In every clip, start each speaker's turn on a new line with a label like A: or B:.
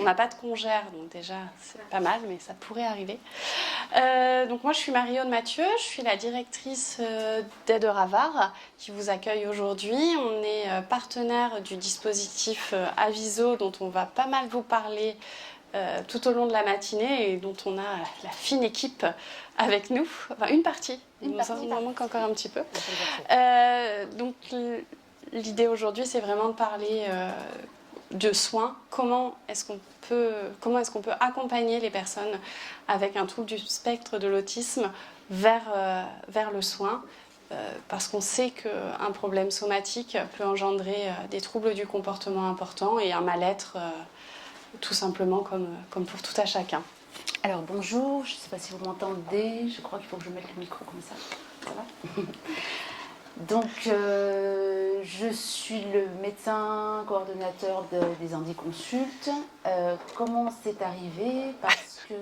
A: On n'a pas de congère, donc déjà c'est pas mal, mais ça pourrait arriver. Donc moi je suis Marie-Aude Mathieu, je suis la directrice d'Aide Ravare qui vous accueille aujourd'hui. On est partenaire du dispositif Aviso dont on va pas mal vous parler tout au long de la matinée et dont on a la fine équipe avec nous, enfin une partie, il nous en manque encore un petit peu. Donc l'idée aujourd'hui c'est vraiment de parler de soins, comment est-ce qu'on peut accompagner les personnes avec un trouble du spectre de l'autisme vers le soin, parce qu'on sait qu'un problème somatique peut engendrer des troubles du comportement importants et un mal-être tout simplement comme pour tout à chacun.
B: Alors bonjour, je ne sais pas si vous m'entendez, je crois qu'il faut que je mette le micro comme ça va. Donc je suis le médecin coordonnateur des Handiconsultes. Comment c'est arrivé? Parce que...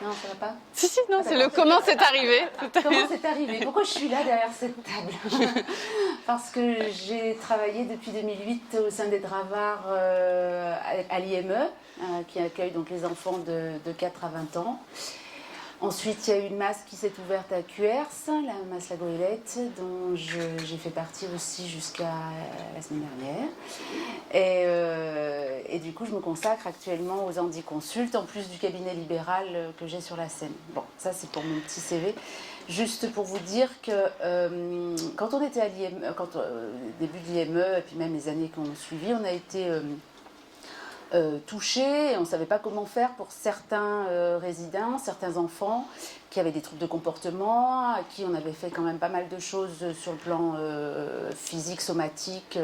B: Non, ça va pas?
A: Si, non, c'est le comment c'est arrivé.
B: Comment c'est arrivé? Pourquoi je suis là derrière cette table? Parce que j'ai travaillé depuis 2008 au sein d'Aide Ravare à l'IME, qui accueille donc les enfants de 4 à 20 ans. Ensuite, il y a eu une masse qui s'est ouverte à Cuers, la masse La Goélette, dont j'ai fait partie aussi jusqu'à la semaine dernière. Et du coup, je me consacre actuellement aux Handiconsultes, en plus du cabinet libéral que j'ai sur la Seine. Bon, ça c'est pour mon petit CV. Juste pour vous dire que quand on était à l'IME, début de l'IME, et puis même les années qui ont suivi, on a été... touchés, on ne savait pas comment faire pour certains résidents, certains enfants qui avaient des troubles de comportement, à qui on avait fait quand même pas mal de choses sur le plan physique, somatique,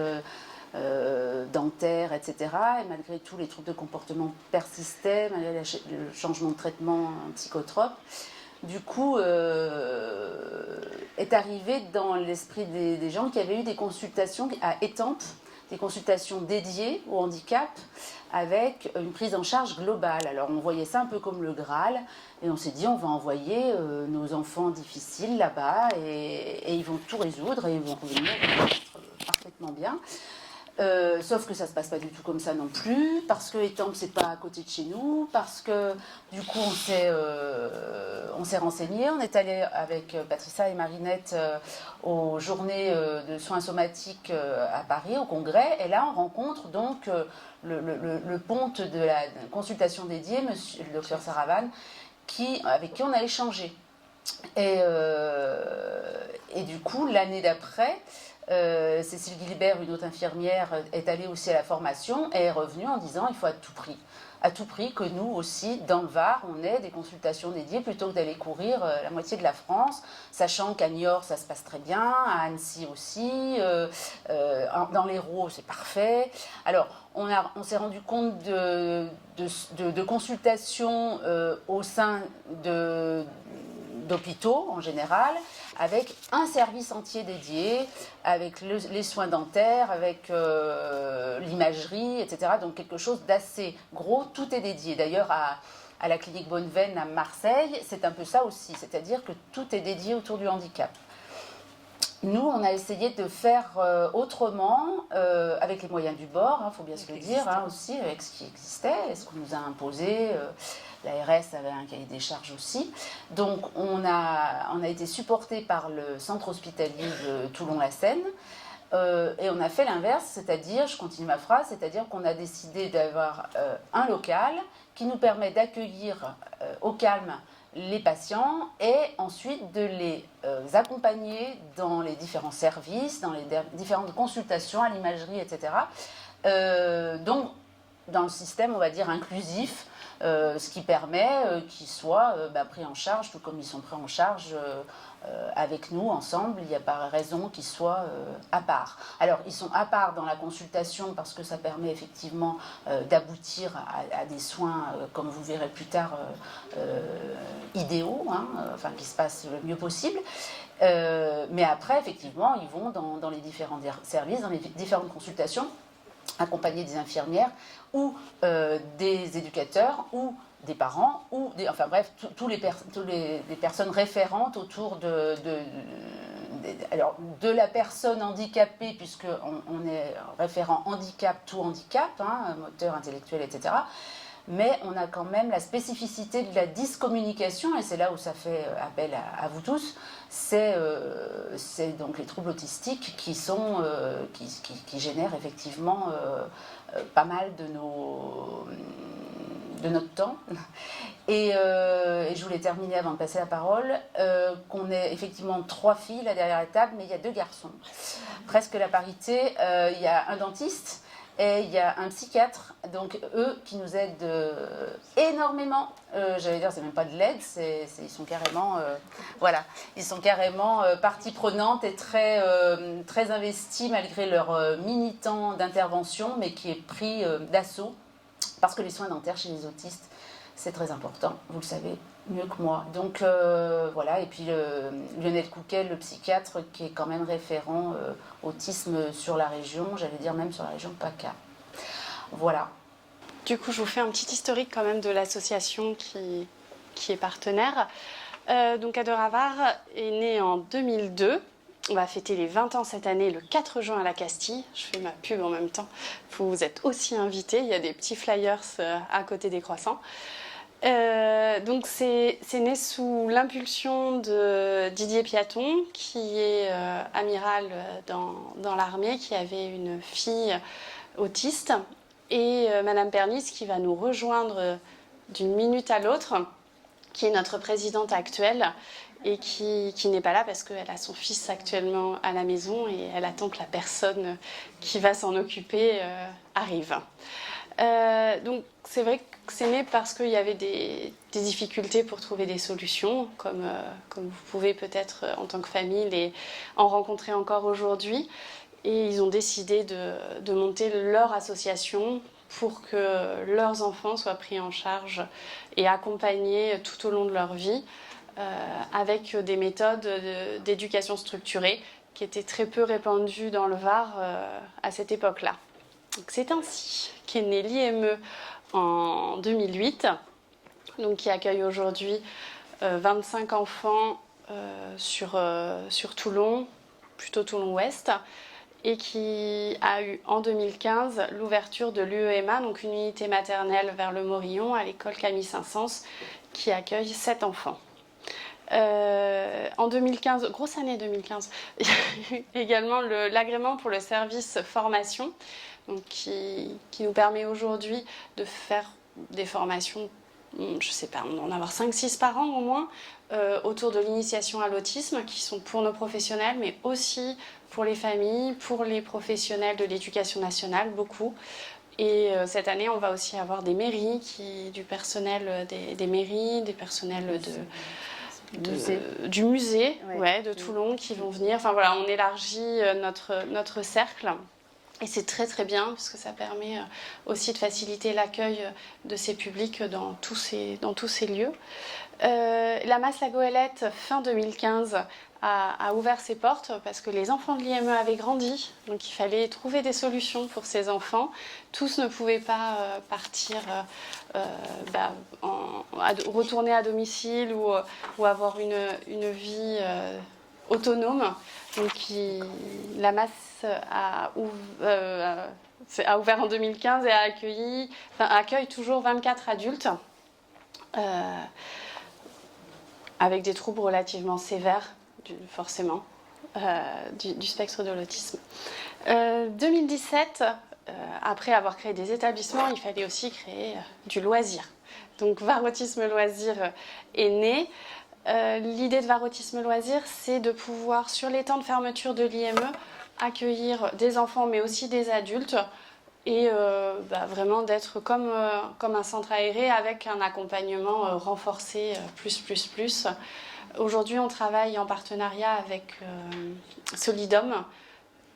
B: dentaire, etc. Et malgré tout, les troubles de comportement persistaient, malgré le changement de traitement psychotrope. Du coup, est arrivé dans l'esprit des gens qui avaient eu des consultations à Étampes, des consultations dédiées au handicap, avec une prise en charge globale. Alors on voyait ça un peu comme le Graal, et on s'est dit on va envoyer nos enfants difficiles là-bas, et ils vont tout résoudre, et ils vont revenir parfaitement bien. Sauf que ça ne se passe pas du tout comme ça non plus, parce que Étampes, c'est pas à côté de chez nous, parce que du coup on s'est renseigné, on est allé avec Patricia et Marinette aux journées de soins somatiques à Paris, au congrès, et là on rencontre donc le ponte de la consultation dédiée, monsieur, le docteur Saravan, avec qui on a échangé. Et du coup, l'année d'après, Cécile Guilbert, une autre infirmière, est allée aussi à la formation et est revenue en disant il faut à tout prix que nous aussi, dans le Var, on ait des consultations dédiées plutôt que d'aller courir la moitié de la France, sachant qu'à Niort, ça se passe très bien, à Annecy aussi, dans l'Hérault, c'est parfait. Alors, on s'est rendu compte de consultations au sein d'hôpitaux en général, avec un service entier dédié, avec les soins dentaires, avec l'imagerie, etc. Donc quelque chose d'assez gros, tout est dédié. D'ailleurs, à la clinique Bonneveine à Marseille, c'est un peu ça aussi, c'est-à-dire que tout est dédié autour du handicap. Nous, on a essayé de faire autrement, avec les moyens du bord, faut bien se le dire, aussi, avec ce qui existait, ce qu'on nous a imposé. L'ARS avait un cahier des charges aussi. Donc, on a été supporté par le centre hospitalier de Toulon-la-Seine. Et on a fait l'inverse, c'est-à-dire, je continue ma phrase, c'est-à-dire qu'on a décidé d'avoir un local qui nous permet d'accueillir au calme les patients et ensuite de les accompagner dans les différents services, dans les différentes consultations à l'imagerie, etc. Donc, dans le système, on va dire, inclusif, ce qui permet qu'ils soient pris en charge, tout comme ils sont pris en charge avec nous, ensemble. Il n'y a pas raison qu'ils soient à part. Alors, ils sont à part dans la consultation parce que ça permet effectivement d'aboutir à des soins, comme vous verrez plus tard, idéaux, qui se passent le mieux possible. Mais après, effectivement, ils vont dans les différents services, dans les différentes consultations, accompagnés des infirmières ou des éducateurs ou des parents ou toutes les personnes référentes autour de la personne handicapée, puisqu'on est référent handicap, tout handicap, moteur, intellectuel, etc. mais on a quand même la spécificité de la dyscommunication, et c'est là où ça fait appel à vous tous, c'est donc les troubles autistiques qui génèrent effectivement pas mal de notre temps. Et je voulais terminer avant de passer la parole, qu'on est effectivement 3 filles là derrière la table, mais il y a 2 garçons. Presque la parité. Il y a un dentiste et il y a un psychiatre, donc eux qui nous aident énormément. J'allais dire, c'est même pas de l'aide, ils sont carrément, voilà, ils sont carrément partie prenante et très, très investis malgré leur mini-temps d'intervention, mais qui est pris d'assaut, parce que les soins dentaires chez les autistes, c'est très important, vous le savez mieux que moi. Donc voilà, et puis Lionel Couquet, le psychiatre, qui est quand même référent autisme sur la région, j'allais dire même sur la région PACA. Voilà.
A: Du coup, je vous fais un petit historique quand même de l'association qui est partenaire. Donc Adoravar est né en 2002. On va fêter les 20 ans cette année, le 4 juin à la Castille. Je fais ma pub en même temps. Vous êtes aussi invités. Il y a des petits flyers à côté des croissants. Donc c'est né sous l'impulsion de Didier Piaton, qui est amiral dans l'armée, qui avait une fille autiste, et Madame Pernis, qui va nous rejoindre d'une minute à l'autre, qui est notre présidente actuelle, et qui n'est pas là parce qu'elle a son fils actuellement à la maison et elle attend que la personne qui va s'en occuper arrive. Donc c'est vrai que c'est né parce qu'il y avait des difficultés pour trouver des solutions, comme vous pouvez peut-être en tant que famille en rencontrer encore aujourd'hui. Et ils ont décidé de monter leur association pour que leurs enfants soient pris en charge et accompagnés tout au long de leur vie, avec des méthodes d'éducation structurée qui étaient très peu répandues dans le Var à cette époque-là. C'est ainsi qu'est né l'IME en 2008, donc qui accueille aujourd'hui 25 enfants sur Toulon, plutôt Toulon-Ouest, et qui a eu en 2015 l'ouverture de l'UEMA, donc une unité maternelle vers le Morillon à l'école Camille Saint-Saëns, qui accueille 7 enfants. En 2015, grosse année 2015, il y a eu également l'agrément pour le service formation, donc qui nous permet aujourd'hui de faire des formations, je sais pas, on doit en avoir 5-6 par an au moins, autour de l'initiation à l'autisme, qui sont pour nos professionnels, mais aussi pour les familles, pour les professionnels de l'éducation nationale, beaucoup. Et cette année, on va aussi avoir des mairies, du personnel des mairies, des personnels du musée, ouais, de Toulon qui vont venir. Enfin voilà, on élargit notre cercle. Et c'est très très bien parce que ça permet aussi de faciliter l'accueil de ces publics dans tous ces lieux. La Masse La Goélette, fin 2015, a ouvert ses portes parce que les enfants de l'IME avaient grandi. Donc il fallait trouver des solutions pour ces enfants. Tous ne pouvaient pas partir, retourner à domicile ou avoir une vie autonome. Donc la Masse a ouvert en 2015 et accueille toujours 24 adultes avec des troubles relativement sévères, forcément, du spectre de l'autisme. 2017, après avoir créé des établissements, il fallait aussi créer du loisir. Donc Var Autisme Loisir est né. L'idée de Var Autisme Loisir, c'est de pouvoir, sur les temps de fermeture de l'IME, accueillir des enfants, mais aussi des adultes, et vraiment d'être comme un centre aéré avec un accompagnement renforcé plus. Aujourd'hui, on travaille en partenariat avec Solidum,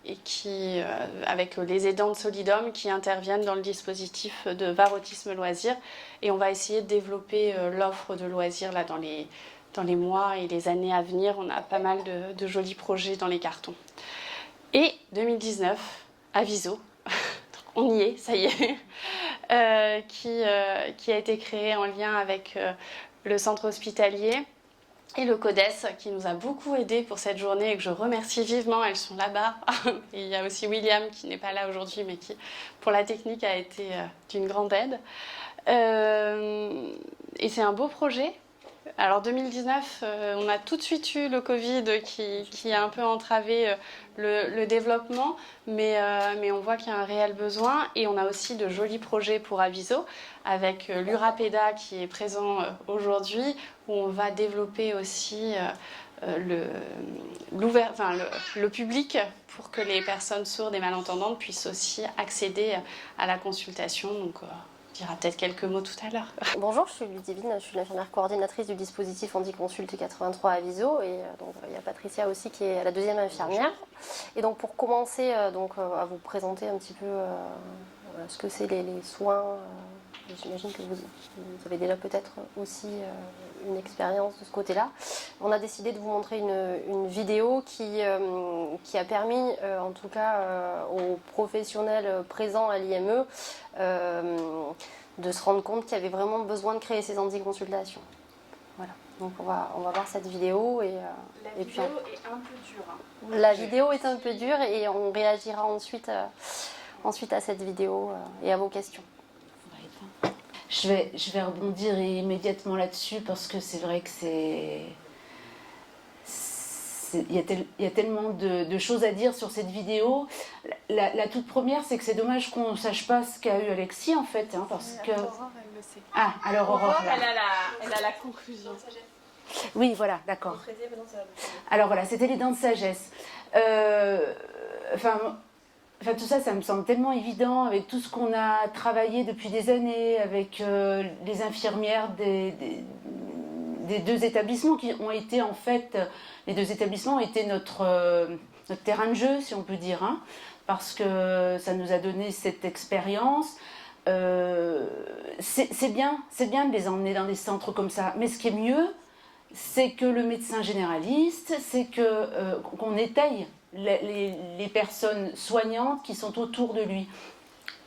A: et avec les aidants de Solidum qui interviennent dans le dispositif de Var Autisme Loisir. Et on va essayer de développer l'offre de loisirs là, dans les mois et les années à venir. On a pas mal de jolis projets dans les cartons. Et 2019, Aviso, on y est, ça y est, qui a été créé en lien avec le centre hospitalier et le CODES qui nous a beaucoup aidés pour cette journée et que je remercie vivement, elles sont là-bas. Et il y a aussi William qui n'est pas là aujourd'hui mais qui pour la technique a été d'une grande aide. Et c'est un beau projet. Alors 2019, on a tout de suite eu le Covid qui a un peu entravé le développement, mais on voit qu'il y a un réel besoin et on a aussi de jolis projets pour Aviso avec l'Urapeda qui est présent aujourd'hui où on va développer aussi le public pour que les personnes sourdes et malentendantes puissent aussi accéder à la consultation. Donc, on dira peut-être quelques mots tout à l'heure.
C: Bonjour, je suis Ludivine, je suis l'infirmière coordinatrice du dispositif Handiconsulte 83 à Viso et donc il y a Patricia aussi qui est la deuxième infirmière. Et donc pour commencer à vous présenter un petit peu ce que c'est les soins, j'imagine que vous avez déjà peut-être aussi une expérience de ce côté-là. On a décidé de vous montrer une vidéo qui a permis, en tout cas aux professionnels présents à l'IME, de se rendre compte qu'il y avait vraiment besoin de créer ces handiconsultations. Voilà, donc on va voir cette vidéo.
A: La vidéo est un peu dure. Hein.
C: La vidéo est un peu dure et on réagira ensuite à cette vidéo et à vos questions.
B: Je vais rebondir immédiatement là-dessus parce que c'est vrai que il y a tellement de choses à dire sur cette vidéo. La toute première, c'est que c'est dommage qu'on ne sache pas ce qu'a eu Alexis en fait. Hein, parce que...
A: Aurore, elle le sait.
B: Ah, alors Aurore,
A: elle a la conclusion.
B: Oui, voilà, d'accord. Alors voilà, c'était les dents de sagesse. Enfin, tout ça, ça me semble tellement évident avec tout ce qu'on a travaillé depuis des années, avec les infirmières des deux établissements qui ont été en fait, les deux établissements ont été notre terrain de jeu, si on peut dire, hein, parce que ça nous a donné cette expérience. C'est bien de les emmener dans des centres comme ça, mais ce qui est mieux, c'est que le médecin généraliste, c'est qu'on étaye les personnes soignantes qui sont autour de lui.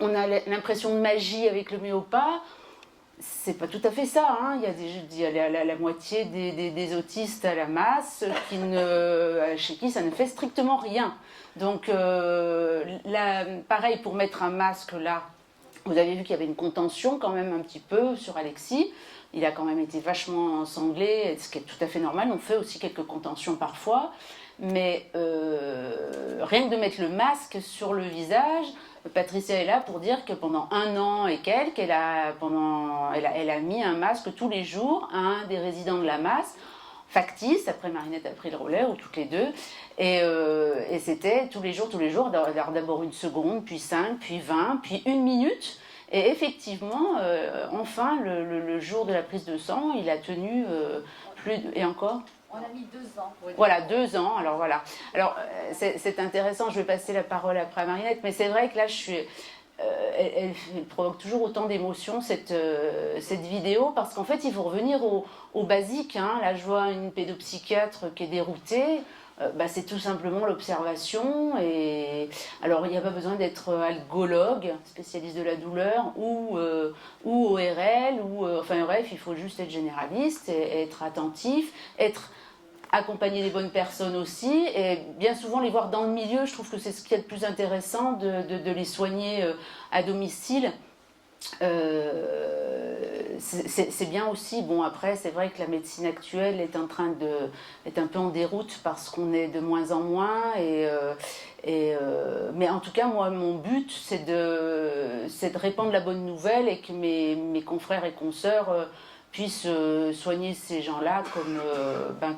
B: On a l'impression de magie avec l'homéopathe. C'est pas tout à fait ça. Hein. Il y a la moitié des autistes à la masse chez qui ça ne fait strictement rien. Donc, pareil, pour mettre un masque là, vous avez vu qu'il y avait une contention quand même un petit peu sur Alexis. Il a quand même été vachement sanglé, ce qui est tout à fait normal. On fait aussi quelques contentions parfois. Mais rien que de mettre le masque sur le visage, Patricia est là pour dire que pendant 1 an et quelques, elle a mis un masque tous les jours à un des résidents de la masse, factice, après Marinette a pris le relais, ou toutes les deux, et c'était tous les jours, d'abord 1 seconde, puis 5, puis 20, puis 1 minute. Et effectivement, enfin, le jour de la prise de sang, il a tenu et encore.
C: On a mis 2 ans.
B: Voilà, 2 ans. Alors voilà. Alors c'est intéressant. Je vais passer la parole après à Marinette, mais c'est vrai que là, elle provoque toujours autant d'émotions cette vidéo parce qu'en fait, il faut revenir au basique. Hein. Là, je vois une pédopsychiatre qui est déroutée. C'est tout simplement l'observation. Et alors, il n'y a pas besoin d'être algologue, spécialiste de la douleur, ou ORL, enfin bref, il faut juste être généraliste et être attentif, être accompagner les bonnes personnes aussi, et bien souvent les voir dans le milieu. Je trouve que c'est ce qui est le plus intéressant, de les soigner à domicile. C'est bien aussi. Bon, après, c'est vrai que la médecine actuelle est un peu en déroute parce qu'on est de moins en moins. Mais en tout cas, moi, mon but, c'est de répandre la bonne nouvelle et que mes confrères et consoeurs puissent soigner ces gens-là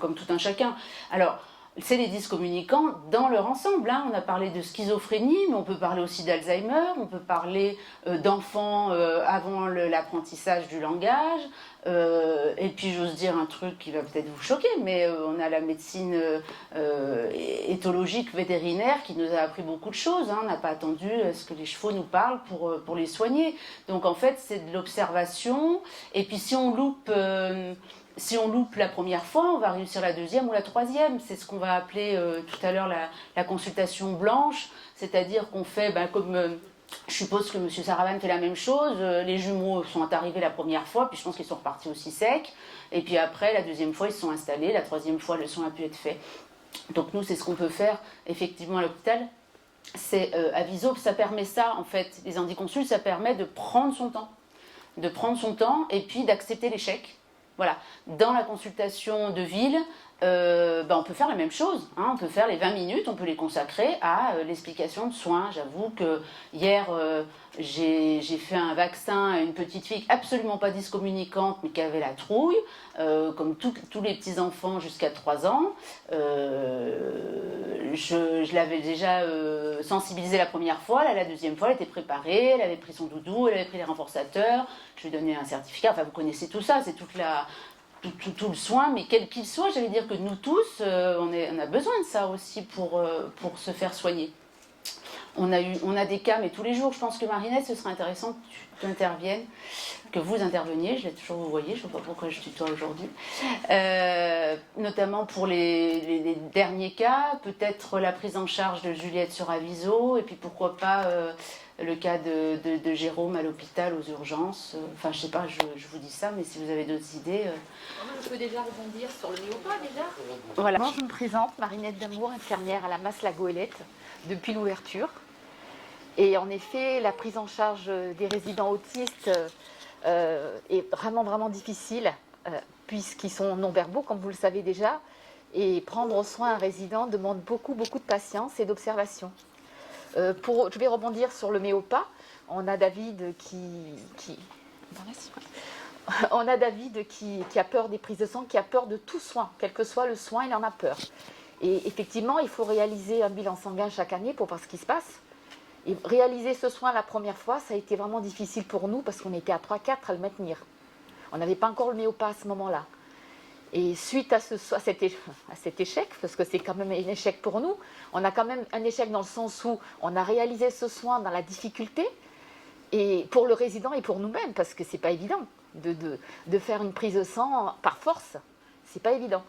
B: comme tout un chacun. Alors, c'est les dyscommunicants dans leur ensemble. Hein. On a parlé de schizophrénie, mais on peut parler aussi d'Alzheimer, on peut parler d'enfants avant l'apprentissage du langage. Et puis j'ose dire un truc qui va peut-être vous choquer, mais on a la médecine éthologique vétérinaire qui nous a appris beaucoup de choses. Hein. On n'a pas attendu ce que les chevaux nous parlent pour les soigner. Donc en fait, c'est de l'observation. Et puis si on loupe la première fois, on va réussir la deuxième ou la troisième. C'est ce qu'on va appeler tout à l'heure la consultation blanche, c'est-à-dire qu'on fait comme Je suppose que M. Saravan fait la même chose. Les jumeaux sont arrivés la première fois, puis je pense qu'ils sont repartis aussi secs. Et puis après, la deuxième fois, ils se sont installés. La troisième fois, le soin a pu être fait. Donc nous, c'est ce qu'on peut faire effectivement à l'hôpital. C'est à Viso, ça permet ça en fait. Les handiconsultes, ça permet de prendre son temps. De prendre son temps et puis d'accepter l'échec. Voilà. Dans la consultation de ville, on peut faire la même chose. Hein. On peut faire les 20 minutes, on peut les consacrer à l'explication de soins. J'avoue que hier, j'ai fait un vaccin à une petite fille absolument pas dyscommunicante, mais qui avait la trouille, comme tous les petits-enfants jusqu'à 3 ans. Je l'avais déjà sensibilisée la première fois. Là, la deuxième fois, elle était préparée, elle avait pris son doudou, elle avait pris les renforçateurs. Je lui ai donné un certificat. Enfin, vous connaissez tout ça, c'est tout le soin, mais quel qu'il soit, j'allais dire que nous tous, on a besoin de ça aussi pour se faire soigner. On a des cas, mais tous les jours, je pense que Marinette, ce serait intéressant que tu interviennes, que vous interveniez, je l'ai toujours vous voyez, je ne sais pas pourquoi je tutoie aujourd'hui, notamment pour les derniers cas, peut-être la prise en charge de Juliette sur Aviso, et puis pourquoi pas le cas de Jérôme à l'hôpital aux urgences. Enfin, je sais pas, je vous dis ça, mais si vous avez d'autres idées...
D: Je peux déjà rebondir sur le Néopa déjà.
B: Voilà.
D: Moi, je me présente, Marinette Damour, infirmière à la Masse-la-Goélette, depuis l'ouverture. Et en effet, la prise en charge des résidents autistes est vraiment, vraiment difficile, puisqu'ils sont non-verbaux, comme vous le savez déjà. Et prendre soin un résident demande beaucoup, beaucoup de patience et d'observation. Je vais rebondir sur le Méopa. On a David on a David qui a peur des prises de sang, qui a peur de tout soin. Quel que soit le soin, il en a peur. Et effectivement, il faut réaliser un bilan sanguin chaque année pour voir ce qui se passe. Et réaliser ce soin la première fois, ça a été vraiment difficile pour nous parce qu'on était à 3-4 à le maintenir. On n'avait pas encore le Méopa à ce moment-là. Et suite à cet échec, parce que c'est quand même un échec pour nous, on a quand même un échec dans le sens où on a réalisé ce soin dans la difficulté, et pour le résident et pour nous-mêmes, parce que c'est pas évident de faire une prise de sang par force, c'est pas évident.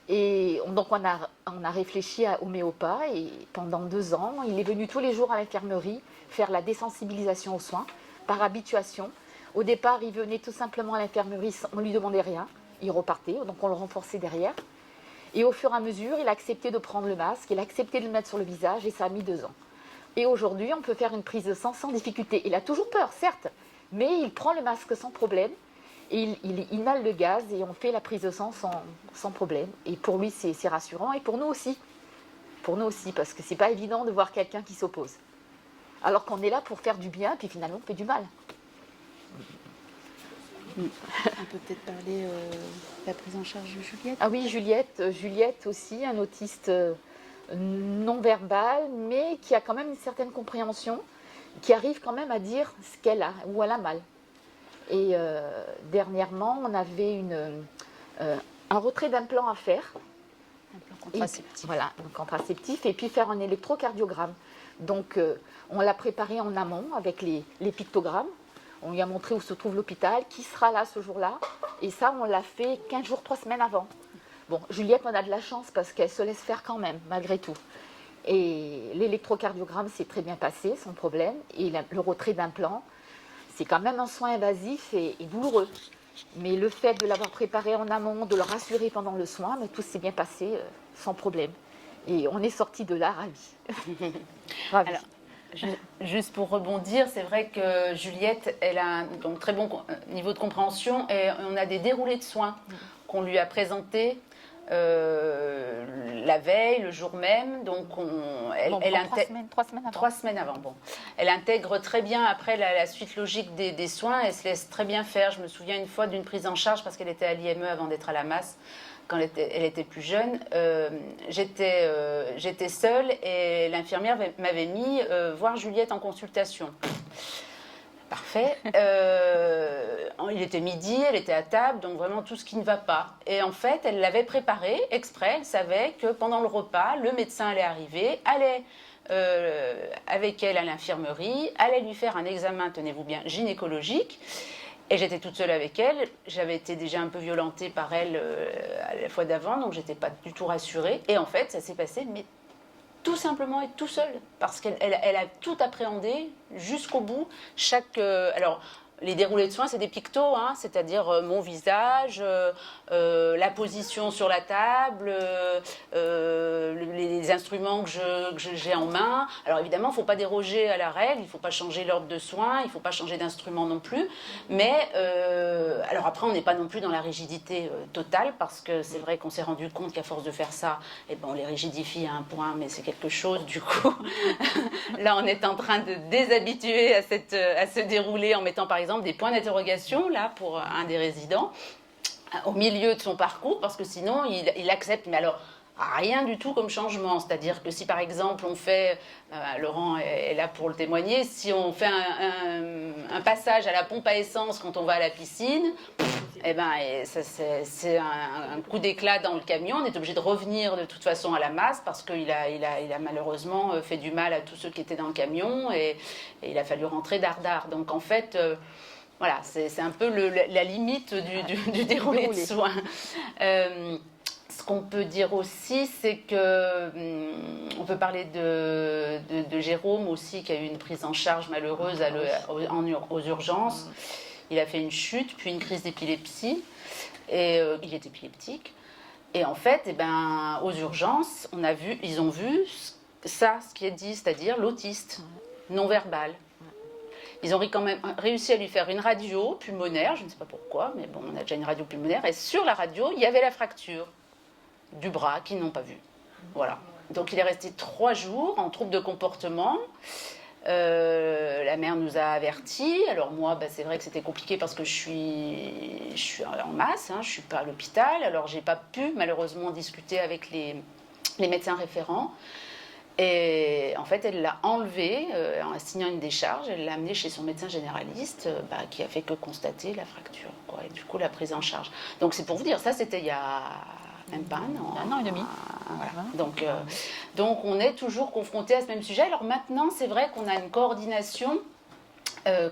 D: Et donc on a réfléchi au Méopa, et pendant 2 ans, il est venu tous les jours à l'infirmerie faire la désensibilisation aux soins, par habituation. Au départ, il venait tout simplement à l'infirmerie, on ne lui demandait rien. Il repartait, donc on le renforçait derrière. Et au fur et à mesure, il a accepté de prendre le masque, il a accepté de le mettre sur le visage, et ça a mis 2 ans. Et aujourd'hui, on peut faire une prise de sang sans difficulté. Il a toujours peur, certes, mais il prend le masque sans problème, et il inhale le gaz, et on fait la prise de sang sans problème. Et pour lui, c'est rassurant, et pour nous aussi. Pour nous aussi, parce que c'est pas évident de voir quelqu'un qui s'oppose. Alors qu'on est là pour faire du bien, puis finalement, on fait du mal.
A: On peut peut-être parler de la prise en charge de Juliette.
D: Ah oui, Juliette aussi, un autiste non-verbal, mais qui a quand même une certaine compréhension, qui arrive quand même à dire ce qu'elle a, où elle a mal. Et dernièrement, on avait un retrait d'implant à faire.
A: Un plan contraceptif.
D: Voilà, un contraceptif, et puis faire un électrocardiogramme. Donc, on l'a préparé en amont avec les pictogrammes. On lui a montré où se trouve l'hôpital, qui sera là ce jour-là. Et ça, on l'a fait 15 jours, 3 semaines avant. Bon, Juliette, on a de la chance parce qu'elle se laisse faire quand même, malgré tout. Et l'électrocardiogramme s'est très bien passé, sans problème. Et le retrait d'implant, c'est quand même un soin invasif et douloureux. Mais le fait de l'avoir préparé en amont, de le rassurer pendant le soin, mais tout s'est bien passé sans problème. Et on est sortis de là ravis. Ravis.
B: Alors, juste pour rebondir, c'est vrai que Juliette, elle a un très bon niveau de compréhension, et on a des déroulés de soins qu'on lui a présentés la veille, le jour même. Donc, elle
D: 3 semaines avant.
B: 3 semaines avant. Bon. Elle intègre très bien après la suite logique des soins. Elle se laisse très bien faire. Je me souviens une fois d'une prise en charge parce qu'elle était à l'IME avant d'être à la masse. Quand elle était plus jeune, j'étais seule et l'infirmière m'avait mis voir Juliette en consultation. Parfait. Il était midi, elle était à table, donc vraiment tout ce qui ne va pas. Et en fait, elle l'avait préparé exprès. Elle savait que pendant le repas, le médecin allait arriver, allait avec elle à l'infirmerie, allait lui faire un examen, tenez-vous bien, gynécologique. Et j'étais toute seule avec elle. J'avais été déjà un peu violentée par elle à la fois d'avant, donc j'étais pas du tout rassurée. Et en fait, ça s'est passé mais tout simplement être tout seul, parce qu'elle a tout appréhendé jusqu'au bout. Alors, les déroulés de soins, c'est des pictos, hein, c'est-à-dire mon visage, la position sur la table, les instruments que j'ai en main. Alors évidemment, il ne faut pas déroger à la règle, il ne faut pas changer l'ordre de soins, il ne faut pas changer d'instrument non plus. Mais alors après, on n'est pas non plus dans la rigidité totale, parce que c'est vrai qu'on s'est rendu compte qu'à force de faire ça, eh ben, on les rigidifie à un point, mais c'est quelque chose du coup. Là, on est en train de déshabituer à ce déroulé en mettant par exemple des points d'interrogation là pour un des résidents au milieu de son parcours, parce que sinon il accepte, mais alors rien du tout comme changement. C'est-à-dire que si par exemple on fait, Laurent est là pour le témoigner, si on fait un passage à la pompe à essence quand on va à la piscine, eh ben, c'est un coup d'éclat dans le camion. On est obligé de revenir de toute façon à la masse, parce qu'il a malheureusement fait du mal à tous ceux qui étaient dans le camion, et il a fallu rentrer dardard. Donc en fait, voilà, c'est un peu la limite du déroulé de soins. Ce qu'on peut dire aussi, c'est que on peut parler de Jérôme aussi, qui a eu une prise en charge malheureuse aux urgences. Il a fait une chute, puis une crise d'épilepsie, et il est épileptique. Et en fait, eh ben, aux urgences, ils ont vu ce qui est dit, c'est-à-dire l'autiste non-verbal. Ils ont quand même réussi à lui faire une radio pulmonaire, je ne sais pas pourquoi, mais bon, on a déjà une radio pulmonaire, et sur la radio, il y avait la fracture du bras qu'ils n'ont pas vu. Voilà. Donc il est resté 3 jours en trouble de comportement. La mère nous a avertis. Alors moi, c'est vrai que c'était compliqué parce que je suis en masse, hein, je ne suis pas à l'hôpital. Alors j'ai pas pu malheureusement discuter avec les médecins référents. Et en fait, elle l'a enlevé en signant une décharge. Elle l'a amené chez son médecin généraliste, qui a fait que constater la fracture, quoi, et du coup la prise en charge. Donc c'est pour vous dire, ça c'était il y a même pas un an et demi. Voilà. Donc on est toujours confronté à ce même sujet. Alors maintenant, c'est vrai qu'on a une coordination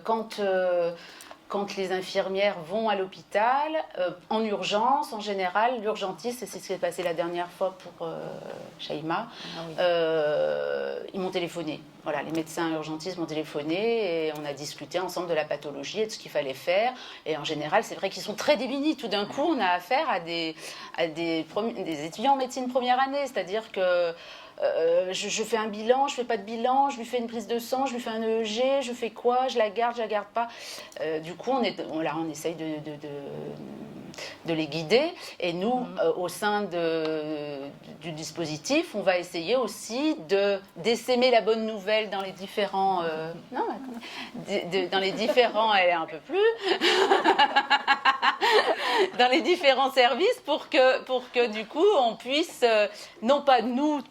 B: quand les infirmières vont à l'hôpital, en urgence, en général, l'urgentiste, et c'est ce qui s'est passé la dernière fois pour Shaima, ils m'ont téléphoné. Voilà, les médecins urgentistes m'ont téléphoné et on a discuté ensemble de la pathologie et de ce qu'il fallait faire. Et en général, c'est vrai qu'ils sont très démunis. Tout d'un coup, on a affaire à des étudiants en médecine première année, c'est-à-dire que je fais un bilan, je fais pas de bilan, je lui fais une prise de sang, je lui fais un EEG, je fais quoi, je la garde pas. Du coup, on essaye de les guider. Et nous, au sein du dispositif, on va essayer aussi d'essaimer la bonne nouvelle dans les différents... dans les différents... Elle est un peu plus... dans les différents services pour que du coup, on puisse, non pas nous,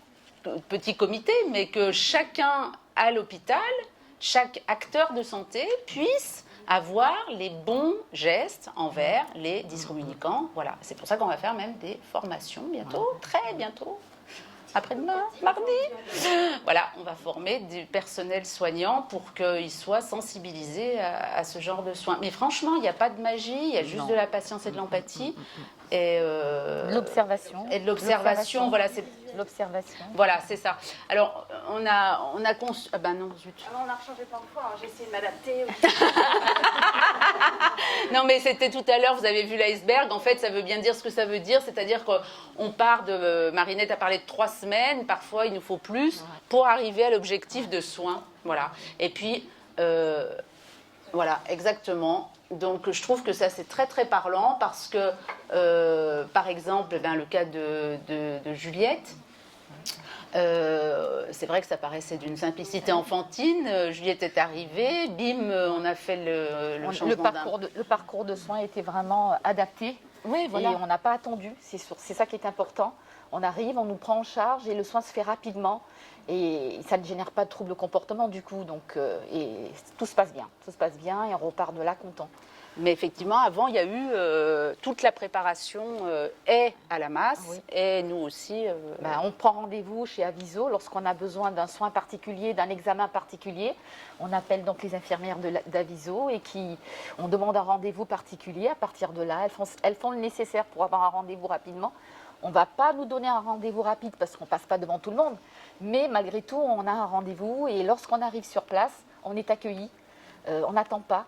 B: petit comité, mais que chacun à l'hôpital, chaque acteur de santé puisse avoir les bons gestes envers les dyscommunicants. Voilà, c'est pour ça qu'on va faire même des formations bientôt, très bientôt, après-demain, mardi. Voilà, on va former du personnel soignant pour qu'ils soient sensibilisés à ce genre de soins. Mais franchement, il n'y a pas de magie, il y a juste de la patience et de l'empathie. Et
D: l'observation.
B: Et de l'observation, voilà, c'est
D: l'observation.
B: Voilà, c'est ça. Alors, on a conçu... Ah ben non, zut.
A: Alors, on a rechangé plein de fois, hein. J'ai essayé de m'adapter.
B: Non, mais c'était tout à l'heure, vous avez vu l'iceberg. En fait, ça veut bien dire ce que ça veut dire. C'est-à-dire qu'on part de... Marinette a parlé de 3 semaines. Parfois, il nous faut plus pour arriver à l'objectif de soins. Voilà. Et puis, voilà, exactement. Donc, je trouve que ça, c'est très, très parlant parce que, par exemple, le cas de Juliette, c'est vrai que ça paraissait d'une simplicité enfantine. Juliette est arrivée, bim, on a fait le changement
D: le parcours de soins était vraiment adapté.
B: Oui, voilà.
D: Et on n'a pas attendu, c'est ça qui est important. On arrive, on nous prend en charge et le soin se fait rapidement. Et ça ne génère pas de troubles de comportement du coup. Donc, et tout se passe bien. Tout se passe bien et on repart de là content.
B: Mais effectivement, avant, il y a eu toute la préparation est à la masse, oui. Et nous aussi.
D: On prend rendez-vous chez Aviso lorsqu'on a besoin d'un soin particulier, d'un examen particulier. On appelle donc les infirmières d'Aviso et on demande un rendez-vous particulier. À partir de là, elles font le nécessaire pour avoir un rendez-vous rapidement. On ne va pas nous donner un rendez-vous rapide parce qu'on ne passe pas devant tout le monde, mais malgré tout, on a un rendez-vous et lorsqu'on arrive sur place, on est accueilli, on n'attend pas,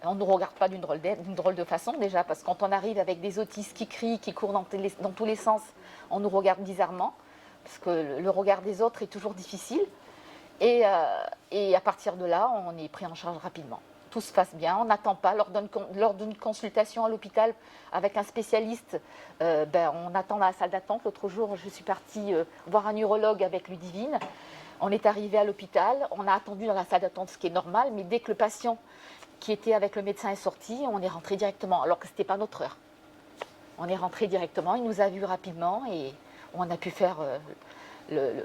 D: on ne nous regarde pas d'une drôle de façon déjà, parce que quand on arrive avec des autistes qui crient, qui courent dans tous les sens, on nous regarde bizarrement, parce que le regard des autres est toujours difficile. Et à partir de là, on est pris en charge rapidement. Tout se passe bien, on n'attend pas. Lors d'une consultation à l'hôpital avec un spécialiste, on attend dans la salle d'attente. L'autre jour, je suis partie voir un urologue avec Ludivine. On est arrivé à l'hôpital, on a attendu dans la salle d'attente, ce qui est normal, mais dès que le patient qui était avec le médecin est sorti, on est rentré directement, alors que ce n'était pas notre heure. On est rentré directement, il nous a vus rapidement et on a pu faire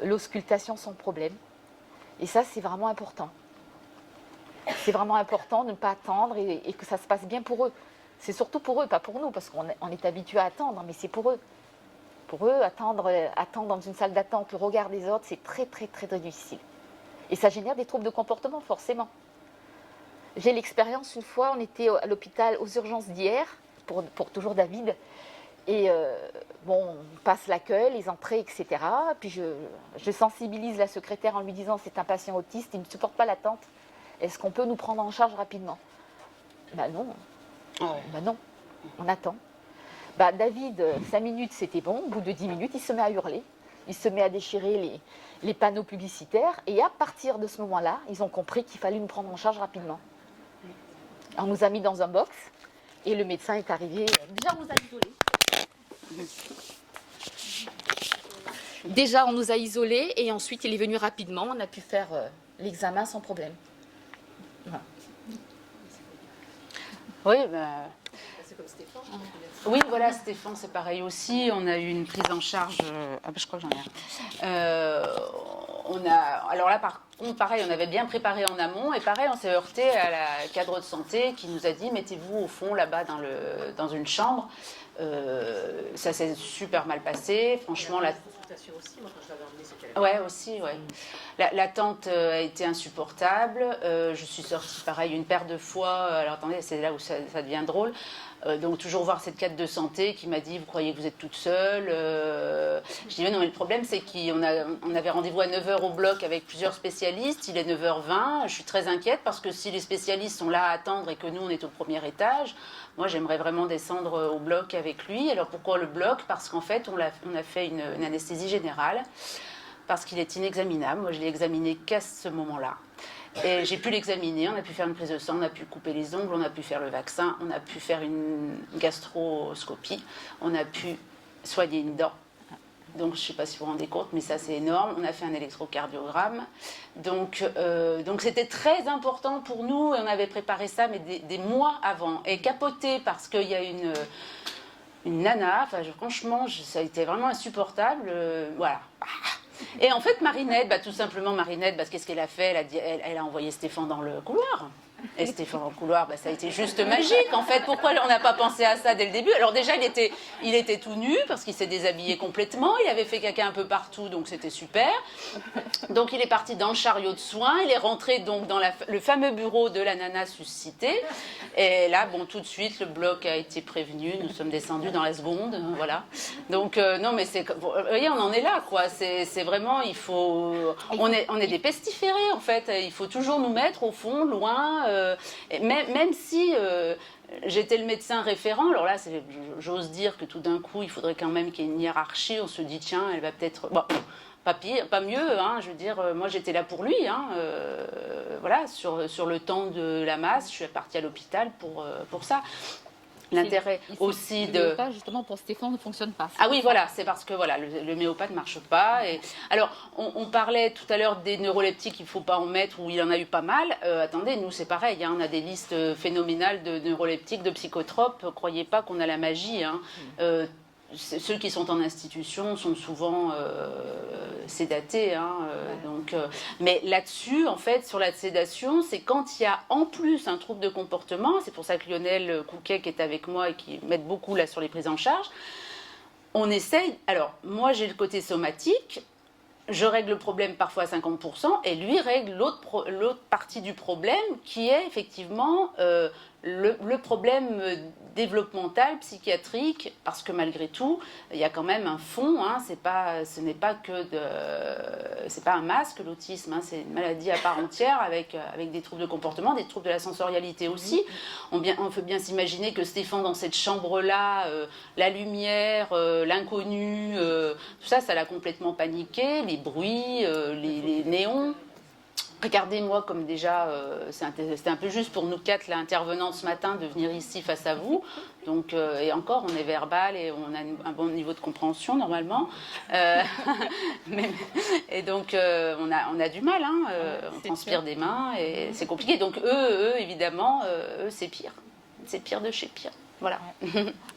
D: l'auscultation sans problème. Et ça, c'est vraiment important. C'est vraiment important de ne pas attendre et que ça se passe bien pour eux. C'est surtout pour eux, pas pour nous, parce qu'on est habitué à attendre, mais c'est pour eux. Pour eux, attendre dans une salle d'attente, le regard des autres, c'est très, très, très, très difficile. Et ça génère des troubles de comportement, forcément. J'ai l'expérience, une fois, on était à l'hôpital aux urgences d'hier, pour toujours David, et on passe l'accueil, les entrées, etc. Puis je sensibilise la secrétaire en lui disant c'est un patient autiste, il ne supporte pas l'attente. Est-ce qu'on peut nous prendre en charge rapidement ? Non. Non, on attend. David, 5 minutes, c'était bon. Au bout de 10 minutes, il se met à hurler. Il se met à déchirer les panneaux publicitaires. Et à partir de ce moment-là, ils ont compris qu'il fallait nous prendre en charge rapidement. On nous a mis dans un box et le médecin est arrivé. Déjà, on nous a isolés. Déjà, on nous a isolés et ensuite, il est venu rapidement. On a pu faire l'examen sans problème. Voilà.
B: Oui, c'est comme Stéphane. Oui, voilà, Stéphane, c'est pareil aussi. On a eu une prise en charge. Je crois que j'en ai un. Alors là, par contre, pareil, on avait bien préparé en amont. Et pareil, on s'est heurté à la cadre de santé qui nous a dit mettez-vous au fond, là-bas, dans une chambre. Ça s'est super mal passé. Franchement, la consultation aussi, moi, quand je l'avais emmené, c'était. Ouais, aussi, ouais. L'attente a été insupportable. Je suis sortie, pareil, une paire de fois. Alors attendez, c'est là où ça devient drôle. Donc toujours voir cette cadre de santé qui m'a dit vous croyez que vous êtes toute seule Je dis mais non, mais le problème c'est qu'on avait rendez-vous à 9h au bloc avec plusieurs spécialistes, il est 9h20, je suis très inquiète parce que si les spécialistes sont là à attendre et que nous on est au premier étage, moi j'aimerais vraiment descendre au bloc avec lui. Alors pourquoi le bloc ? Parce qu'en fait on a fait une anesthésie générale parce qu'il est inexaminable. Moi je l'ai examiné qu'à ce moment-là. Et j'ai pu l'examiner, on a pu faire une prise de sang, on a pu couper les ongles, on a pu faire le vaccin, on a pu faire une gastroscopie, on a pu soigner une dent. Donc je ne sais pas si vous vous rendez compte, mais ça c'est énorme. On a fait un électrocardiogramme. Donc c'était très important pour nous et on avait préparé ça mais des mois avant. Et capoté parce qu'il y a une nana, franchement ça a été vraiment insupportable. Voilà. Et en fait, Marinette, tout simplement Marinette, qu'est-ce qu'elle a fait ? Elle a envoyé Stéphane dans le couloir. Et Stéphane dans le couloir, ça a été juste magique. En fait, pourquoi on n'a pas pensé à ça dès le début ? Alors déjà, il était tout nu parce qu'il s'est déshabillé complètement. Il avait fait caca un peu partout, donc c'était super. Donc il est parti dans le chariot de soins. Il est rentré donc dans le fameux bureau de la nana suscitée. Et là, tout de suite, le bloc a été prévenu. Nous sommes descendus dans la seconde, voilà. Donc non, mais vous voyez, on en est là, quoi. C'est vraiment, il faut. On est des pestiférés, en fait. Il faut toujours nous mettre au fond, loin. Même si j'étais le médecin référent, alors là, j'ose dire que tout d'un coup, il faudrait quand même qu'il y ait une hiérarchie. On se dit, tiens, elle va peut-être... Bon, pas pire, pas mieux, je veux dire, moi j'étais là pour lui, voilà, sur le temps de la masse, je suis partie à l'hôpital pour ça. L'intérêt aussi de... Le
D: méopathe, justement, pour Stéphane, ne fonctionne pas.
B: Ah oui, voilà, c'est parce que voilà, le méopathe ne marche pas. Et... Alors, on parlait tout à l'heure des neuroleptiques, il ne faut pas en mettre, ou il en a eu pas mal. Attendez, nous, c'est pareil, on a des listes phénoménales de neuroleptiques, de psychotropes. Croyez pas qu'on a la magie. Ceux qui sont en institution sont souvent sédatés. Mais là-dessus, en fait, sur la sédation, c'est quand il y a en plus un trouble de comportement, c'est pour ça que Lionel Couquet, qui est avec moi et qui m'aide beaucoup là sur les prises en charge, on essaye... Alors, moi, j'ai le côté somatique, je règle le problème parfois à 50%, et lui règle l'autre partie du problème, qui est effectivement le problème développemental, psychiatrique, parce que malgré tout, il y a quand même un fond, hein, ce n'est pas c'est pas un masque l'autisme, hein, c'est une maladie à part entière avec des troubles de comportement, des troubles de la sensorialité aussi. On peut bien s'imaginer que Stéphane dans cette chambre-là, la lumière, l'inconnu, tout ça, ça l'a complètement paniqué, les bruits, les néons. Regardez-moi comme déjà, c'était un peu juste pour nous quatre l'intervenant ce matin de venir ici face à vous. Donc, et encore, on est verbal et on a un bon niveau de compréhension normalement. Et donc, on a du mal, hein, on transpire des mains et c'est compliqué. Donc eux évidemment, c'est pire. C'est pire de chez pire. Voilà.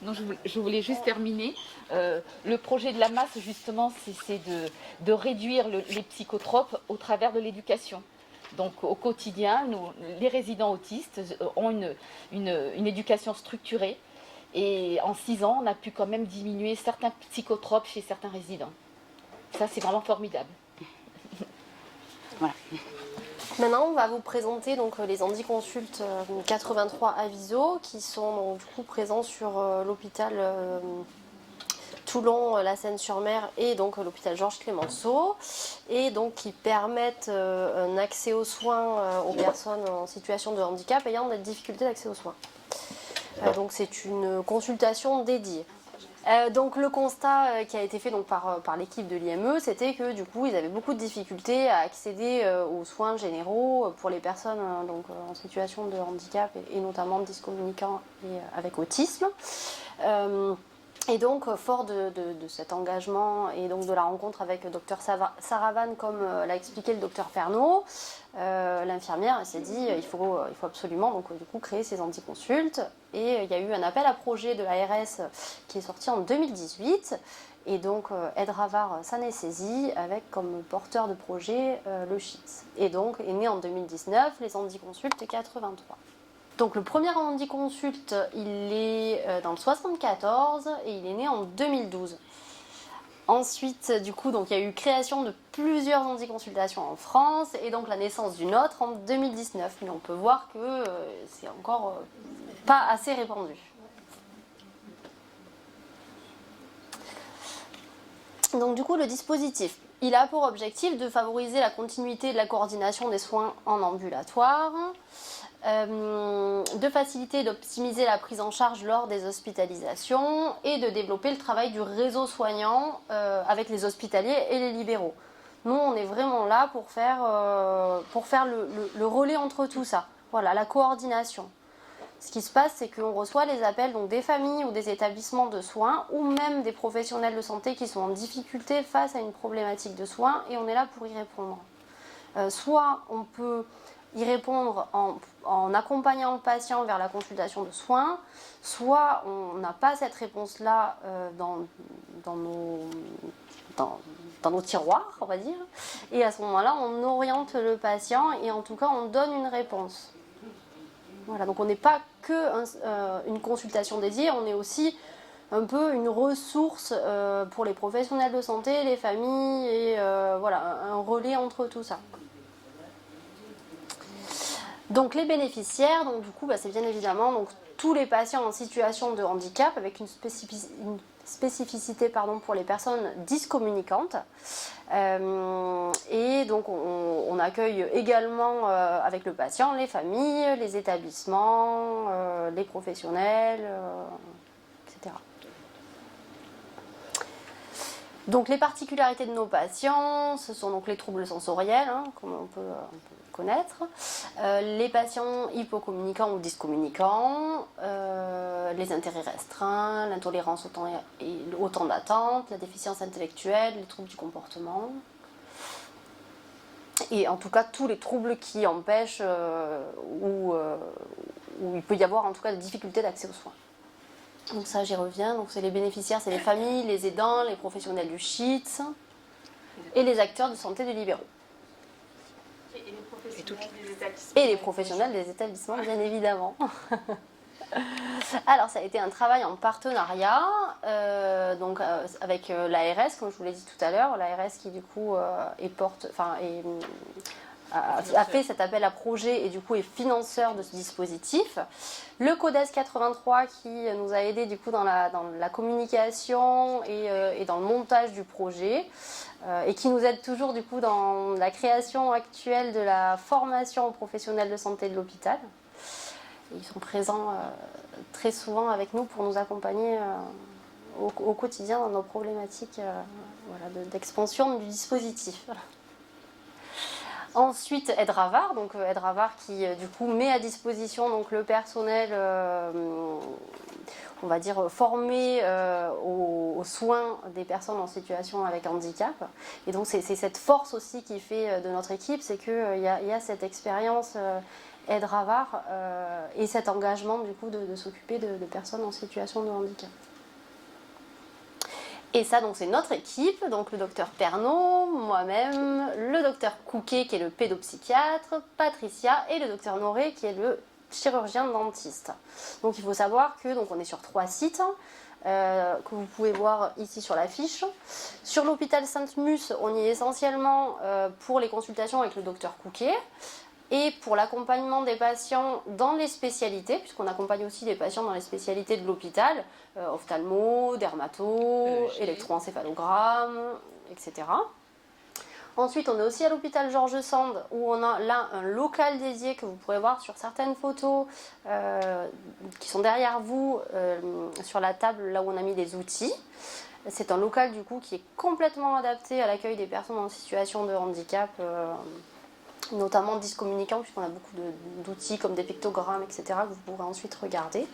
D: Non, je voulais juste terminer. Le projet de la masse, justement, c'est de réduire les psychotropes au travers de l'éducation. Donc au quotidien, les résidents autistes ont une éducation structurée. Et en 6 ans, on a pu quand même diminuer certains psychotropes chez certains résidents. Ça, c'est vraiment formidable.
B: Voilà.
C: Maintenant, on va vous présenter donc, les handiconsultes 83 à Viso qui sont donc, du coup présents sur l'hôpital Toulon, la Seine-sur-Mer et donc l'hôpital Georges Clemenceau et donc qui permettent un accès aux soins aux personnes en situation de handicap ayant des difficultés d'accès aux soins. Donc c'est une consultation dédiée. Donc le constat qui a été fait donc, par l'équipe de l'IME, c'était que du coup ils avaient beaucoup de difficultés à accéder aux soins généraux pour les personnes donc, en situation de handicap et notamment dyscommunicants et avec autisme. Et donc, fort de cet engagement et donc de la rencontre avec le docteur Saravan, comme l'a expliqué le docteur Pernaut, l'infirmière s'est dit il faut absolument donc, du coup, créer ces handiconsultes. Et il y a eu un appel à projet de l'ARS qui est sorti en 2018. Et donc, Ed Ravard s'en est saisi avec comme porteur de projet le CHITS. Et donc, est né en 2019 les handiconsultes 83. Donc le premier handiconsulte, il est dans le 74 et il est né en 2012. Ensuite, du coup, donc, il y a eu création de plusieurs handiconsultations en France et donc la naissance d'une autre en 2019. Mais on peut voir que c'est encore pas assez répandu. Donc du coup, le dispositif, il a pour objectif de favoriser la continuité de la coordination des soins en ambulatoire, de faciliter et d'optimiser la prise en charge lors des hospitalisations et de développer le travail du réseau soignant avec les hospitaliers et les libéraux. Nous, on est vraiment là pour faire le relais entre tout ça. Voilà, la coordination. Ce qui se passe, c'est qu'on reçoit les appels donc, des familles ou des établissements de soins ou même des professionnels de santé qui sont en difficulté face à une problématique de soins et on est là pour y répondre. Soit on peut y répondre en accompagnant le patient vers la consultation de soins, soit on n'a pas cette réponse-là dans nos tiroirs, on va dire, et à ce moment-là, on oriente le patient et en tout cas, on donne une réponse. Voilà, donc on n'est pas que une consultation dédiée, on est aussi un peu une ressource pour les professionnels de santé, les familles, et voilà, un relais entre tout ça. Donc les bénéficiaires, donc, du coup, c'est bien évidemment donc, tous les patients en situation de handicap avec une spécificité pour les personnes dyscommunicantes. Et donc on accueille également avec le patient les familles, les établissements, les professionnels, etc. Donc les particularités de nos patients, ce sont donc les troubles sensoriels, hein, comme on peut connaître, les patients hypocommunicants ou dyscommunicants, les intérêts restreints, l'intolérance au temps d'attente, la déficience intellectuelle, les troubles du comportement, et en tout cas tous les troubles qui empêchent où il peut y avoir en tout cas des difficultés d'accès aux soins. Donc ça j'y reviens, donc c'est les bénéficiaires, c'est les familles, les aidants, les professionnels du CHITS et les acteurs de santé des libéraux. Et les professionnels des établissements, bien évidemment. Alors, ça a été un travail en partenariat avec l'ARS, comme je vous l'ai dit tout à l'heure. L'ARS qui, du coup, a fait cet appel à projet et du coup est financeur de ce dispositif. Le CODES 83 qui nous a aidé du coup dans la communication et dans le montage du projet et qui nous aide toujours du coup dans la création actuelle de la formation aux professionnels de santé de l'hôpital. Ils sont présents très souvent avec nous pour nous accompagner au quotidien dans nos problématiques d'expansion du dispositif. Ensuite, Aide Ravard, donc Aide Ravard qui du coup met à disposition donc, le personnel, on va dire formé aux soins des personnes en situation avec handicap. Et donc c'est cette force aussi qui fait de notre équipe, c'est qu'il y a cette expérience Aide Ravard et cet engagement du coup de s'occuper de personnes en situation de handicap. Et ça, donc, c'est notre équipe, donc le docteur Pernaut, moi-même, le docteur Couquet, qui est le pédopsychiatre, Patricia, et le docteur Noré, qui est le chirurgien dentiste. Donc, il faut savoir que donc, on est sur 3 sites, que vous pouvez voir ici sur l'affiche. Sur l'hôpital Sainte-Musse, on y est essentiellement pour les consultations avec le docteur Couquet, et pour l'accompagnement des patients dans les spécialités, puisqu'on accompagne aussi des patients dans les spécialités de l'hôpital, ophtalmo, dermato, électroencéphalogramme, etc. Ensuite, on est aussi à l'hôpital Georges Sand, où on a là un local dédié que vous pourrez voir sur certaines photos qui sont derrière vous, sur la table là où on a mis des outils. C'est un local du coup qui est complètement adapté à l'accueil des personnes en situation de handicap, notamment dyscommunicants, puisqu'on a beaucoup d'outils comme des pictogrammes, etc., que vous pourrez ensuite regarder.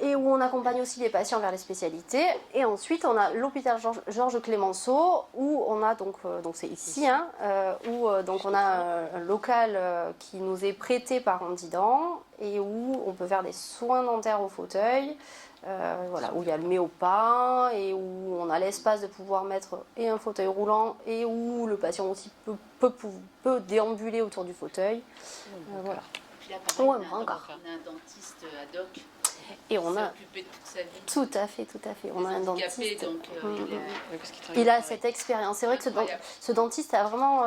C: Et où on accompagne aussi les patients vers les spécialités. Et ensuite, on a l'hôpital Georges Clémenceau, où on a donc c'est ici, où donc on a un local qui nous est prêté par Handident et où on peut faire des soins dentaires au fauteuil, où il y a le méopa et où on a l'espace de pouvoir mettre et un fauteuil roulant et où le patient aussi peut déambuler autour du fauteuil. Voilà.
B: Puis là, pareil,
C: Ouais,
B: on a un dentiste ad hoc.
C: Et on a
B: occupé de toute sa vie.
C: tout à fait. On a un dentiste.
B: Donc,
C: il a cette expérience. C'est vrai que ce dentiste a vraiment,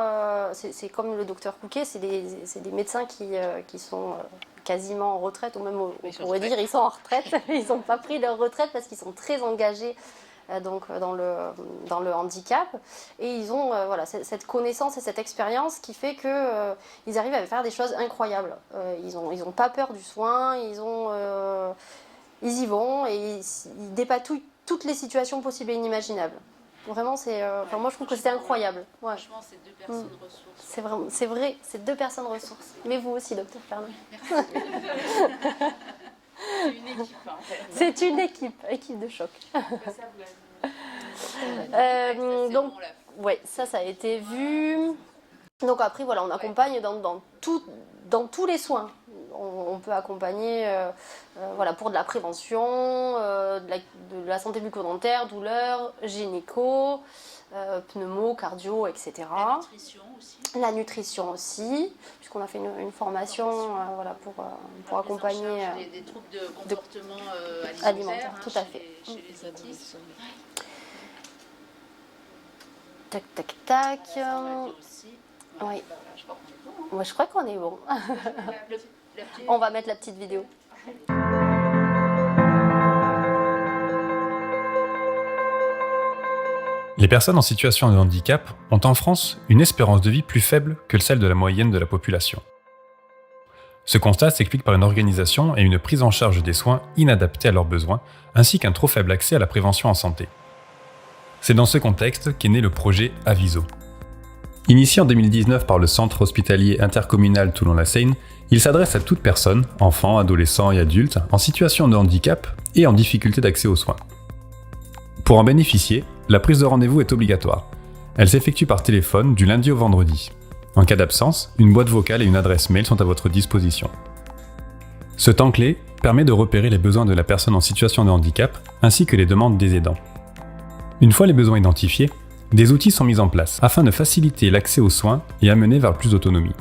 C: c'est comme le docteur Couquet, c'est des médecins qui sont quasiment en retraite, ou même on pourrait dire ils sont en retraite. Ils n'ont pas pris leur retraite parce qu'ils sont très engagés donc dans le handicap, et ils ont cette connaissance et cette expérience qui fait que ils arrivent à faire des choses incroyables. Ils ont pas peur du soin, ils y vont et ils dépatouillent toutes les situations possibles et inimaginables. Vraiment, moi je trouve que c'était incroyable. Ouais.
B: Franchement, c'est 2 personnes ressources.
C: C'est vrai, c'est 2 personnes ressources. Mais vous aussi, docteur Pernaut.
B: Merci. C'est une équipe, en fait.
C: C'est une équipe de choc. Donc, ouais, ça a été vu. Donc après, voilà, on accompagne dans tous les soins. On peut accompagner pour de la prévention, de la santé bucco-dentaire, douleur, gynéco, pneumo, cardio, etc.
B: La nutrition aussi.
C: La nutrition aussi, puisqu'on a fait une formation pour accompagner
B: des troubles de comportement
C: alimentaire, tout à fait.
B: Chez les autistes.
C: Tac, tac, tac.
B: Aussi.
C: Oui.
B: Je crois qu'on est bon.
C: Moi, je crois qu'on est bon. On va mettre la petite vidéo.
E: Les personnes en situation de handicap ont en France une espérance de vie plus faible que celle de la moyenne de la population. Ce constat s'explique par une organisation et une prise en charge des soins inadaptés à leurs besoins, ainsi qu'un trop faible accès à la prévention en santé. C'est dans ce contexte qu'est né le projet Aviso. Initié en 2019 par le Centre hospitalier intercommunal Toulon-la-Seine, il s'adresse à toute personne, enfants, adolescents et adultes, en situation de handicap et en difficulté d'accès aux soins. Pour en bénéficier, la prise de rendez-vous est obligatoire. Elle s'effectue par téléphone du lundi au vendredi. En cas d'absence, une boîte vocale et une adresse mail sont à votre disposition. Ce temps clé permet de repérer les besoins de la personne en situation de handicap ainsi que les demandes des aidants. Une fois les besoins identifiés, des outils sont mis en place afin de faciliter l'accès aux soins et amener vers plus d'autonomie.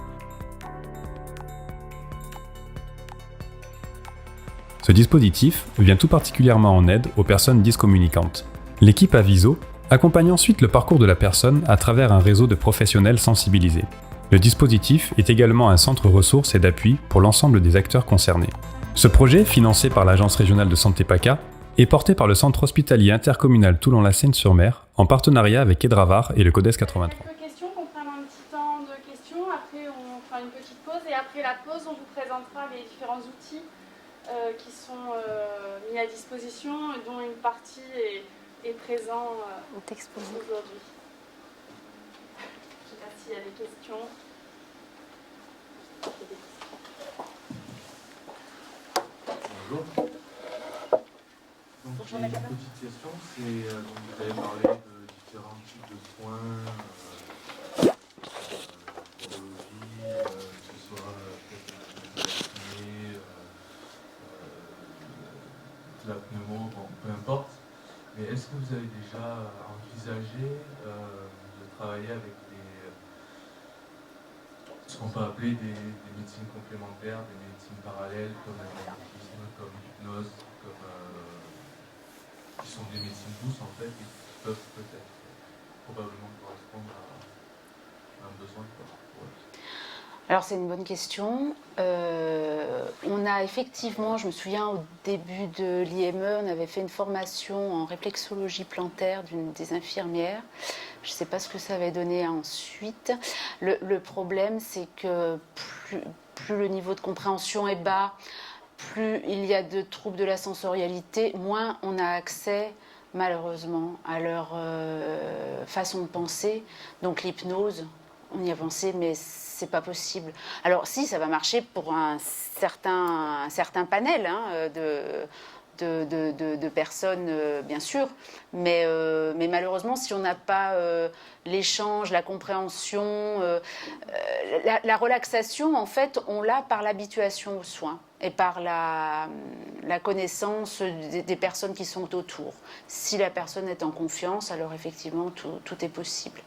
E: Ce dispositif vient tout particulièrement en aide aux personnes dyscommunicantes. L'équipe Aviso accompagne ensuite le parcours de la personne à travers un réseau de professionnels sensibilisés. Le dispositif est également un centre ressources et d'appui pour l'ensemble des acteurs concernés. Ce projet, financé par l'Agence régionale de santé PACA, est porté par le centre hospitalier intercommunal Toulon-la-Seine-sur-Mer en partenariat avec Edravar et le CODES 83.
A: Quelques questions, qu'on prenne un petit temps de questions, après on fera une petite pause et après la pause on vous présentera les différents outils qui sont mis à disposition et dont une partie est présent aujourd'hui. Je ne sais pas s'il y a des questions.
F: Bonjour. Donc j'ai une petite question, c'est donc vous avez parlé de différents types de soins neurologie, que ce soit peut-être la pneumo, bon, peu importe. Mais est-ce que vous avez déjà envisagé de travailler avec ce qu'on peut appeler des médecines complémentaires, des médecines parallèles comme la magnétisme, comme l'hypnose, qui sont des médecines douces en fait et qui peuvent peut-être probablement correspondre à un besoin.
B: Alors c'est une bonne question. On a effectivement, je me souviens au début de l'IME, on avait fait une formation en réflexologie plantaire d'une des infirmières. Je ne sais pas ce que ça avait donné ensuite. Le problème, c'est que plus le niveau de compréhension est bas, plus il y a de troubles de la sensorialité, moins on a accès malheureusement à leur façon de penser. Donc l'hypnose, on y a pensé, mais c'est pas possible. Alors si, ça va marcher pour un certain panel de personnes, bien sûr, mais malheureusement, si on n'a pas l'échange, la compréhension, la relaxation, en fait, on l'a par l'habituation aux soins et par la connaissance des personnes qui sont autour. Si la personne est en confiance, alors effectivement, tout est possible.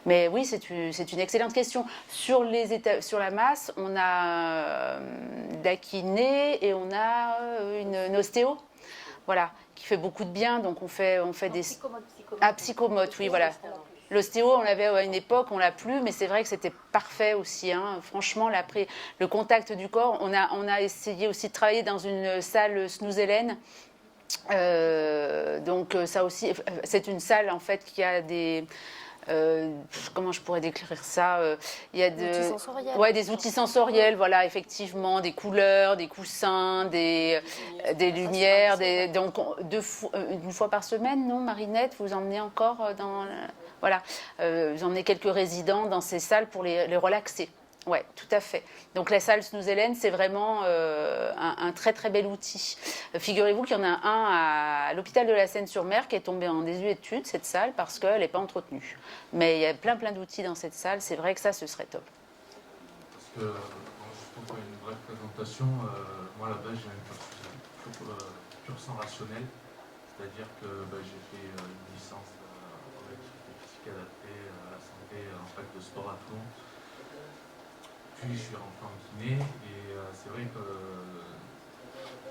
B: Mais oui, c'est une excellente question. Sur la masse, on a de la kiné et on a une ostéo. Voilà, qui fait beaucoup de bien, donc on fait des... psychomote, oui, voilà. L'ostéo, on l'avait à une époque, on l'a plus, mais c'est vrai que c'était parfait aussi. Hein. Franchement, le contact du corps, on a essayé aussi de travailler dans une salle Snooze Hélène. Donc ça aussi, c'est une salle en fait qui a des... comment je pourrais décrire ça, il y a des outils sensoriels, voilà, effectivement, des couleurs, des coussins, des lumières, donc une fois par semaine, non, Marinette, vous emmenez encore voilà, vous emmenez quelques résidents dans ces salles pour les relaxer. Oui, tout à fait. Donc la salle Snooze Hélène, c'est vraiment un très très bel outil. Figurez-vous qu'il y en a un à l'hôpital de la Seine-sur-Mer qui est tombé en désuétude, cette salle, parce qu'elle n'est pas entretenue. Mais il y a plein d'outils dans cette salle, c'est vrai que ça, ce serait top.
F: Parce que, je trouve qu'il y a une vraie présentation, moi à la base j'ai un pur sang rationnel, c'est-à-dire que j'ai fait une licence en activité physique adaptée à la santé en fac de sport à Toulon. Puis je suis rentré en kiné et c'est vrai que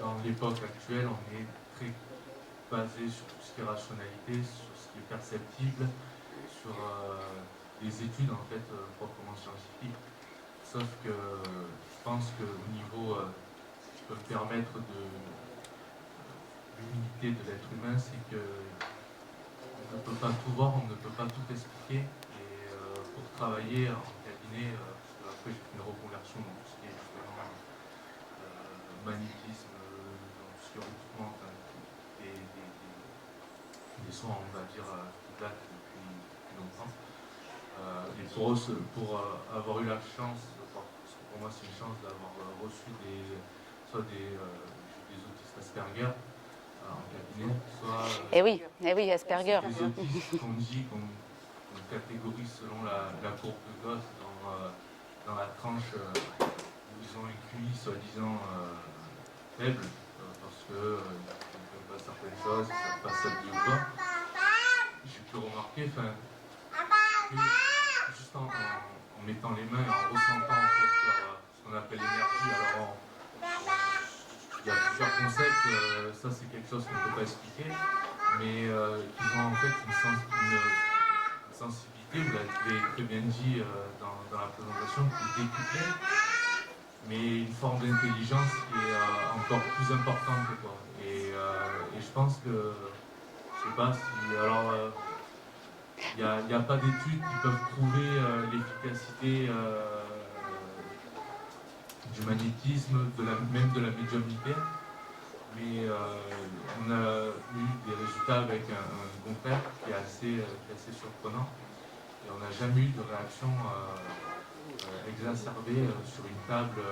F: dans l'époque actuelle, on est très basé sur tout ce qui est rationalité, sur ce qui est perceptible, sur les études en fait proprement scientifiques. Sauf que je pense qu'au niveau, ce qui peut me permettre de l'unité de l'être humain, c'est que on ne peut pas tout voir, on ne peut pas tout expliquer. Et pour travailler en cabinet, après, j'ai fait une reconversion dans tout ce qui est justement magnétisme, dans tout ce qui est recrutement, des soins, on va dire, qui datent depuis longtemps. Et pour avoir eu la chance, parce que pour moi c'est une chance d'avoir reçu soit des autistes Asperger en cabinet, soit
B: Eh oui, Asperger.
F: des autistes qu'on catégorise selon la courbe de Gauss dans la tranche où ils ont un QI soi-disant faible, parce qu'ils ne peuvent pas certaines choses, ils ne savent pas s'habiller ou quoi. J'ai pu remarquer, que juste en mettant les mains et en ressentant en fait, ce qu'on appelle l'énergie, alors il y a plusieurs concepts, ça c'est quelque chose qu'on ne peut pas expliquer, mais qu'ils ont en fait une sensibilité vous l'avez très bien dit dans la présentation, qui est décuplée, mais une forme d'intelligence qui est encore plus importante, quoi. Et je pense que, je sais pas si, alors, il n'y a pas d'études qui peuvent prouver l'efficacité du magnétisme, même de la médiumnité, mais on a eu des résultats avec un compère qui est assez surprenant, et on n'a jamais eu de réaction exacerbée sur une table,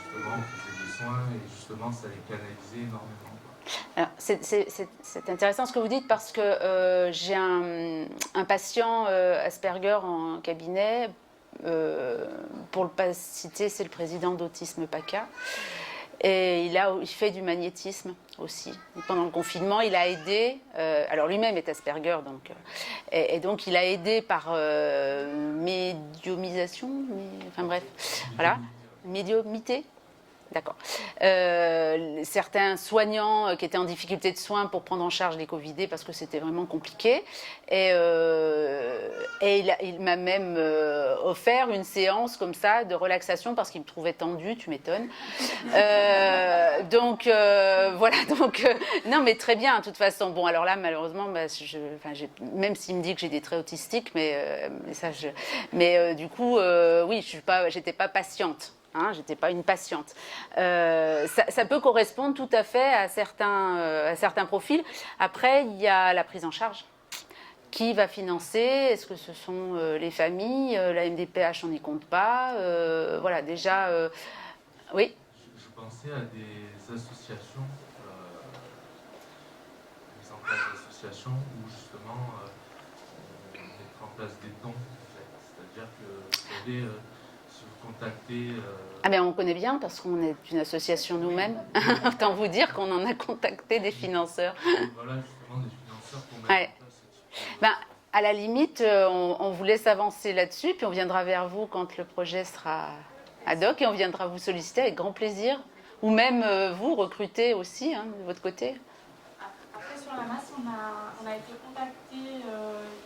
F: justement, on faisait des soins, et justement ça les canalisait énormément.
B: Alors, c'est intéressant ce que vous dites parce que j'ai un patient Asperger en cabinet. Pour ne pas citer, c'est le président d'Autisme PACA. Et il fait du magnétisme aussi. Et pendant le confinement, il a aidé, alors lui-même est Asperger, donc, et donc il a aidé par médiumisation, enfin bref, voilà, médiumité. D'accord. Certains soignants qui étaient en difficulté de soins pour prendre en charge les Covidés parce que c'était vraiment compliqué. Et il m'a même offert une séance comme ça de relaxation parce qu'il me trouvait tendue, tu m'étonnes. Donc voilà, donc non mais très bien de toute façon. Bon alors là malheureusement, bah, même s'il me dit que j'ai des traits autistiques, mais du coup oui, j'étais pas patiente. Hein, j'étais pas une patiente. Ça peut correspondre tout à fait à certains profils. Après, il y a la prise en charge. Qui va financer? Est-ce que ce sont les familles? La MDPH, on n'y compte pas. Voilà, déjà, oui.
F: Je pensais à des associations, mise en place d'associations où justement on mettra en place des dons. En fait. C'est-à-dire que vous savez, si vous contactez.
B: Ah ben on connaît bien parce qu'on est une association nous-mêmes. Autant vous dire qu'on en a contacté des financeurs.
F: Voilà, justement, des financeurs pour mettre
B: Ouais.
F: en place ce type de...
B: Ben, à la limite, on vous laisse avancer là-dessus, puis on viendra vers vous quand le projet sera ad hoc et on viendra vous solliciter avec grand plaisir. Ou même vous recruter aussi hein, de votre côté.
A: Après, sur la masse, on a été contacté il y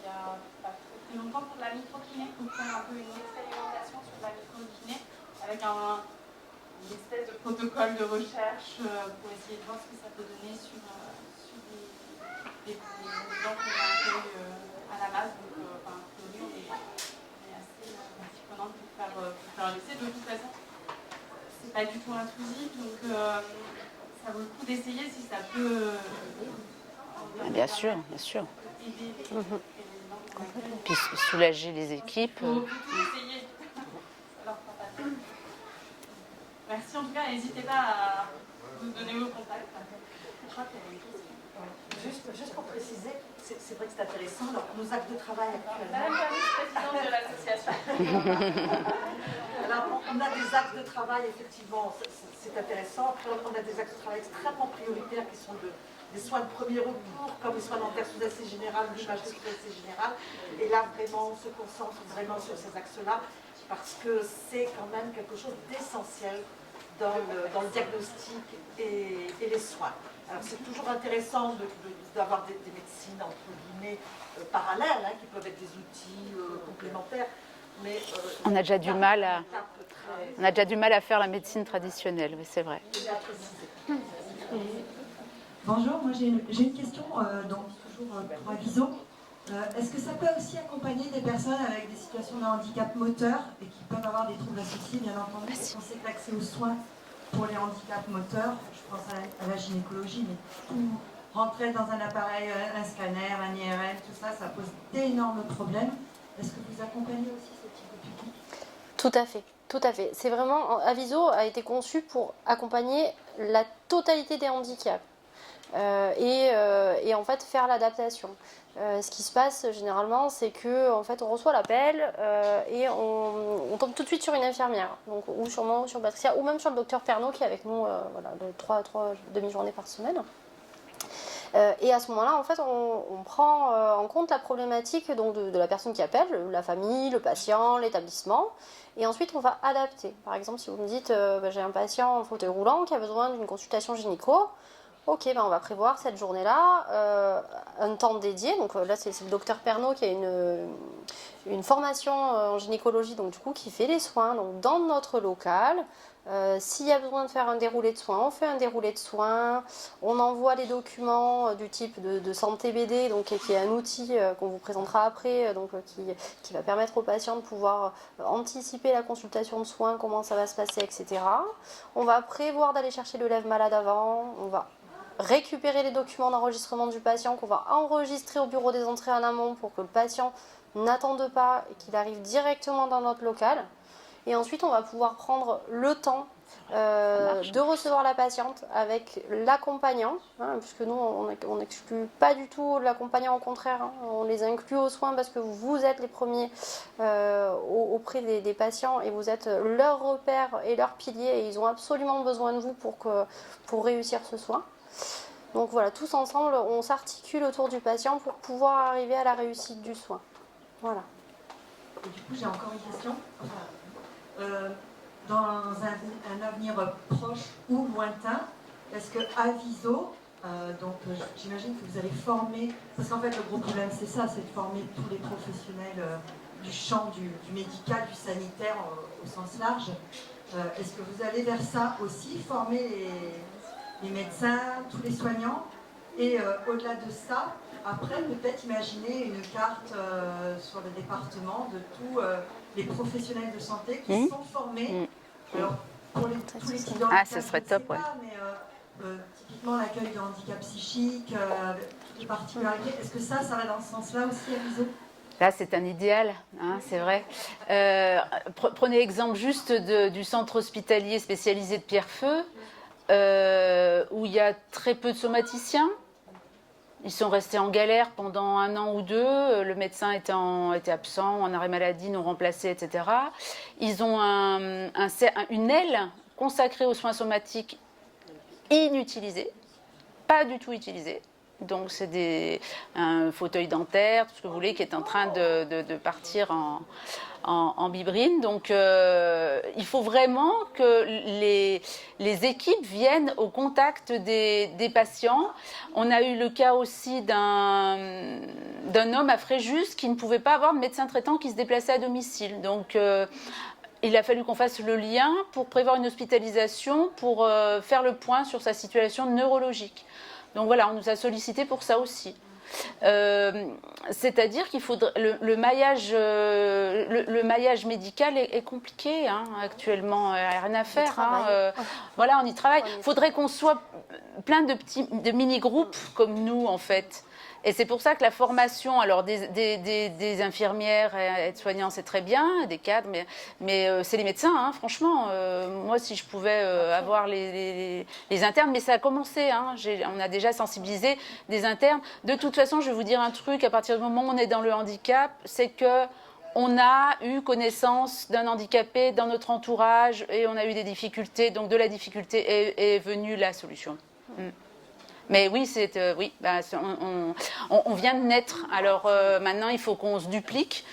A: a pas très longtemps pour de la microkiné, pour faire un peu une expérimentation sur de la microkiné avec une espèce de protocole de recherche pour essayer de voir ce que ça peut donner sur les gens qu'on accueille à la masse. Donc, a priori, on est assez prenante pour faire un essai. De toute façon, c'est pas du tout intrusif, donc ça vaut le coup d'essayer si ça peut.
B: Bien sûr, bien sûr.
A: Aider les gens qu'on accueille.
B: Puis soulager les équipes.
A: Faut essayer. Ça leur fera pas de mal. Merci en tout cas, n'hésitez pas à nous donner vos contacts. Je crois qu'il y avait une question.
G: Juste pour préciser, c'est vrai que c'est intéressant. Alors, nos actes de travail actuellement.
A: Madame Carlis, présidente de l'association.
G: Alors, on a des axes de travail, effectivement, c'est intéressant. Après, on a des axes de travail extrêmement prioritaires qui sont des soins de premier recours, comme les soins dentaires sous assez général, l'imagerie sous assez générale. Et là, vraiment, on se concentre vraiment sur ces axes-là, parce que c'est quand même quelque chose d'essentiel dans le diagnostic et les soins. Alors, c'est toujours intéressant d'avoir des médecines, entre guillemets, parallèles, hein, qui peuvent être des outils complémentaires. Mais,
B: On a déjà du mal à faire la médecine traditionnelle, oui, c'est vrai.
H: Bonjour, moi j'ai une question, donc toujours pour Aviso. Est-ce que ça peut aussi accompagner des personnes avec des situations de handicap moteur et qui peuvent avoir des troubles associés, bien entendu? On sait que l'accès aux soins pour les handicaps moteurs, je pense à la gynécologie, mais tout rentrer dans un appareil, un scanner, un IRM, tout ça, ça pose d'énormes problèmes. Est-ce que vous accompagnez aussi ce type de public?
C: Tout à fait, tout à fait. C'est vraiment, Aviso a été conçu pour accompagner la totalité des handicaps et en fait faire l'adaptation. Ce qui se passe généralement, c'est que en fait, on reçoit l'appel et on tombe tout de suite sur une infirmière, donc, ou sur moi, ou sur Patricia, ou même sur le docteur Pernaut qui est avec nous voilà, 3 demi-journées par semaine. Et à ce moment-là, en fait, on prend en compte la problématique donc, de la personne qui appelle, la famille, le patient, l'établissement. Et ensuite, on va adapter. Par exemple, si vous me dites j'ai un patient en fauteuil roulant qui a besoin d'une consultation gynéco, Ok, ben on va prévoir cette journée-là, un temps dédié. Donc là, c'est le docteur Pernaut qui a une formation en gynécologie, donc du coup, qui fait les soins donc, dans notre local. S'il y a besoin de faire un déroulé de soins, on fait un déroulé de soins. On envoie les documents du type de Santé BD, donc, qui est un outil qu'on vous présentera après, donc, qui va permettre aux patients de pouvoir anticiper la consultation de soins, comment ça va se passer, etc. On va prévoir d'aller chercher le lève-malade avant. On va récupérer les documents d'enregistrement du patient qu'on va enregistrer au bureau des entrées en amont pour que le patient n'attende pas et qu'il arrive directement dans notre local. Et ensuite, on va pouvoir prendre le temps de recevoir la patiente avec l'accompagnant, hein, puisque nous, on n'exclut pas du tout l'accompagnant, au contraire, hein, on les inclut aux soins parce que vous êtes les premiers auprès des patients et vous êtes leur repère et leur pilier et ils ont absolument besoin de vous pour réussir ce soin. Donc voilà, tous ensemble, on s'articule autour du patient pour pouvoir arriver à la réussite du soin. Voilà.
H: Et du coup, j'ai encore une question. Dans un avenir proche ou lointain, est-ce que Aviso, j'imagine que vous allez former, parce qu'en fait le gros problème c'est ça, c'est de former tous les professionnels du champ du médical, du sanitaire au sens large. Est-ce que vous allez vers ça aussi, former les médecins, tous les soignants, et au-delà de ça, après peut-être imaginer une carte sur le département de tous les professionnels de santé qui sont formés. Alors, pour tous les types de handicap,
B: ce serait top, ouais.
H: Mais typiquement l'accueil de handicap psychique, toutes les particularités, est-ce que ça va dans ce sens-là aussi, Aviso ?
B: Là, c'est un idéal, hein, c'est vrai. Prenez l'exemple juste du centre hospitalier spécialisé de Pierrefeu, où il y a très peu de somaticiens. Ils sont restés en galère pendant 1 an ou 2. Le médecin était absent, en arrêt maladie, non remplacé, etc. Ils ont une aile consacrée aux soins somatiques inutilisée, pas du tout utilisée. Donc c'est un fauteuil dentaire, tout ce que vous voulez, qui est en train de partir en bibrine. Donc il faut vraiment que les équipes viennent au contact des patients. On a eu le cas aussi d'un homme à Fréjus qui ne pouvait pas avoir de médecin traitant qui se déplaçait à domicile. Donc il a fallu qu'on fasse le lien pour prévoir une hospitalisation, pour faire le point sur sa situation neurologique. Donc voilà, on nous a sollicité pour ça aussi. C'est-à-dire qu'il faut le maillage médical est compliqué hein, actuellement, il n'y a rien à faire. Hein, voilà, on y travaille. Il faudrait qu'on soit plein de mini-groupes comme nous en fait. Et c'est pour ça que la formation, alors des infirmières, aides-soignants, c'est très bien, des cadres, mais c'est les médecins, hein, franchement. Moi, si je pouvais avoir les internes, mais ça a commencé, hein, on a déjà sensibilisé des internes. De toute façon, je vais vous dire un truc, à partir du moment où on est dans le handicap, c'est que on a eu connaissance d'un handicapé dans notre entourage et on a eu des difficultés. Donc de la difficulté est venue la solution. Mais oui, on vient de naître. Alors maintenant, il faut qu'on se duplique.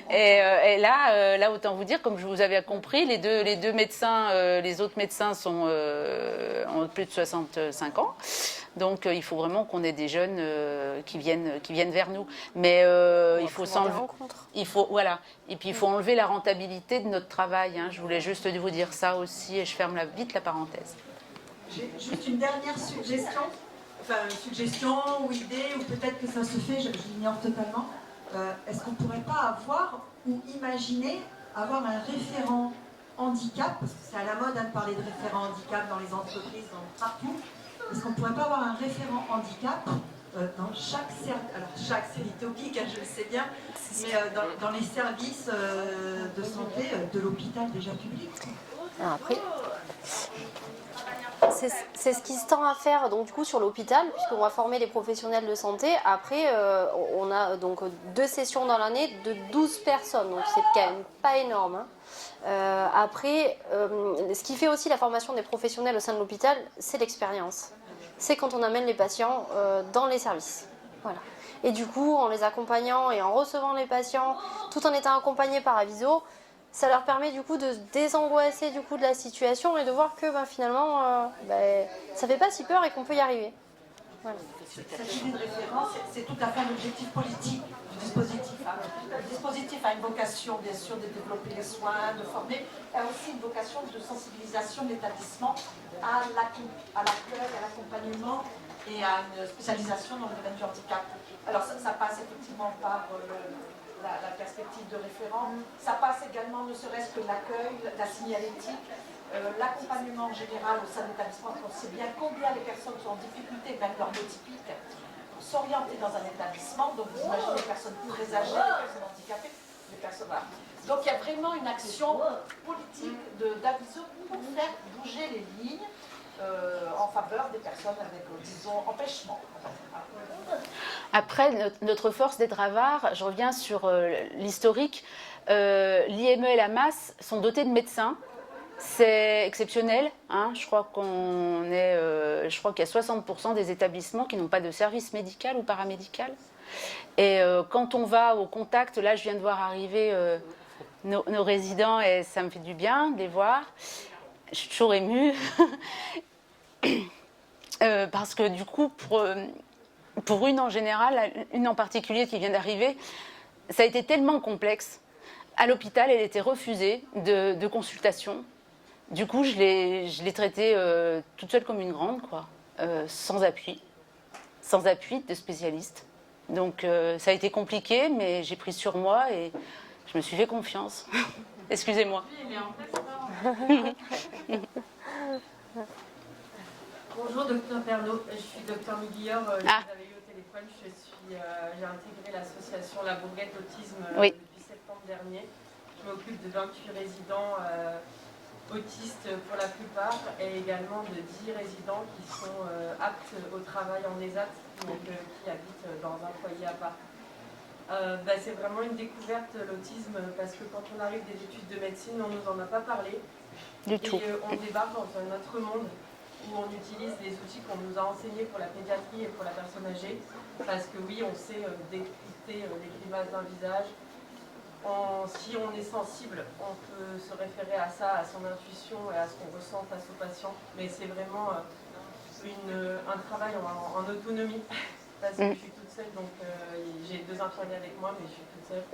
B: et là, autant vous dire, comme je vous avais compris, les deux médecins, les autres médecins ont plus de 65 ans. Donc il faut vraiment qu'on ait des jeunes qui viennent vers nous. Mais il faut s'enlever. Voilà. Et puis il faut enlever la rentabilité de notre travail. Hein. Je voulais juste vous dire ça aussi, et je ferme vite la parenthèse.
H: J'ai juste une dernière suggestion, ou idée, ou peut-être que ça se fait, je l'ignore totalement. Est-ce qu'on ne pourrait pas avoir ou imaginer avoir un référent handicap, parce que c'est à la mode de parler de référent handicap dans les entreprises, partout. Est-ce qu'on ne pourrait pas avoir un référent handicap dans chaque service, alors chaque c'est utopique, je le sais bien, mais dans les services de santé de l'hôpital déjà public.
C: Après, c'est ce qui se tend à faire donc du coup sur l'hôpital, puisqu'on va former les professionnels de santé. Après, on a donc 2 sessions dans l'année de 12 personnes, donc c'est quand même pas énorme. Hein. Après, ce qui fait aussi la formation des professionnels au sein de l'hôpital, c'est l'expérience. C'est quand on amène les patients dans les services. Voilà. Et du coup, en les accompagnant et en recevant les patients, tout en étant accompagnés par Aviso, Ça leur permet du coup de se désangoisser du coup de la situation et de voir que finalement ça fait pas si peur et qu'on peut y arriver. Voilà.
G: Cette idée de référence, c'est tout à fait un objectif politique du dispositif. Le dispositif a une vocation, bien sûr, de développer les soins, de former, a aussi une vocation de sensibilisation de l'établissement à l'accueil, à l'accompagnement et à une spécialisation dans le domaine du handicap. Alors ça passe effectivement par la perspective de référent, ça passe également ne serait-ce que l'accueil, la signalétique, l'accompagnement en général au sein de l'établissement, on sait bien combien les personnes sont en difficulté, même neurotypiques, pour s'orienter dans un établissement. Donc vous imaginez les personnes très âgées, les personnes handicapées, les personnes... Voilà. Donc il y a vraiment une action politique d'Aviso pour faire bouger les lignes en faveur des personnes avec, disons, empêchement.
B: Après, notre force d'être avare, je reviens sur l'historique, l'IME et la MAS sont dotés de médecins. C'est exceptionnel, hein. Je crois qu'il y a 60% des établissements qui n'ont pas de service médical ou paramédical. Et quand on va au contact, là je viens de voir arriver nos résidents et ça me fait du bien de les voir. Je suis toujours émue. Parce que du coup, pour une en général, une en particulier qui vient d'arriver, ça a été tellement complexe. À l'hôpital, elle était refusée de consultation. Du coup, je l'ai traitée toute seule comme une grande, quoi, sans appui de spécialiste. Donc ça a été compliqué, mais j'ai pris sur moi et je me suis fait confiance. Excusez-moi.
I: Bonjour, docteur Pernaut. Je suis docteur Miguillor. Je vous avais eu au téléphone. J'ai intégré l'association La Bourguette Autisme depuis septembre dernier. Je m'occupe de 28 résidents autistes pour la plupart et également de 10 résidents qui sont aptes au travail en ESAT, donc qui habitent dans un foyer à part. C'est vraiment une découverte l'autisme parce que quand on arrive des études de médecine, on ne nous en a pas parlé. On débarque dans un autre monde où on utilise les outils qu'on nous a enseignés pour la pédiatrie et pour la personne âgée. Parce que oui, on sait décrypter les grimaces d'un visage. Si on est sensible, on peut se référer à ça, à son intuition et à ce qu'on ressent face au patient. Mais c'est vraiment un travail en autonomie. Parce que je suis toute seule, donc j'ai 2 infirmiers avec moi, mais je suis toute seule.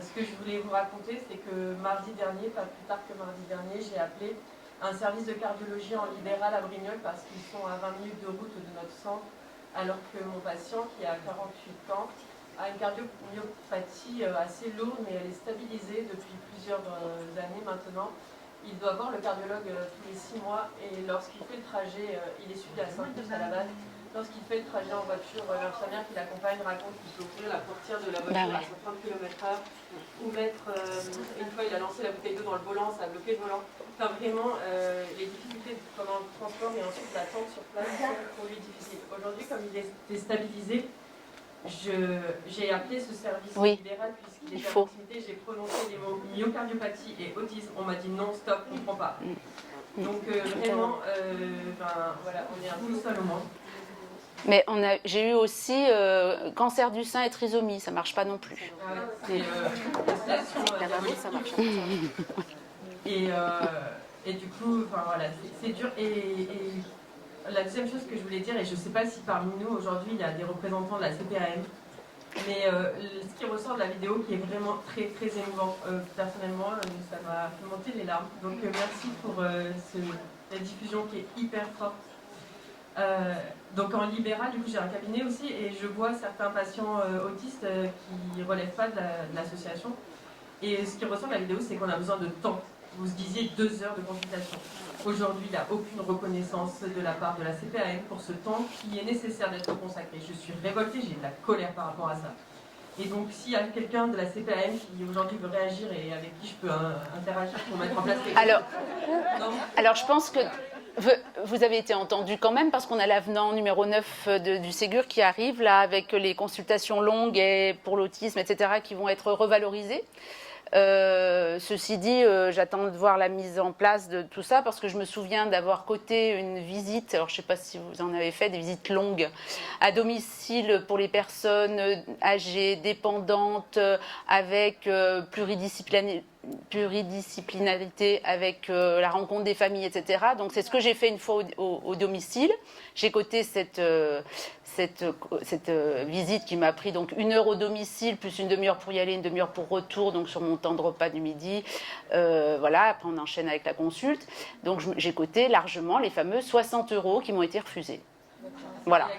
I: Ce que je voulais vous raconter, c'est que mardi dernier, pas plus tard que mardi dernier, j'ai appelé un service de cardiologie en libéral à Brignoles parce qu'ils sont à 20 minutes de route de notre centre, alors que mon patient, qui a 48 ans, a une cardiomyopathie assez lourde, mais elle est stabilisée depuis plusieurs années maintenant. Il doit voir le cardiologue tous les 6 mois et lorsqu'il fait le trajet, il est suivi à Saint-Just à la base. Lorsqu'il fait le trajet en voiture, l'infirmière qui l'accompagne raconte qu'il peut ouvrir la portière de la voiture à 50 km/h ou mettre, une fois il a lancé la bouteille d'eau dans le volant, ça a bloqué le volant. Enfin vraiment, les difficultés pendant le transport et ensuite l'attente sur place sont pour lui difficiles. Aujourd'hui, comme il est déstabilisé, j'ai appelé ce service libéral puisqu'il est à proximité, j'ai prononcé les mots myocardiopathie et autisme. On m'a dit non, stop, on ne comprend pas. Donc vraiment, voilà, on est un peu seul au monde.
B: Mais j'ai eu aussi cancer du sein et trisomie, ça marche pas non plus.
I: Ça marche. Et du coup, voilà, c'est dur. Et la deuxième chose que je voulais dire, et je ne sais pas si parmi nous aujourd'hui il y a des représentants de la CPAM, mais ce qui ressort de la vidéo qui est vraiment très très émouvant, personnellement, ça m'a fait monter les larmes. Donc merci pour la diffusion qui est hyper forte. Donc en libéral, du coup j'ai un cabinet aussi et je vois certains patients autistes qui ne relèvent pas de l'association. Et ce qui ressort de la vidéo, c'est qu'on a besoin de temps. Vous disiez 2 heures de consultation. Aujourd'hui, il n'y a aucune reconnaissance de la part de la CPAM pour ce temps qui est nécessaire d'être consacré. Je suis révoltée, j'ai de la colère par rapport à ça. Et donc s'il y a quelqu'un de la CPAM qui aujourd'hui veut réagir et avec qui je peux interagir pour mettre en place les...
B: Alors je pense que vous avez été entendu quand même parce qu'on a l'avenant numéro 9 du Ségur qui arrive là avec les consultations longues et pour l'autisme, etc. qui vont être revalorisées. Ceci dit, j'attends de voir la mise en place de tout ça parce que je me souviens d'avoir coté une visite, alors je ne sais pas si vous en avez fait, des visites longues à domicile pour les personnes âgées, dépendantes, avec pluridisciplinarité, avec la rencontre des familles, etc. Donc c'est ce que j'ai fait une fois au domicile. J'ai coté cette visite qui m'a pris donc 1 heure au domicile, plus une demi-heure pour y aller, une demi-heure pour retour, donc sur mon temps de repas du midi. Voilà, après on enchaîne avec la consulte. Donc j'ai coté largement les fameux 60 € qui m'ont été refusés. Voilà.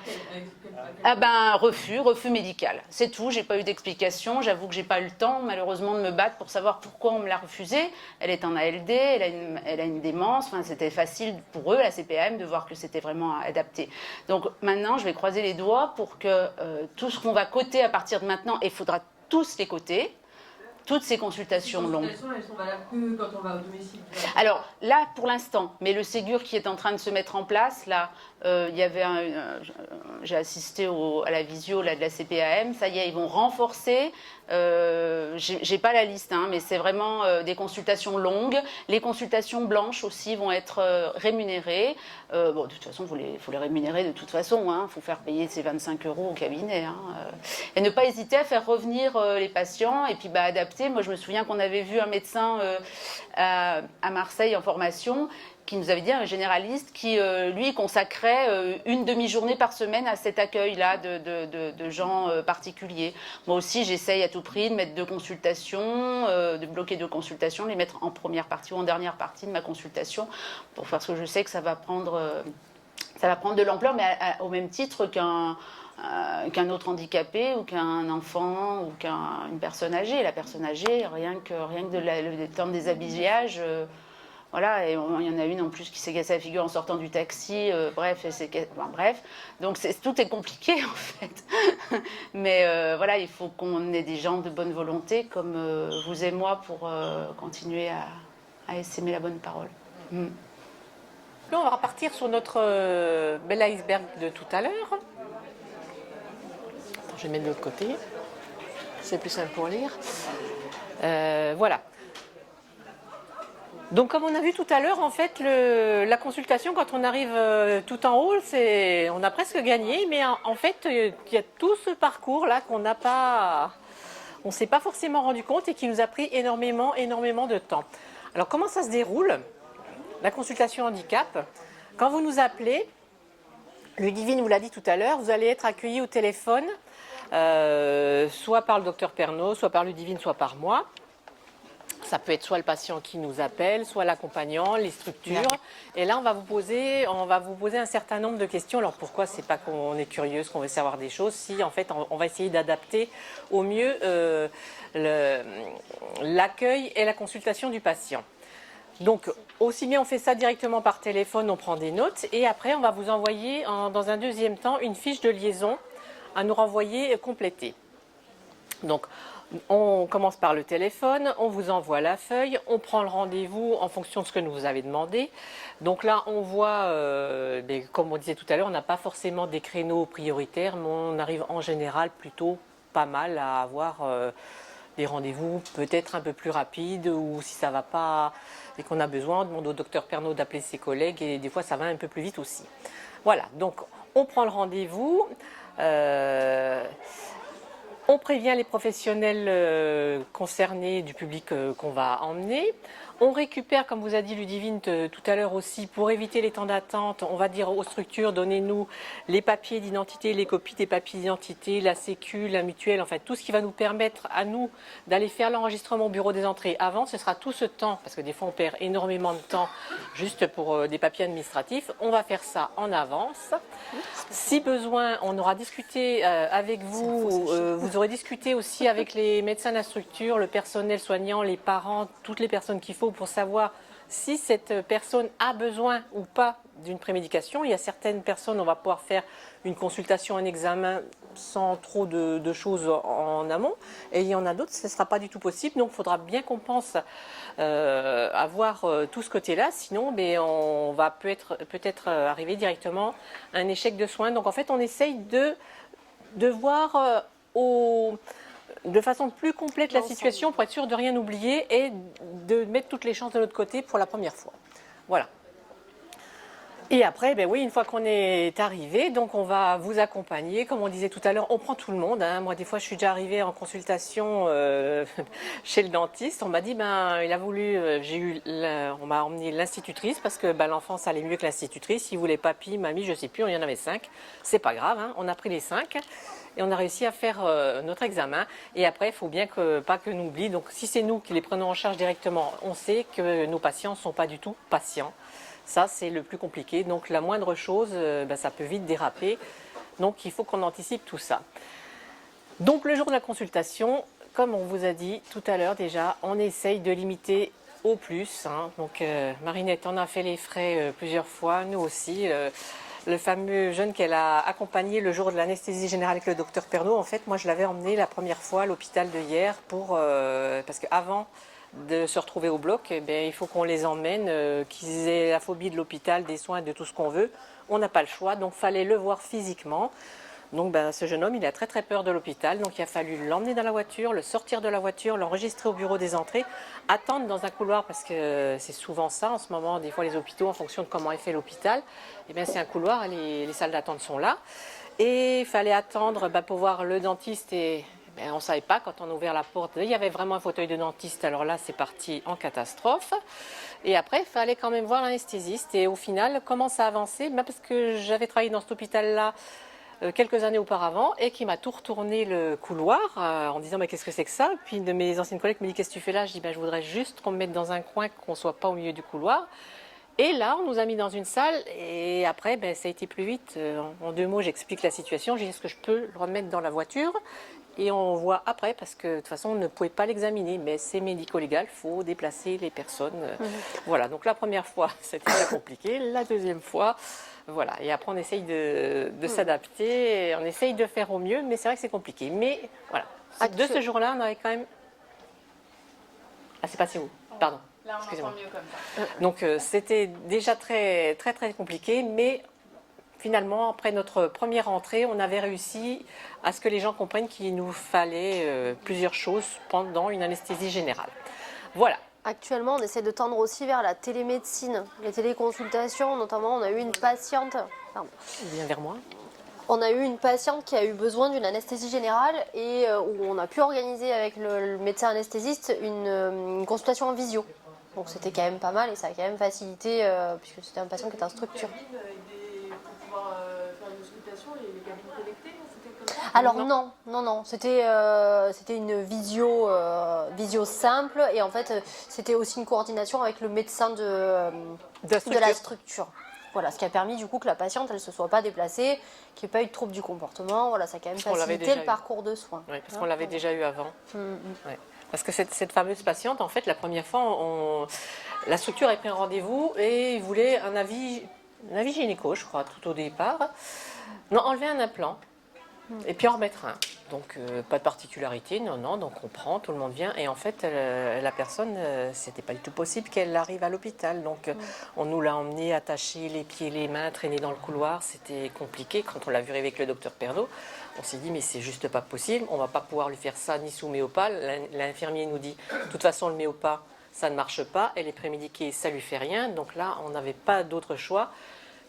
B: Ah ben, refus médical. C'est tout, j'ai pas eu d'explication. J'avoue que j'ai pas eu le temps, malheureusement, de me battre pour savoir pourquoi on me l'a refusée. Elle est en ALD, elle a une démence. Enfin, c'était facile pour eux, la CPAM, de voir que c'était vraiment adapté. Donc maintenant, je vais croiser les doigts pour que tout ce qu'on va coter à partir de maintenant, et il faudra tous les coter, toutes ces consultations longues.
I: Les consultations, elles sont valables que quand on va au domicile.
B: Alors là, pour l'instant, mais le Ségur qui est en train de se mettre en place, là, il y avait j'ai assisté à la visio là, de la CPAM, ça y est, ils vont renforcer. J'ai pas la liste, hein, mais c'est vraiment des consultations longues. Les consultations blanches aussi vont être rémunérées. Bon, de toute façon, il faut les rémunérer de toute façon. Il faut faire payer ces 25 € au cabinet. Et ne pas hésiter à faire revenir les patients et puis adapter. Moi, je me souviens qu'on avait vu un médecin à Marseille en formation qui nous avait dit, un généraliste, qui, lui, consacrait une demi-journée par semaine à cet accueil-là de gens particuliers. Moi aussi, j'essaye à tout prix de mettre 2 consultations, de bloquer 2 consultations, les mettre en première partie ou en dernière partie de ma consultation, parce que je sais que ça va prendre de l'ampleur, mais au même titre qu'un autre handicapé ou qu'un enfant ou qu'une personne âgée. La personne âgée, rien que le temps des habillages... Voilà, et il y en a une en plus qui s'est cassée la figure en sortant du taxi, bref. Donc tout est compliqué en fait. Mais voilà, il faut qu'on ait des gens de bonne volonté comme vous et moi pour continuer à essaimer la bonne parole.
J: Là, on va repartir sur notre bel iceberg de tout à l'heure. Je vais mettre de l'autre côté, c'est plus simple pour lire. Voilà. Donc comme on a vu tout à l'heure, en fait, la consultation, quand on arrive tout en haut, on a presque gagné, mais en fait, il y a tout ce parcours-là on ne s'est pas forcément rendu compte et qui nous a pris énormément de temps. Alors comment ça se déroule, la consultation handicap? Quand vous nous appelez, Ludivine vous l'a dit tout à l'heure, vous allez être accueilli au téléphone, soit par le docteur Pernaut, soit par Ludivine, soit par moi. Ça peut être soit le patient qui nous appelle, soit l'accompagnant, les structures. Et là, on va vous poser un certain nombre de questions. Alors pourquoi? C'est pas qu'on est curieuse, qu'on veut savoir des choses. Si en fait, on va essayer d'adapter au mieux l'accueil et la consultation du patient. Donc, aussi bien on fait ça directement par téléphone, on prend des notes. Et après, on va vous envoyer, dans un deuxième temps, une fiche de liaison à nous renvoyer complétée. Donc, on commence par le téléphone, on vous envoie la feuille, on prend le rendez-vous en fonction de ce que nous vous avez demandé. Donc là, on voit, comme on disait tout à l'heure, on n'a pas forcément des créneaux prioritaires, mais on arrive en général plutôt pas mal à avoir des rendez-vous peut-être un peu plus rapides, ou si ça ne va pas et qu'on a besoin, on demande au docteur Pernaut d'appeler ses collègues, et des fois ça va un peu plus vite aussi. Voilà, donc on prend le rendez-vous. On prévient les professionnels concernés du public qu'on va emmener. On récupère, comme vous a dit Ludivine tout à l'heure aussi, pour éviter les temps d'attente, on va dire aux structures, donnez-nous les papiers d'identité, les copies des papiers d'identité, la sécu, la mutuelle, enfin tout ce qui va nous permettre à nous d'aller faire l'enregistrement au bureau des entrées avant. Ce sera tout ce temps, parce que des fois on perd énormément de temps juste pour des papiers administratifs. On va faire ça en avance. Si besoin, on aura discuté avec vous, vous aurez discuté aussi avec les médecins de la structure, le personnel soignant, les parents, toutes les personnes qu'il faut pour savoir si cette personne a besoin ou pas d'une prémédication. Il y a certaines personnes, on va pouvoir faire une consultation, un examen sans trop de choses en amont, et il y en a d'autres, ce ne sera pas du tout possible. Donc il faudra bien qu'on pense avoir tout ce côté-là, sinon on va peut-être arriver directement à un échec de soins. Donc en fait, on essaye de voir de façon plus complète la situation pour être sûr de rien oublier et de mettre toutes les chances de notre côté pour la première fois. Voilà. Et après, ben oui, une fois qu'on est arrivé, donc on va vous accompagner. Comme on disait tout à l'heure, on prend tout le monde. Hein. Moi, des fois, je suis déjà arrivée en consultation chez le dentiste. On m'a dit, il a voulu, on m'a emmené l'institutrice parce que l'enfant, ça allait mieux que l'institutrice. Il voulait papy, mamie, je sais plus, il y en avait 5. C'est pas grave, hein. On a pris les 5 et on a réussi à faire notre examen. Et après, il faut bien pas que nous oublie. Donc, si c'est nous qui les prenons en charge directement, on sait que nos patients ne sont pas du tout patients. Ça, c'est le plus compliqué. Donc, la moindre chose, ça peut vite déraper. Donc, il faut qu'on anticipe tout ça. Donc, le jour de la consultation, comme on vous a dit tout à l'heure déjà, on essaye de limiter au plus. Hein. Donc, Marinette en a fait les frais plusieurs fois, nous aussi. Le fameux jeune qu'elle a accompagné le jour de l'anesthésie générale avec le docteur Pernaut, en fait, moi, je l'avais emmené la première fois à l'hôpital de hier parce qu'avant de se retrouver au bloc, il faut qu'on les emmène, qu'ils aient la phobie de l'hôpital, des soins, de tout ce qu'on veut. On n'a pas le choix, donc il fallait le voir physiquement. Donc ce jeune homme, il a très très peur de l'hôpital, donc il a fallu l'emmener dans la voiture, le sortir de la voiture, l'enregistrer au bureau des entrées, attendre dans un couloir, parce que c'est souvent ça en ce moment, des fois les hôpitaux, en fonction de comment est fait l'hôpital, c'est un couloir, les salles d'attente sont là. Et il fallait attendre pour voir le dentiste et... on ne savait pas, quand on a ouvert la porte, il y avait vraiment un fauteuil de dentiste, alors là c'est parti en catastrophe. Et après, il fallait quand même voir l'anesthésiste. Et au final, comment ça a avancé? Parce que j'avais travaillé dans cet hôpital-là quelques années auparavant et qui m'a tout retourné le couloir en disant mais qu'est-ce que c'est que ça? Puis une de mes anciennes collègues me dit qu'est-ce que tu fais là? Je dis je voudrais juste qu'on me mette dans un coin, qu'on ne soit pas au milieu du couloir. Et là, on nous a mis dans une salle et après, ça a été plus vite. En 2 mots, j'explique la situation. J'ai dit, est-ce que je peux le remettre dans la voiture? Et on voit après, parce que de toute façon, on ne pouvait pas l'examiner, mais c'est médico-légal, il faut déplacer les personnes. Voilà, donc la première fois, c'était très compliqué. La deuxième fois, voilà. Et après, on essaye de s'adapter, on essaye de faire au mieux, mais c'est vrai que c'est compliqué. Mais voilà, de ce jour-là, on avait quand même... Ah, c'est passé où? Pardon.
A: Là, on entend mieux comme ça.
J: Donc, c'était déjà très, très, très compliqué, mais... Finalement, après notre première entrée, on avait réussi à ce que les gens comprennent qu'il nous fallait plusieurs choses pendant une anesthésie générale. Voilà.
C: Actuellement, on essaie de tendre aussi vers la télémédecine, les téléconsultations. Notamment, on a eu une patiente... Pardon.
J: Viens vers moi.
C: On a eu une patiente qui a eu besoin d'une anesthésie générale et où on a pu organiser avec le médecin anesthésiste une consultation en visio. Donc c'était quand même pas mal et ça a quand même facilité puisque c'était un patient qui était en structure. Alors non, c'était une visio simple et en fait c'était aussi une coordination avec le médecin de la structure. Voilà, ce qui a permis du coup que la patiente elle se soit pas déplacée, qu'il n'y ait pas eu de trouble du comportement. Voilà, ça a quand même facilité le parcours de soins.
J: Oui, parce qu'on l'avait déjà eu avant. Ouais. Parce que cette fameuse patiente, en fait, la première fois, la structure a pris un rendez-vous et il voulait un avis gynéco, je crois, tout au départ. Non, enlever un implant. Et puis en remettre un. Donc pas de particularité, non, donc on prend, tout le monde vient. Et en fait, la personne, c'était pas du tout possible qu'elle arrive à l'hôpital. Donc on nous l'a emmenée, attachée les pieds, les mains, traînée dans le couloir. C'était compliqué. Quand on l'a vu arriver avec le docteur Pernaut, on s'est dit, mais c'est juste pas possible. On va pas pouvoir lui faire ça ni sous méopa. L'infirmier nous dit, de toute façon, le méopa, ça ne marche pas. Elle est prémédiquée, ça lui fait rien. Donc là, on n'avait pas d'autre choix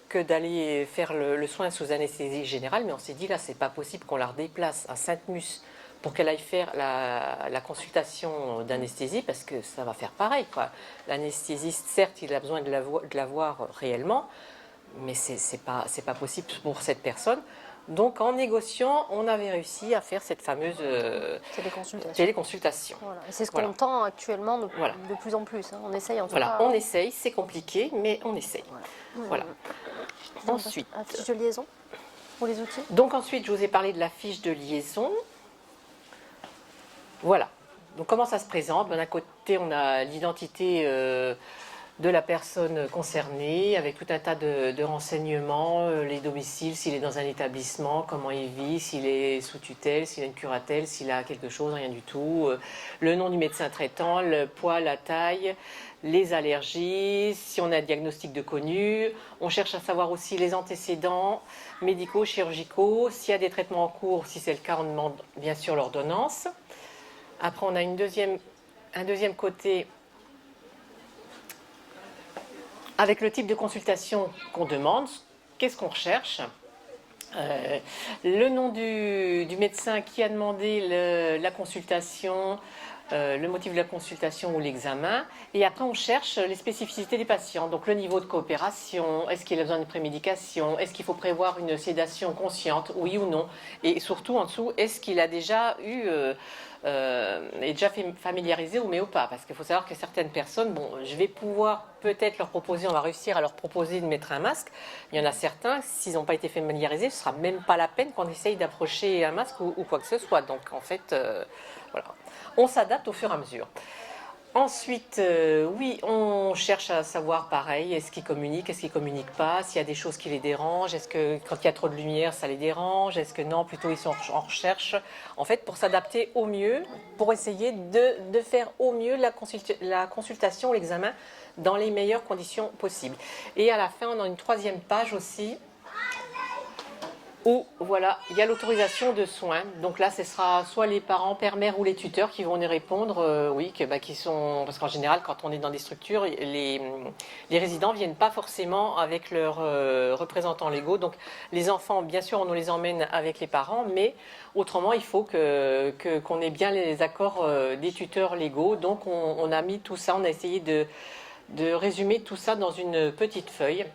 J: que d'aller faire le soin sous anesthésie générale, mais on s'est dit là c'est pas possible qu'on la redéplace à Sainte-Mus pour qu'elle aille faire la consultation d'anesthésie parce que ça va faire pareil quoi. L'anesthésiste certes il a besoin de la voir réellement, mais c'est pas possible pour cette personne. Donc en négociant, on avait réussi à faire cette fameuse téléconsultation.
C: Voilà. C'est ce qu'on tend actuellement de plus en plus. Hein. On essaye en tout cas.
J: On essaye, c'est compliqué, mais on essaye. Voilà. Ensuite,
C: la fiche de liaison pour les outils.
J: Donc ensuite, je vous ai parlé de la fiche de liaison. Voilà. Donc comment ça se présente? D'un côté, on a l'identité de la personne concernée, avec tout un tas de renseignements, les domiciles, s'il est dans un établissement, comment il vit, s'il est sous tutelle, s'il a une curatelle, s'il a quelque chose, rien du tout, le nom du médecin traitant, le poids, la taille, les allergies, si on a un diagnostic de connu. On cherche à savoir aussi les antécédents médicaux, chirurgicaux, s'il y a des traitements en cours, si c'est le cas, on demande bien sûr l'ordonnance. Après, on a un deuxième côté avec le type de consultation qu'on demande. Qu'est-ce qu'on recherche? Le nom du médecin qui a demandé la consultation, le motif de la consultation ou l'examen. Et après, on cherche les spécificités des patients. Donc, le niveau de coopération, est-ce qu'il a besoin de prémédication? Est-ce qu'il faut prévoir une sédation consciente, oui ou non? Et surtout, en dessous, est-ce qu'il a déjà est déjà familiarisé ou pas? Parce qu'il faut savoir que certaines personnes, bon, je vais pouvoir peut-être leur proposer, on va réussir à leur proposer de mettre un masque. Il y en a certains, s'ils n'ont pas été familiarisés, ce ne sera même pas la peine qu'on essaye d'approcher un masque ou quoi que ce soit. Donc, en fait, voilà. On s'adapte au fur et à mesure. Ensuite, oui, on cherche à savoir pareil, est-ce qu'ils communiquent, est-ce qu'ils ne communiquent pas, s'il y a des choses qui les dérangent, est-ce que quand il y a trop de lumière, ça les dérange, est-ce que non, plutôt ils sont en recherche. En fait, pour s'adapter au mieux, pour essayer de faire au mieux la consultation, l'examen, dans les meilleures conditions possibles. Et à la fin, on a une troisième page aussi, où voilà, il y a l'autorisation de soins. Donc là, ce sera soit les parents, père, mère ou les tuteurs qui vont y répondre, oui, qui sont... Parce qu'en général, quand on est dans des structures, les résidents ne viennent pas forcément avec leurs représentants légaux. Donc les enfants, bien sûr, on nous les emmène avec les parents, mais autrement, il faut qu'on ait bien les accords des tuteurs légaux. Donc on a mis tout ça, on a essayé de résumer tout ça dans une petite feuille.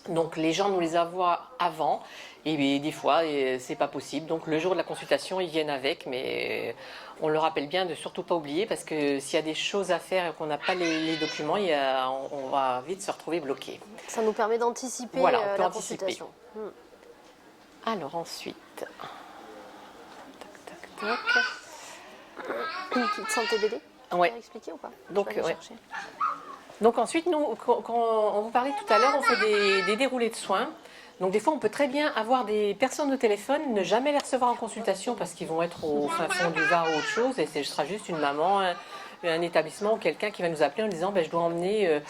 J: Donc les gens nous les envoient avant et des fois c'est pas possible. Donc le jour de la consultation ils viennent avec, mais on leur rappelle bien de surtout pas oublier parce que s'il y a des choses à faire et qu'on n'a pas les documents, on va vite se retrouver bloqué.
C: Ça nous permet d'anticiper la consultation.
J: Alors ensuite, tac.
C: Une petite santé BD.
J: Ouais.
C: Tu as expliqué ou pas?
J: Donc ouais. Donc ensuite, nous, quand on vous parlait tout à l'heure, on fait des déroulés de soins. Donc des fois, on peut très bien avoir des personnes au téléphone, ne jamais les recevoir en consultation parce qu'ils vont être au fin fond du Var ou autre chose, et ce sera juste une maman, un établissement ou quelqu'un qui va nous appeler en disant je dois emmener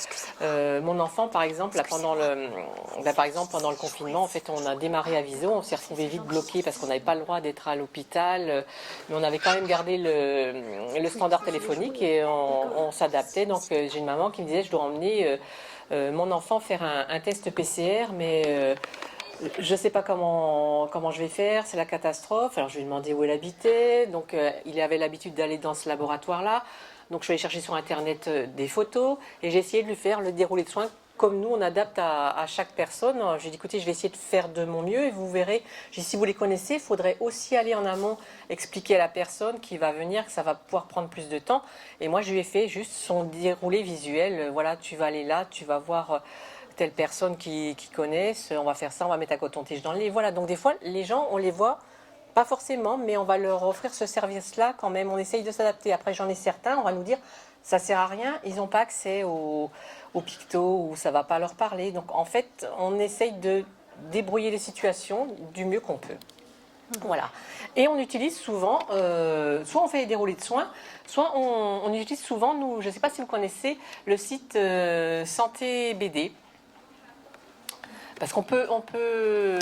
J: mon enfant, par exemple, là, pendant le confinement. En fait, on a démarré à Viso, on s'est retrouvé vite bloqué parce qu'on n'avait pas le droit d'être à l'hôpital, mais on avait quand même gardé le standard téléphonique et on s'adaptait. Donc j'ai une maman qui me disait je dois emmener mon enfant faire un test PCR, mais je ne sais pas comment je vais faire, c'est la catastrophe. Alors je lui ai demandé où elle habitait, donc il avait l'habitude d'aller dans ce laboratoire-là. Donc je suis allée chercher sur internet des photos et j'ai essayé de lui faire le déroulé de soins comme nous on adapte à chaque personne. Je lui ai dit écoutez, je vais essayer de faire de mon mieux et vous verrez. J'ai dit si vous les connaissez, il faudrait aussi aller en amont expliquer à la personne qui va venir que ça va pouvoir prendre plus de temps. Et moi je lui ai fait juste son déroulé visuel. Voilà, tu vas aller là, tu vas voir telle personne qui connaissent, on va faire ça, on va mettre un coton-tige dans le lit. Voilà, donc des fois les gens on les voit pas forcément, mais on va leur offrir ce service-là quand même. On essaye de s'adapter. Après, j'en ai certains, on va nous dire, ça sert à rien, ils n'ont pas accès au picto ou ça va pas leur parler. Donc, en fait, on essaye de débrouiller les situations du mieux qu'on peut. Voilà. Et on utilise souvent, soit on fait des déroulés de soins, soit on utilise souvent, nous, je ne sais pas si vous connaissez, le site Santé BD. Parce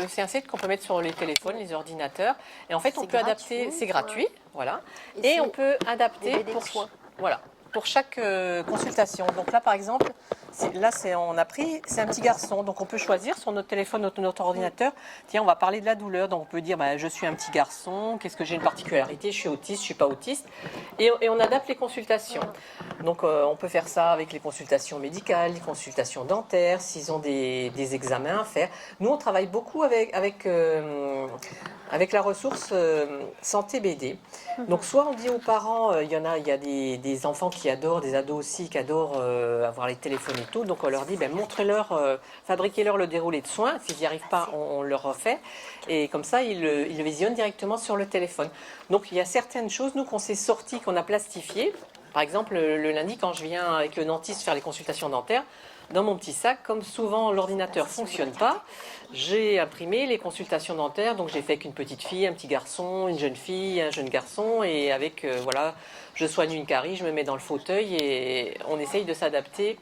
J: c'est un site qu'on peut mettre sur les téléphones, les ordinateurs, et en fait on peut adapter, c'est gratuit, voilà, et on peut adapter pour chaque consultation. Donc là par exemple, c'est un petit garçon, donc on peut choisir sur notre téléphone, notre ordinateur, tiens on va parler de la douleur, donc on peut dire je suis un petit garçon, qu'est-ce que j'ai une particularité, je suis autiste, je suis pas autiste, et on adapte les consultations. Donc on peut faire ça avec les consultations médicales, les consultations dentaires, s'ils ont des examens à faire. Nous on travaille beaucoup avec la ressource santé BD. Donc soit on dit aux parents, il y a des enfants qui adorent, des ados aussi qui adorent avoir les téléphones et tout, donc on leur dit montrez-leur, fabriquez-leur le déroulé de soins, s'ils n'y arrivent pas on leur refait, et comme ça ils le visionnent directement sur le téléphone. Donc il y a certaines choses nous qu'on s'est sorties, qu'on a plastifiées. Par exemple le lundi quand je viens avec le dentiste faire les consultations dentaires, dans mon petit sac, comme souvent l'ordinateur ne fonctionne pas, j'ai imprimé les consultations dentaires, donc j'ai fait avec une petite fille, un petit garçon, une jeune fille, un jeune garçon, et avec, je soigne une carie, je me mets dans le fauteuil et on essaye de s'adapter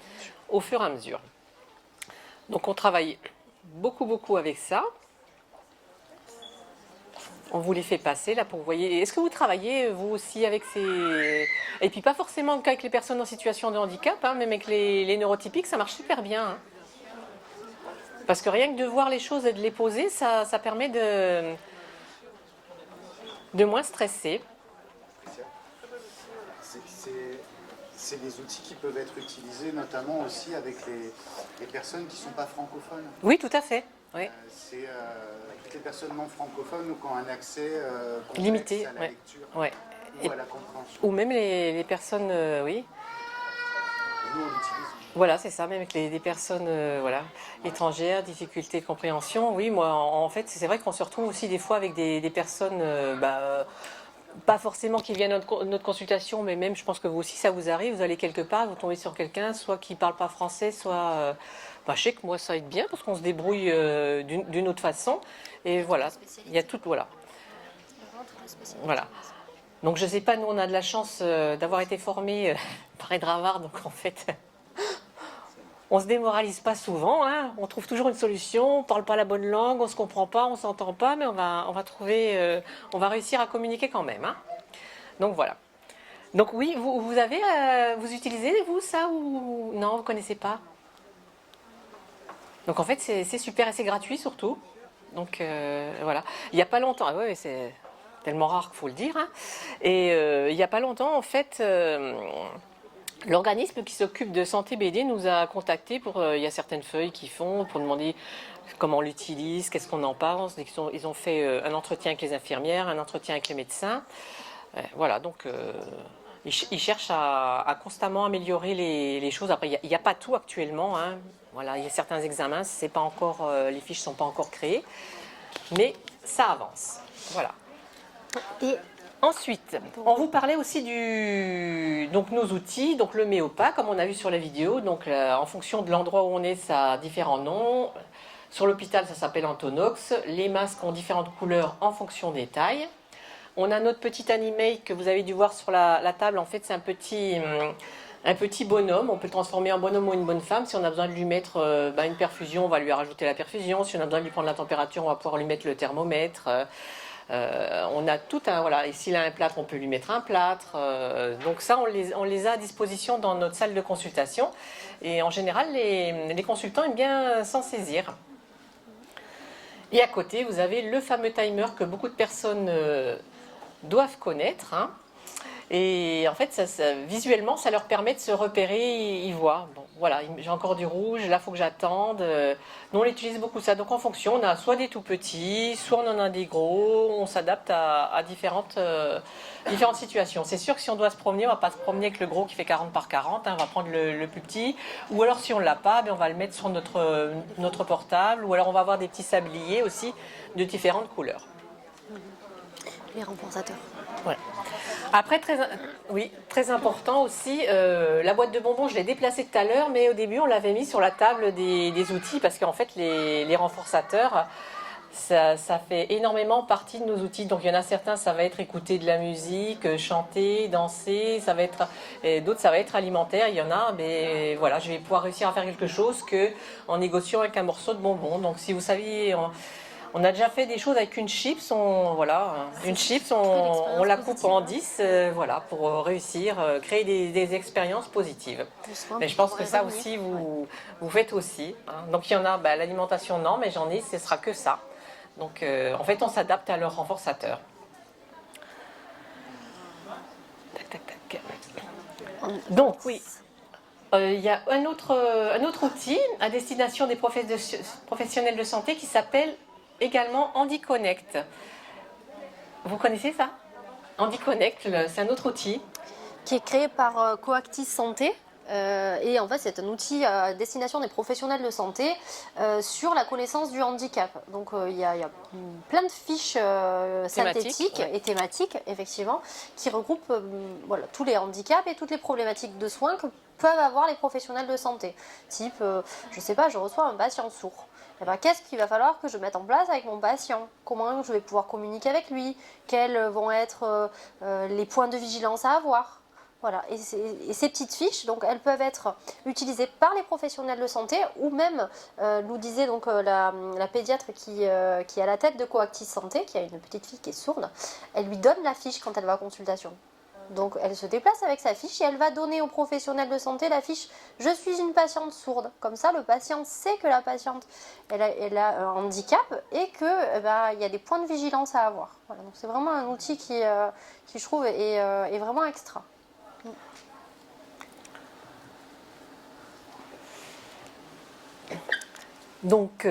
J: au fur et à mesure. Donc on travaille beaucoup avec ça. On vous les fait passer là pour vous voyez. Est-ce que vous travaillez vous aussi avec ces... Et puis pas forcément qu'avec les personnes en situation de handicap, hein, même avec les neurotypiques, ça marche super bien. Hein. Parce que rien que de voir les choses et de les poser, ça permet de moins stresser.
K: C'est des outils qui peuvent être utilisés notamment aussi avec les personnes qui ne sont pas francophones.
J: Oui, tout à fait. Oui.
K: C'est toutes les personnes non francophones ou qui ont un accès
J: limité
K: à la lecture ou à la compréhension.
J: Ou même les personnes, oui.
K: Nous, on l'utilise.
J: Voilà, c'est ça, même avec des personnes voilà, étrangères, difficultés de compréhension. Oui, moi, en fait, c'est vrai qu'on se retrouve aussi des fois avec des personnes... pas forcément qui viennent à notre consultation, mais même, je pense que vous aussi, ça vous arrive, vous allez quelque part, vous tombez sur quelqu'un, soit qui ne parle pas français, soit... je sais que moi, ça aide bien, parce qu'on se débrouille d'une autre façon. Et voilà, il y a tout... Voilà. Voilà. Donc, je ne sais pas, nous, on a de la chance d'avoir été formés par Edravard, donc en fait... On ne se démoralise pas souvent, hein. On trouve toujours une solution, on ne parle pas la bonne langue, on ne se comprend pas, on ne s'entend pas, mais on va trouver, on va réussir à communiquer quand même. Hein. Donc voilà. Donc oui, vous utilisez vous ça ou non, vous ne connaissez pas? Donc en fait c'est super et c'est gratuit surtout. Donc voilà. Il n'y a pas longtemps, ouais, c'est tellement rare qu'il faut le dire. Hein. Et il n'y a pas longtemps en fait... L'organisme qui s'occupe de Santé BD nous a contactés pour, il y a certaines feuilles qu'ils font pour demander comment on l'utilise, qu'est-ce qu'on en pense. Ils ont fait un entretien avec les infirmières, un entretien avec les médecins. Voilà, donc ils cherchent à constamment améliorer les choses. Après, il n'y a pas tout actuellement. Hein. Voilà, il y a certains examens, c'est pas encore, les fiches ne sont pas encore créées, mais ça avance. Voilà. Et ensuite, on vous parlait aussi donc nos outils, donc le Méopa, comme on a vu sur la vidéo. Donc, en fonction de l'endroit où on est, ça a différents noms. Sur l'hôpital, ça s'appelle Antonox. Les masques ont différentes couleurs en fonction des tailles. On a notre petit animate que vous avez dû voir sur la table. En fait, c'est un petit bonhomme. On peut le transformer en bonhomme ou une bonne femme. Si on a besoin de lui mettre une perfusion, on va lui rajouter la perfusion. Si on a besoin de lui prendre la température, on va pouvoir lui mettre le thermomètre. On a tout un... Voilà, et s'il a un plâtre, on peut lui mettre un plâtre. Donc ça, on les a à disposition dans notre salle de consultation. Et en général, les consultants aiment bien s'en saisir. Et à côté, vous avez le fameux timer que beaucoup de personnes doivent connaître. Hein. Et en fait, visuellement, ça leur permet de se repérer. Ils voient, bon, voilà, j'ai encore du rouge, là, il faut que j'attende. Nous, on utilise beaucoup ça. Donc, en fonction, on a soit des tout petits, soit on en a des gros. On s'adapte à différentes situations. C'est sûr que si on doit se promener, on ne va pas se promener avec le gros qui fait 40 par 40. Hein, on va prendre le plus petit. Ou alors, si on ne l'a pas, on va le mettre sur notre portable. Ou alors, on va avoir des petits sabliers aussi de différentes couleurs.
C: Les renforçateurs.
J: Voilà. Après, très important aussi, la boîte de bonbons, je l'ai déplacée tout à l'heure, mais au début, on l'avait mis sur la table des outils parce qu'en fait, les renforçateurs, ça fait énormément partie de nos outils. Donc, il y en a certains, ça va être écouter de la musique, chanter, danser, et d'autres, ça va être alimentaire. Il y en a, mais voilà, je vais pouvoir réussir à faire quelque chose en négociant avec un morceau de bonbon. Donc, si vous saviez... On a déjà fait des choses avec une chips, on la coupe en 10 voilà, pour réussir, créer des expériences positives. Mais je pense que ça aussi, vous faites aussi. Hein. Donc il y en a, l'alimentation non, mais j'en ai, ce sera que ça. Donc en fait, on s'adapte à leur renforçateur. Donc oui. Il y a un autre outil à destination des professionnels de santé qui s'appelle également HandiConnect. Vous connaissez ça? HandiConnect, c'est un autre outil.
C: Qui est créé par Coactis Santé. Et en fait, c'est un outil à destination des professionnels de santé sur la connaissance du handicap. Donc, il y a plein de fiches synthétiques et thématiques, effectivement, qui regroupent tous les handicaps et toutes les problématiques de soins que peuvent avoir les professionnels de santé. Type, je ne sais pas, je reçois un patient sourd. Qu'est-ce qu'il va falloir que je mette en place avec mon patient? Comment je vais pouvoir communiquer avec lui? Quels vont être les points de vigilance à avoir? Voilà, et ces petites fiches, donc elles peuvent être utilisées par les professionnels de santé ou même, nous disait donc la pédiatre qui est à la tête de Coactis Santé, qui a une petite fille qui est sourde, elle lui donne la fiche quand elle va à consultation. Donc elle se déplace avec sa fiche et elle va donner aux professionnels de santé la fiche « Je suis une patiente sourde ». Comme ça, le patient sait que la patiente elle a un handicap et qu'il y a des points de vigilance à avoir. Voilà, donc c'est vraiment un outil qui je trouve, est vraiment extra.
J: Donc,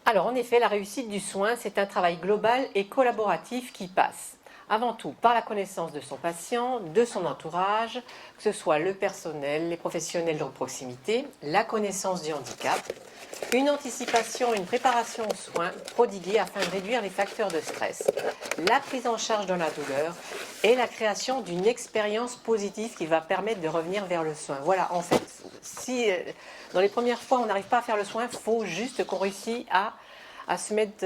J: alors en effet, la réussite du soin, c'est un travail global et collaboratif qui passe avant tout par la connaissance de son patient, de son entourage, que ce soit le personnel, les professionnels de proximité, la connaissance du handicap, une anticipation, une préparation aux soins prodiguée afin de réduire les facteurs de stress, la prise en charge de la douleur et la création d'une expérience positive qui va permettre de revenir vers le soin. Voilà, en fait, si dans les premières fois on n'arrive pas à faire le soin, il faut juste qu'on réussisse à se mettre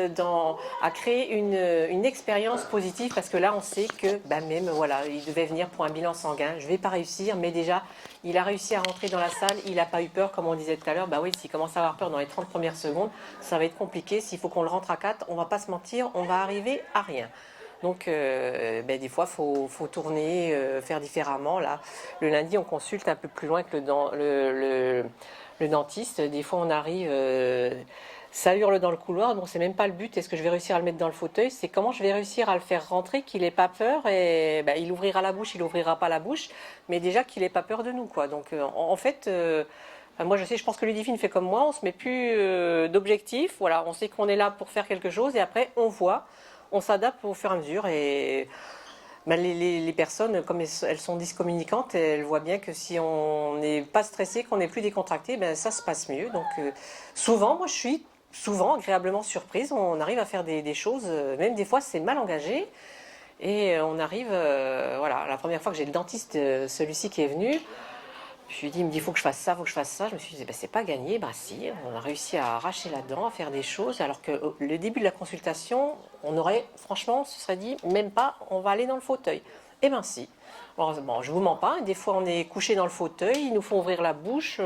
J: à créer une expérience positive, parce que là on sait que même voilà, il devait venir pour un bilan sanguin, je ne vais pas réussir, mais déjà il a réussi à rentrer dans la salle, il n'a pas eu peur comme on disait tout à l'heure. Oui, s'il commence à avoir peur dans les 30 premières secondes, ça va être compliqué. S'il faut qu'on le rentre à 4, on ne va pas se mentir, on va arriver à rien. Donc des fois il faut tourner, faire différemment. Là, le lundi on consulte un peu plus loin que le dentiste. Des fois on arrive, ça hurle dans le couloir, bon c'est même pas le but, est-ce que je vais réussir à le mettre dans le fauteuil, c'est comment je vais réussir à le faire rentrer, qu'il n'ait pas peur, et il ouvrira la bouche, il ouvrira pas la bouche, mais déjà qu'il n'ait pas peur de nous, quoi. Donc en fait, moi je pense que Ludivine fait comme moi, on se met plus d'objectifs, voilà, on sait qu'on est là pour faire quelque chose, et après on voit, on s'adapte au fur et à mesure, et les personnes, comme elles sont dyscommunicantes, elles voient bien que si on n'est pas stressé, qu'on n'est plus décontracté, ça se passe mieux. Donc souvent, moi je suis agréablement surprise, on arrive à faire des choses, même des fois c'est mal engagé, et on arrive, voilà, la première fois que j'ai le dentiste, celui-ci qui est venu, je lui ai dit, il me dit, il faut que je fasse ça, il faut que je fasse ça. Je me suis dit, c'est pas gagné. Si, on a réussi à arracher là-dedans, à faire des choses. Alors que le début de la consultation, franchement, on se serait dit, même pas, on va aller dans le fauteuil. Si. Alors, je vous mens pas, des fois on est couché dans le fauteuil, ils nous font ouvrir la bouche.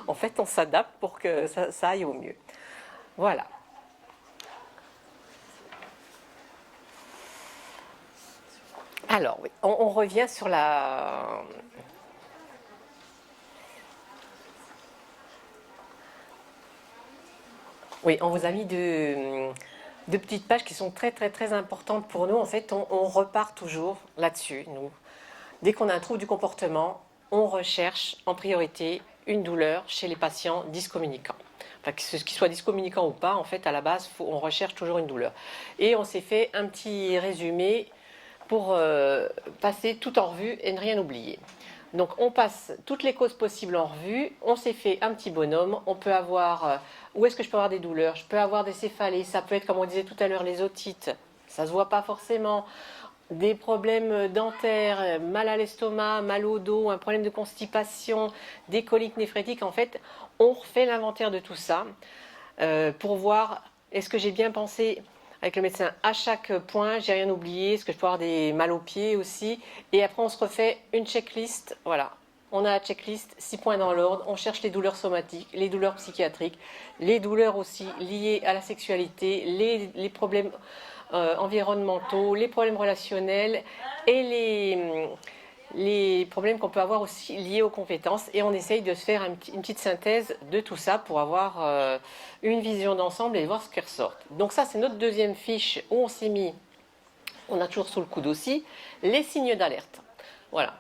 J: En fait, on s'adapte pour que ça aille au mieux. Voilà. Alors, oui, on revient sur la... Oui, on vous a mis deux petites pages qui sont très très très importantes pour nous. En fait, on repart toujours là-dessus, nous. Dès qu'on a un trouble du comportement, on recherche en priorité une douleur chez les patients dyscommunicants. Enfin, qu'ils soient dyscommunicants ou pas, en fait, à la base, on recherche toujours une douleur. Et on s'est fait un petit résumé pour passer tout en revue et ne rien oublier. Donc on passe toutes les causes possibles en revue, on s'est fait un petit bonhomme, on peut avoir, où est-ce que je peux avoir des douleurs, je peux avoir des céphalées, ça peut être comme on disait tout à l'heure les otites, ça ne se voit pas forcément, des problèmes dentaires, mal à l'estomac, mal au dos, un problème de constipation, des coliques néphrétiques. En fait, on refait l'inventaire de tout ça pour voir est-ce que j'ai bien pensé avec le médecin à chaque point, j'ai rien oublié, est-ce que je peux avoir des mal aux pieds aussi, et après on se refait une checklist, voilà, on a la checklist, 6 points dans l'ordre, on cherche les douleurs somatiques, les douleurs psychiatriques, les douleurs aussi liées à la sexualité, les problèmes environnementaux, les problèmes relationnels et les problèmes qu'on peut avoir aussi liés aux compétences, et on essaye de se faire une petite synthèse de tout ça pour avoir une vision d'ensemble et voir ce qui ressort. Donc ça, c'est notre deuxième fiche où on s'est mis, on a toujours sous le coude aussi, les signes d'alerte. Voilà.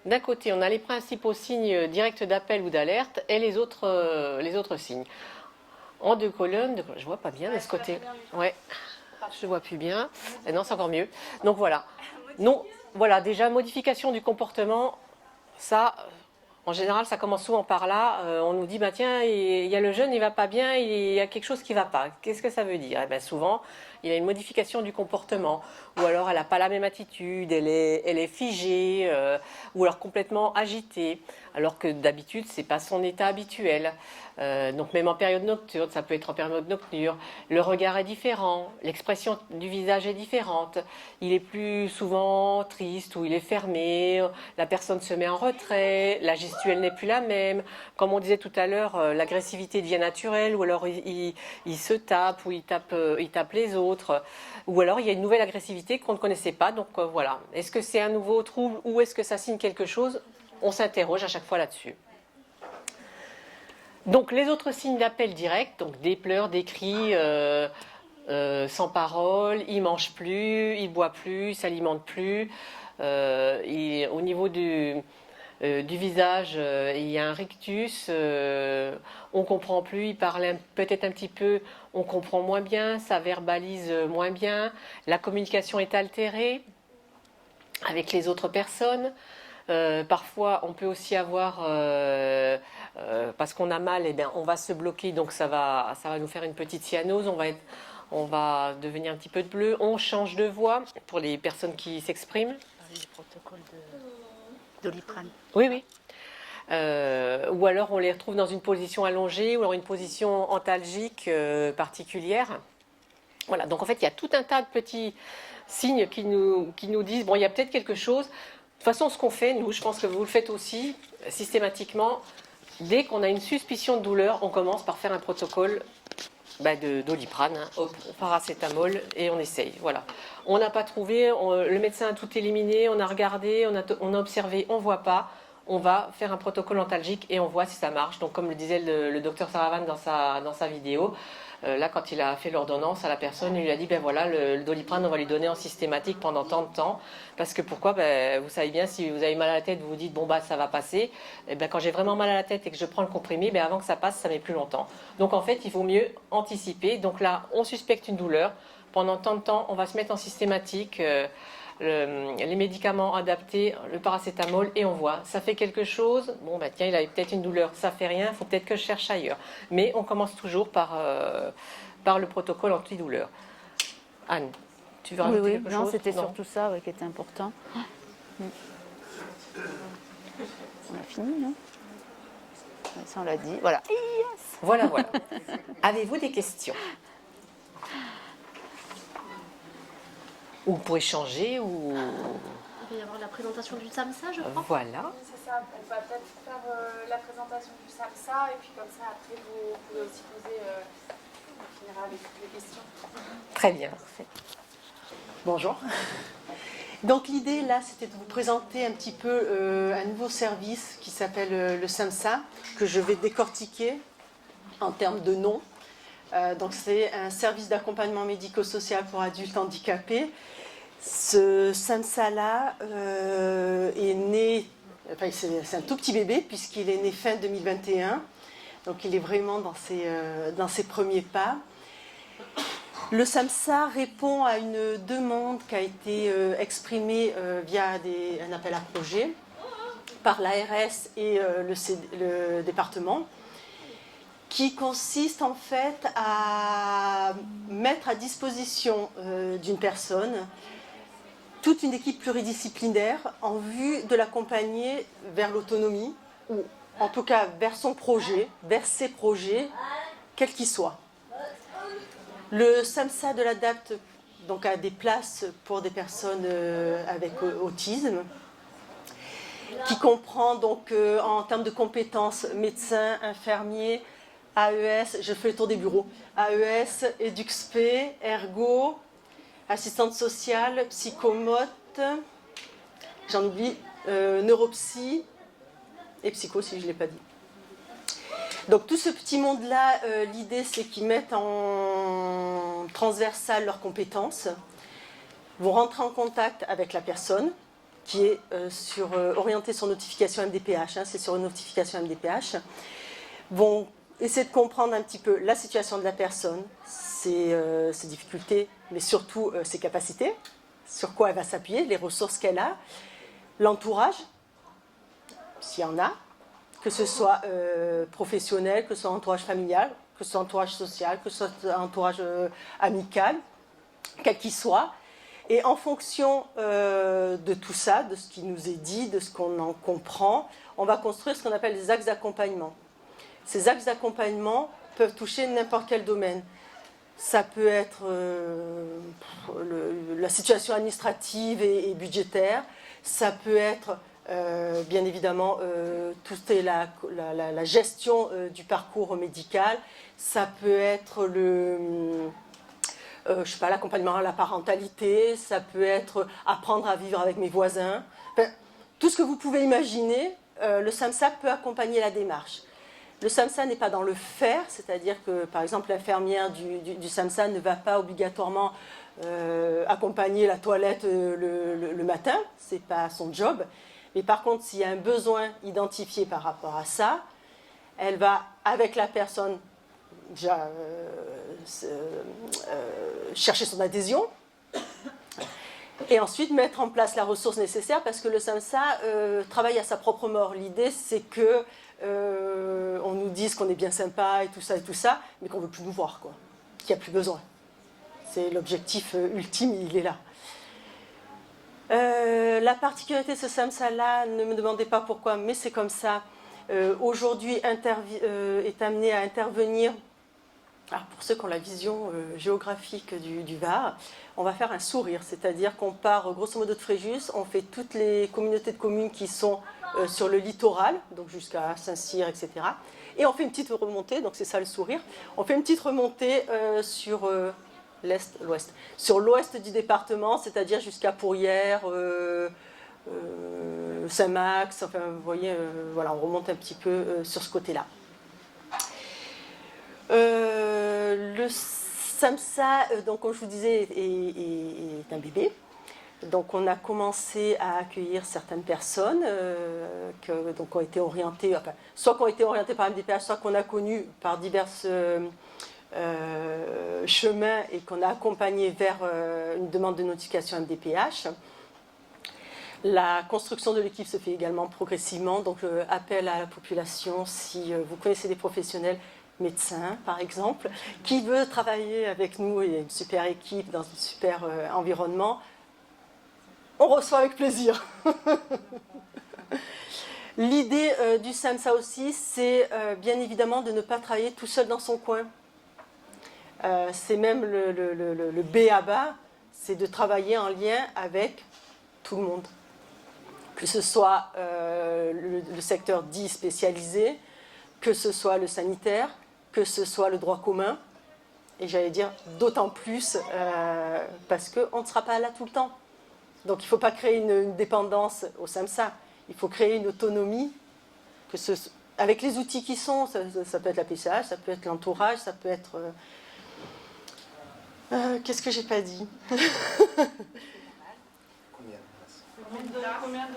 J: D'un côté, on a les principaux signes directs d'appel ou d'alerte et les autres signes. En 2 colonnes, je vois pas bien de ce côté. Ouais, je vois plus bien. Non, c'est encore mieux. Donc voilà. Non. Voilà, déjà, modification du comportement, ça, En général, ça commence souvent par là. On nous dit, bah, tiens, il y a le jeune, il va pas bien, il y a quelque chose qui va pas. Qu'est-ce que ça veut dire? Eh bien, souvent, il y a une modification du comportement. Ou alors, elle n'a pas la même attitude, elle est figée, ou alors complètement agitée. Alors que d'habitude, ce n'est pas son état habituel. Donc même en période nocturne, ça peut être en période nocturne, le regard est différent, l'expression du visage est différente, il est plus souvent triste ou il est fermé, la personne se met en retrait, la gestuelle n'est plus la même. Comme on disait tout à l'heure, l'agressivité devient naturelle, ou alors il se tape, ou il tape les autres, ou alors il y a une nouvelle agressivité qu'on ne connaissait pas. Donc voilà, est-ce que c'est un nouveau trouble ou est-ce que ça signe quelque chose? On s'interroge à chaque fois là-dessus. Donc les autres signes d'appel direct, donc des pleurs, des cris, sans parole, il mange plus, il boit plus, il s'alimente plus. Au niveau du visage, il y a un rictus, on comprend plus, il parle peut-être un petit peu, on comprend moins bien, ça verbalise moins bien, la communication est altérée avec les autres personnes. Parfois, on peut aussi avoir, parce qu'on a mal, eh bien, on va se bloquer, donc ça va nous faire une petite cyanose, on va devenir un petit peu de bleu, on change de voix pour les personnes qui s'expriment.
B: Du protocole de Doliprane.
J: Oui, oui. Ou alors on les retrouve dans une position allongée ou alors une position antalgique particulière. Voilà, donc en fait, il y a tout un tas de petits signes qui nous disent, bon, il y a peut-être quelque chose. De toute façon, ce qu'on fait, nous, je pense que vous le faites aussi, systématiquement, dès qu'on a une suspicion de douleur, on commence par faire un protocole de Doliprane, au paracétamol, et on essaye. Voilà. On n'a pas trouvé, le médecin a tout éliminé, on a regardé, on a observé, on ne voit pas. On va faire un protocole antalgique et on voit si ça marche. Donc, comme le disait le docteur Saravan dans sa vidéo, là, quand il a fait l'ordonnance à la personne, il lui a dit, ben voilà, le Doliprane, on va lui donner en systématique pendant tant de temps. Parce que pourquoi? Ben, vous savez bien, si vous avez mal à la tête, vous vous dites, bon, bah, ça va passer. Et ben, quand j'ai vraiment mal à la tête et que je prends le comprimé, ben, avant que ça passe, ça met plus longtemps. Donc, en fait, il vaut mieux anticiper. Donc là, on suspecte une douleur. Pendant tant de temps, on va se mettre en systématique les médicaments adaptés, le paracétamol, et on voit, ça fait quelque chose, bon bah tiens, il avait peut-être une douleur, ça fait rien, il faut peut-être que je cherche ailleurs. Mais on commence toujours par le protocole antidouleur. Anne, tu veux rajouter quelque chose?
B: Non, c'était surtout ça qui était important. On a fini, non? Ça, on l'a dit. Voilà. Yes.
J: Voilà. Avez-vous des questions? Ou pour échanger, ou...
C: Il va y avoir la présentation du SAMSA, je crois.
J: Voilà.
L: C'est ça, on va peut-être faire la présentation du SAMSA, et puis comme ça, après, vous pouvez aussi poser, on finira avec toutes les questions.
J: Très bien.
L: Parfait.
M: Bonjour. Donc l'idée là, c'était de vous présenter un petit peu un nouveau service qui s'appelle le SAMSA, que je vais décortiquer en termes de nom. Donc c'est un service d'accompagnement médico-social pour adultes handicapés. Ce SAMSA-là est né, enfin, c'est un tout petit bébé puisqu'il est né fin 2021, donc il est vraiment dans ses premiers pas. Le SAMSA répond à une demande qui a été exprimée via un appel à projet par l'ARS et le département, qui consiste en fait à mettre à disposition d'une personne toute une équipe pluridisciplinaire en vue de l'accompagner vers l'autonomie, ou en tout cas vers son projet, vers ses projets, quels qu'ils soient. Le SAMSA de l'ADAPT donc, a des places pour des personnes avec autisme, qui comprend donc en termes de compétences médecins, infirmiers, AES, je fais le tour des bureaux, AES, EduxP, Ergo, assistante sociale, psychomote, j'en oublie, neuropsy et psycho si je ne l'ai pas dit. Donc tout ce petit monde-là, l'idée c'est qu'ils mettent en transversal leurs compétences, vont rentrer en contact avec la personne qui est orientée sur notification MDPH, c'est sur une notification MDPH, vont essayer de comprendre un petit peu la situation de la personne, ses difficultés, mais surtout ses capacités, sur quoi elle va s'appuyer, les ressources qu'elle a, l'entourage, s'il y en a, que ce soit professionnel, que ce soit entourage familial, que ce soit entourage social, que ce soit entourage amical, quel qu'il soit. Et en fonction de tout ça, de ce qui nous est dit, de ce qu'on en comprend, on va construire ce qu'on appelle des axes d'accompagnement. Ces axes d'accompagnement peuvent toucher n'importe quel domaine. Ça peut être la situation administrative et budgétaire, ça peut être bien évidemment toute la gestion du parcours médical, ça peut être je sais pas, l'accompagnement à la parentalité, ça peut être apprendre à vivre avec mes voisins. Enfin, tout ce que vous pouvez imaginer, le SAMHSA peut accompagner la démarche. Le SAMHSA n'est pas dans le faire, c'est-à-dire que, par exemple, l'infirmière du SAMHSA ne va pas obligatoirement accompagner la toilette le matin, ce n'est pas son job. Mais par contre, s'il y a un besoin identifié par rapport à ça, elle va, avec la personne, déjà chercher son adhésion et ensuite mettre en place la ressource nécessaire parce que le SAMHSA travaille à sa propre mort. L'idée, c'est que on nous dise qu'on est bien sympa et tout ça, mais qu'on ne veut plus nous voir, quoi. Qu'il n'y a plus besoin. C'est l'objectif ultime, il est là. La particularité de ce SAMHSA-là, ne me demandez pas pourquoi, mais c'est comme ça. Aujourd'hui, est amené à intervenir. Alors pour ceux qui ont la vision géographique du Var, on va faire un sourire, c'est-à-dire qu'on part grosso modo de Fréjus, on fait toutes les communautés de communes qui sont sur le littoral, donc jusqu'à Saint-Cyr, etc. Et on fait une petite remontée, donc c'est ça le sourire, on fait une petite remontée sur l'ouest. Sur l'ouest du département, c'est-à-dire jusqu'à Pourrières, Saint-Max, enfin vous voyez, voilà, on remonte un petit peu sur ce côté-là. Le SAMHSA, donc, comme je vous disais, est un bébé. Donc on a commencé à accueillir certaines personnes qui ont été orientées, enfin, soit qui ont été orientées par MDPH, soit qu'on a connues par divers chemins et qu'on a accompagnées vers une demande de notification MDPH. La construction de l'équipe se fait également progressivement, donc appel à la population, si vous connaissez des professionnels, médecins par exemple, qui veut travailler avec nous, il y a une super équipe dans un super environnement, on reçoit avec plaisir. L'idée du SAMHSA aussi, c'est bien évidemment de ne pas travailler tout seul dans son coin. C'est même le B à bas, c'est de travailler en lien avec tout le monde. Que ce soit le secteur dit spécialisé, que ce soit le sanitaire, que ce soit le droit commun, et j'allais dire d'autant plus parce qu'on ne sera pas là tout le temps. Donc il ne faut pas créer une dépendance au SAMHSA, il faut créer une autonomie, avec les outils qui sont, ça peut être la PCH, ça peut être l'entourage, ça peut être... qu'est-ce que j'ai pas dit?
I: Combien de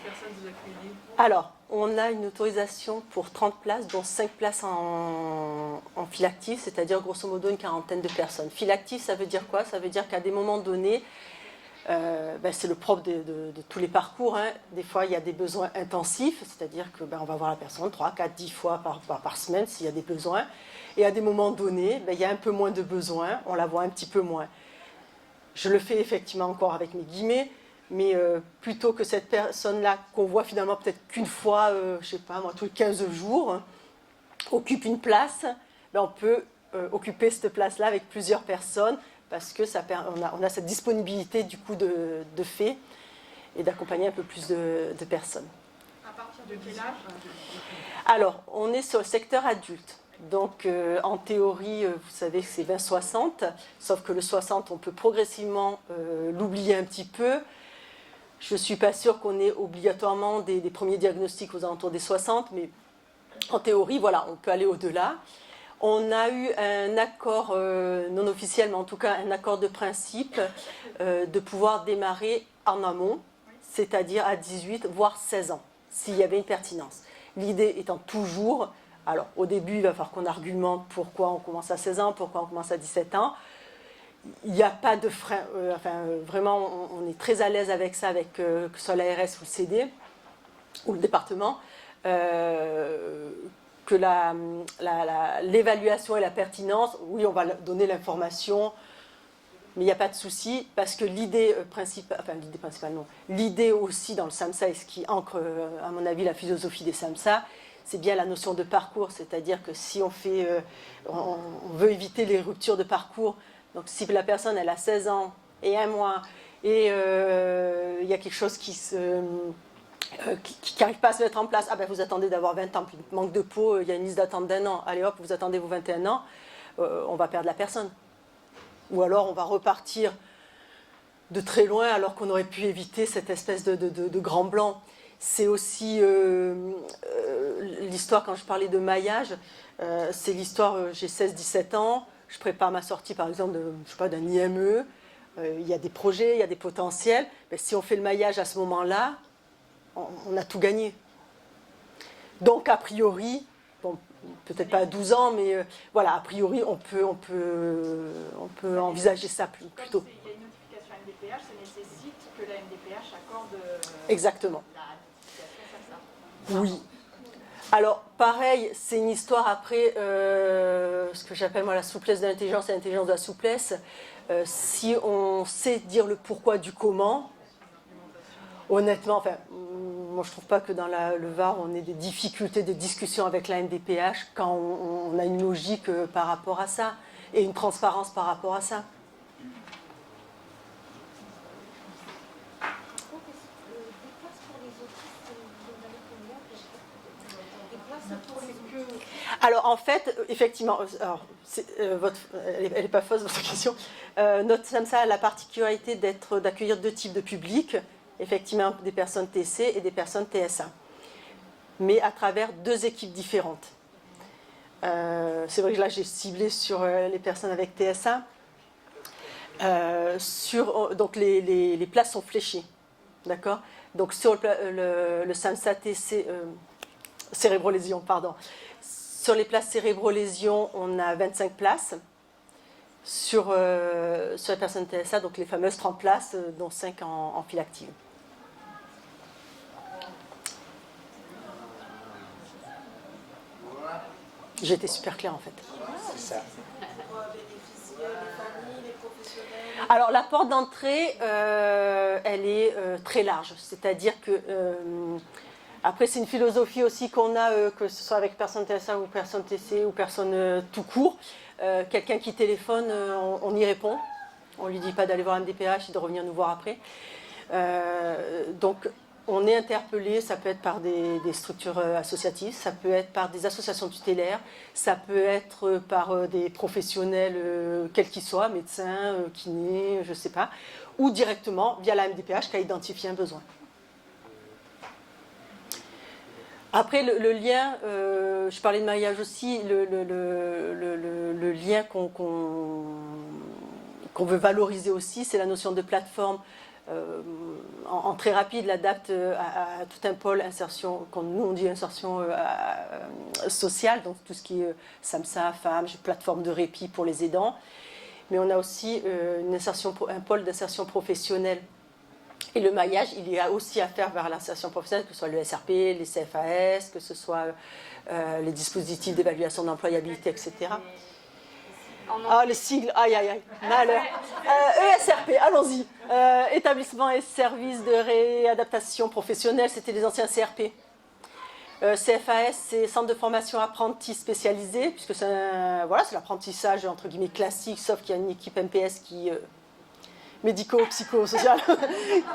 I: personnes vous accueillez?
M: Alors, on a une autorisation pour 30 places, dont 5 places en file active, c'est-à-dire grosso modo une quarantaine de personnes. File active, ça veut dire quoi? Ça veut dire qu'à des moments donnés, c'est le propre de tous les parcours, hein. Des fois, il y a des besoins intensifs, c'est-à-dire que on va voir la personne 3, 4, 10 fois par semaine s'il y a des besoins. Et à des moments donnés, il y a un peu moins de besoins, on la voit un petit peu moins. Je le fais effectivement encore avec mes guillemets, mais plutôt que cette personne-là qu'on voit finalement peut-être qu'une fois, je sais pas moi, tous les 15 jours, occupe une place, on peut occuper cette place-là avec plusieurs personnes parce que on a cette disponibilité du coup de fait et d'accompagner un peu plus de personnes.
I: À partir de quel âge?
M: Alors, on est sur le secteur adulte. Donc, en théorie, vous savez que c'est 20-60, sauf que le 60, on peut progressivement l'oublier un petit peu. Je ne suis pas sûre qu'on ait obligatoirement des premiers diagnostics aux alentours des 60, mais en théorie, voilà, on peut aller au-delà. On a eu un accord non officiel, mais en tout cas un accord de principe de pouvoir démarrer en amont, c'est-à-dire à 18, voire 16 ans, s'il y avait une pertinence. L'idée étant toujours... Alors, au début, il va falloir qu'on argumente pourquoi on commence à 16 ans, pourquoi on commence à 17 ans. Il n'y a pas de frein. Vraiment, on est très à l'aise avec ça, avec que ce soit l'ARS ou le CD, ou le département. que l'évaluation et la pertinence, oui, on va donner l'information, mais il n'y a pas de souci, parce que l'idée principale, non, l'idée aussi dans le SAMHSA, et ce qui ancre, à mon avis, la philosophie des SAMHSA, c'est bien la notion de parcours, c'est-à-dire que si on veut éviter les ruptures de parcours, donc si la personne elle a 16 ans et 1 mois, et il y a quelque chose qui n'arrive pas à se mettre en place, ah ben vous attendez d'avoir 20 ans, puis manque de peau, il y a une liste d'attente d'1 an, allez hop, vous attendez vos 21 ans, on va perdre la personne. Ou alors on va repartir de très loin alors qu'on aurait pu éviter cette espèce de grand blanc. C'est aussi l'histoire, quand je parlais de maillage, c'est l'histoire, j'ai 16-17 ans, je prépare ma sortie par exemple d'un IME, il y a des projets, il y a des potentiels, mais si on fait le maillage à ce moment-là, on a tout gagné. Donc a priori, bon, peut-être pas à 12 ans, mais voilà, a priori on peut envisager ça plutôt.
L: Comme il y a une notification MDPH, ça nécessite que la MDPH accorde
M: Exactement.
L: la notification
M: Oui. Alors, pareil, c'est une histoire après, ce que j'appelle moi la souplesse de l'intelligence et l'intelligence de la souplesse. Si on sait dire le pourquoi du comment, honnêtement, enfin, moi je ne trouve pas que dans le Var, on ait des difficultés de discussion avec la MDPH quand on a une logique par rapport à ça et une transparence par rapport à ça. Alors en fait, effectivement, elle n'est pas fausse votre question. Notre SAMHSA a la particularité d'accueillir 2 types de publics, effectivement des personnes TC et des personnes TSA, mais à travers 2 équipes différentes. C'est vrai que là j'ai ciblé sur les personnes avec TSA. Donc les places sont fléchées, d'accord. Donc sur le SAMHSA TC, cérébrolésion, pardon. Sur les places cérébrolésion, on a 25 places. Sur les personnes TSA, donc les fameuses 30 places, dont 5 en file active. J'ai été super claire en fait.
K: C'est ça.
M: Alors la porte d'entrée, elle est très large, c'est-à-dire que après c'est une philosophie aussi qu'on a, que ce soit avec personne TSA ou personne TC ou personne tout court. Quelqu'un qui téléphone, on y répond, on lui dit pas d'aller voir un MDPH et de revenir nous voir après. Donc on est interpellé, ça peut être par des structures associatives, ça peut être par des associations tutélaires, ça peut être par des professionnels, quels qu'ils soient, médecins, kinés, je ne sais pas, ou directement via la MDPH qui a identifié un besoin. Après, le lien, je parlais de maillage aussi, le lien qu'on veut valoriser aussi, c'est la notion de plateforme. En très rapide, l'adapte à tout un pôle insertion, quand nous on dit insertion sociale, donc tout ce qui est SAMHSA, femmes, plateforme de répit pour les aidants, mais on a aussi un pôle d'insertion professionnelle. Et le maillage, il y a aussi à faire vers l'insertion professionnelle, que ce soit le SRP, les CFAS, que ce soit les dispositifs d'évaluation d'employabilité, etc. Ah, les sigles, aïe, aïe, aïe, malheur. ESRP, allons-y. Établissement et services de réadaptation professionnelle, c'était les anciens CRP. CFAS, c'est Centre de formation apprentis spécialisé, puisque c'est l'apprentissage entre guillemets classique, sauf qu'il y a une équipe MPS qui... médico-psychosocial,